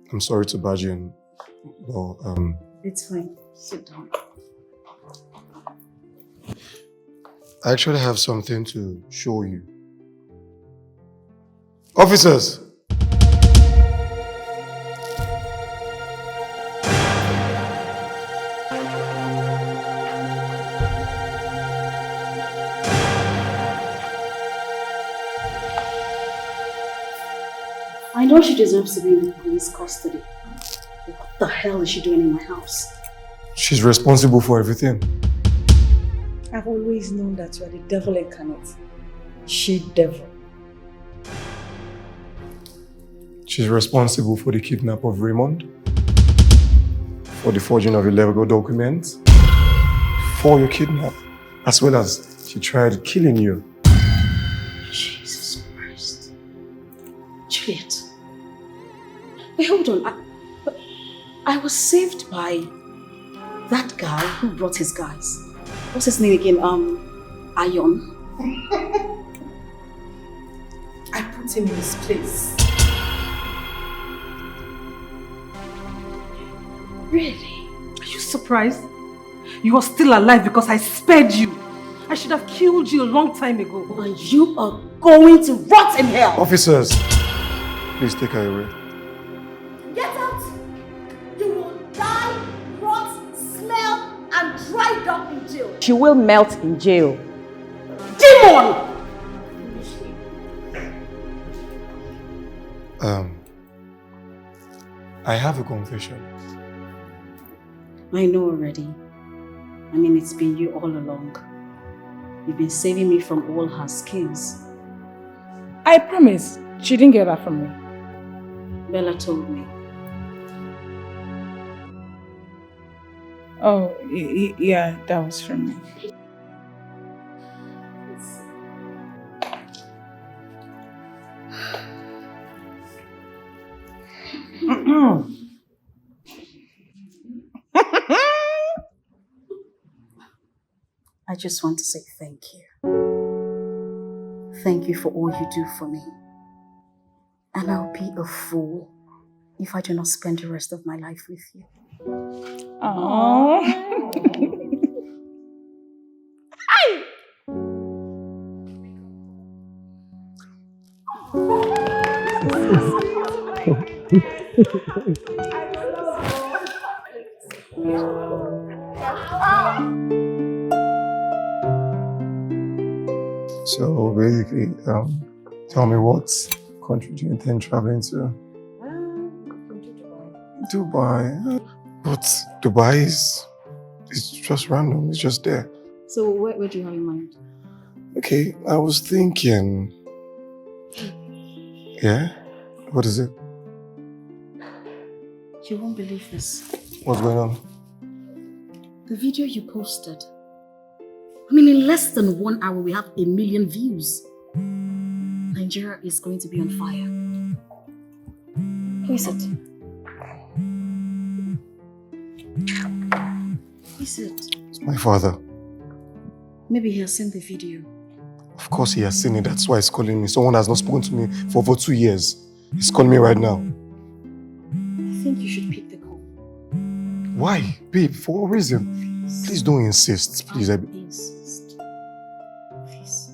I'm sorry to barge in, but It's fine. Sit down. I actually have something to show you. Officers! I know she deserves to be in police custody. What the hell is she doing in my house? She's responsible for everything. I've always known that you are the devil incarnate. She devil. She's responsible for the kidnap of Raymond, for the forging of illegal documents, for your kidnap, as well as she tried killing you. Jesus Christ. Juliet. Wait, hold on. I was saved by that guy who brought his guys. What's his name again? Ion. I put him in his place. Really? Are you surprised? You are still alive because I spared you. I should have killed you a long time ago. And you are going to rot in hell. Officers, please take her away. Get out! You will die, rot, smell, and dry up in jail. She will melt in jail. Demon! I have a confession. I know already. I mean, it's been you all along. You've been saving me from all her schemes. I promise, she didn't get that from me. Bella told me. Oh, yeah, that was from me. I just want to say thank you. Thank you for all you do for me. And I'll be a fool if I do not spend the rest of my life with you. Aww. So basically, tell me what country do you intend traveling to? Dubai. But Dubai is just random, it's just there. So where do you have in mind? Okay, I was thinking. Yeah? What is it? You won't believe this. What's going on? The video you posted. I mean, in less than 1 hour, we have 1 million views. Nigeria is going to be on fire. Who is it? Who is it? It's my father. Maybe he has seen the video. Of course he has seen it, that's why he's calling me. Someone has not spoken to me for over 2 years. He's calling me right now. I think you should pick the call. Why? Babe, for what reason? Please don't insist, please. Insist. Please.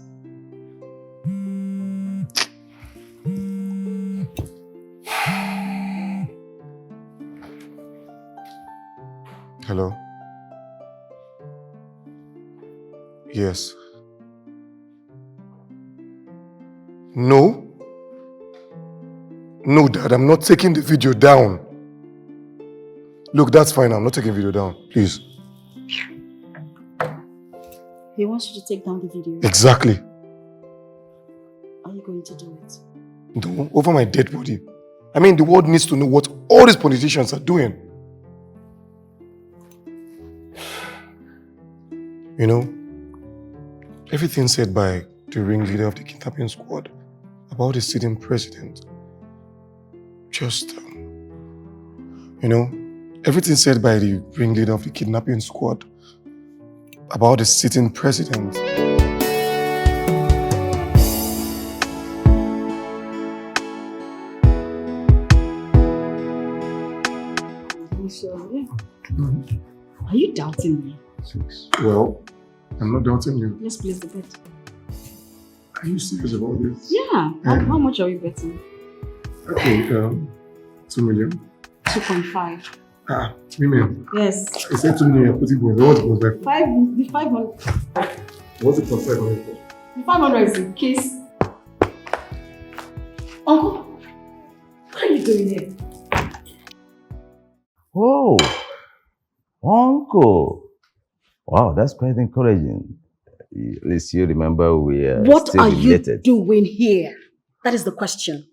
Hello? Yes. No? No, Dad, I'm not taking the video down. Look, that's fine. I'm not taking video down. Please. He wants you to take down the video. Exactly. Are you going to do it? No, over my dead body. I mean, the world needs to know what all these politicians are doing. You know, everything said by the ringleader of the kidnapping squad about the sitting president, just, you know, everything said by the ringleader of the kidnapping squad about the sitting president. So, yeah. Are you doubting me? Well, I'm not doubting you. Let's place the bet. Are you serious about this? Yeah. How much are you betting? Okay, 2 million. 2.5. 3 million. Yes. I said 2 million, you're putting both. What's it plus 5? The 500. What's it plus 500? The 500 is in case. Uncle, what are you doing here? Oh, Uncle. Wow, that's quite encouraging. At least you remember we are What still are related. you doing here? That is the question.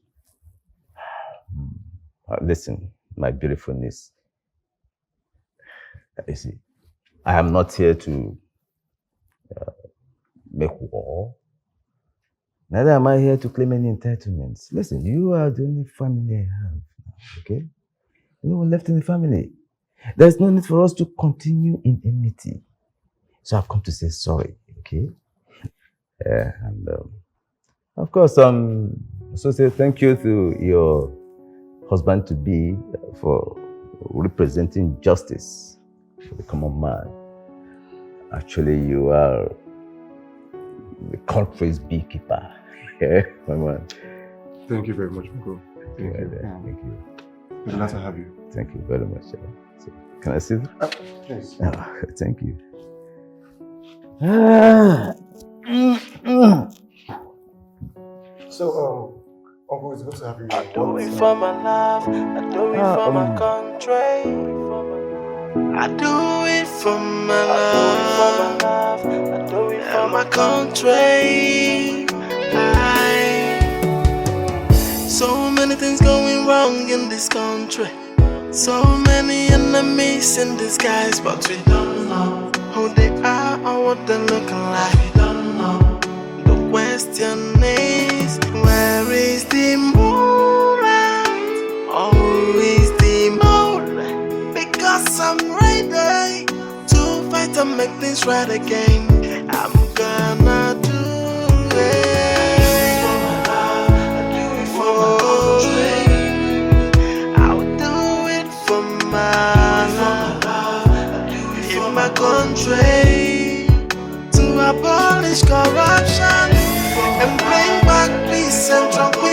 Listen, my beautiful niece. You see, I am not here to make war. Neither am I here to claim any entitlements. Listen, you are the only family I have, okay? No one left in the family. There's no need for us to continue in enmity. So I've come to say sorry, okay? And of course, so say thank you to your husband-to-be for representing justice for the common man. Actually, you are the country's beekeeper. Yeah, my man. Thank you very much, Uncle. Thank you. Thank you. It's glad to have you. Thank you very much. So, can I see that? Yes. Thank you. So, Uncle, it's good to have you. I do it for my love, I do it for my country. I do it for my love, I do it for my country. So many things going wrong in this country. So many enemies in disguise, but we don't know who they are or what they're looking like. We don't know. The question is, where is the moonlight? Oh, is the moonlight? Because I'm ready to fight and make things right again. I'm gonna do it. Country to abolish corruption and bring back peace and tranquility.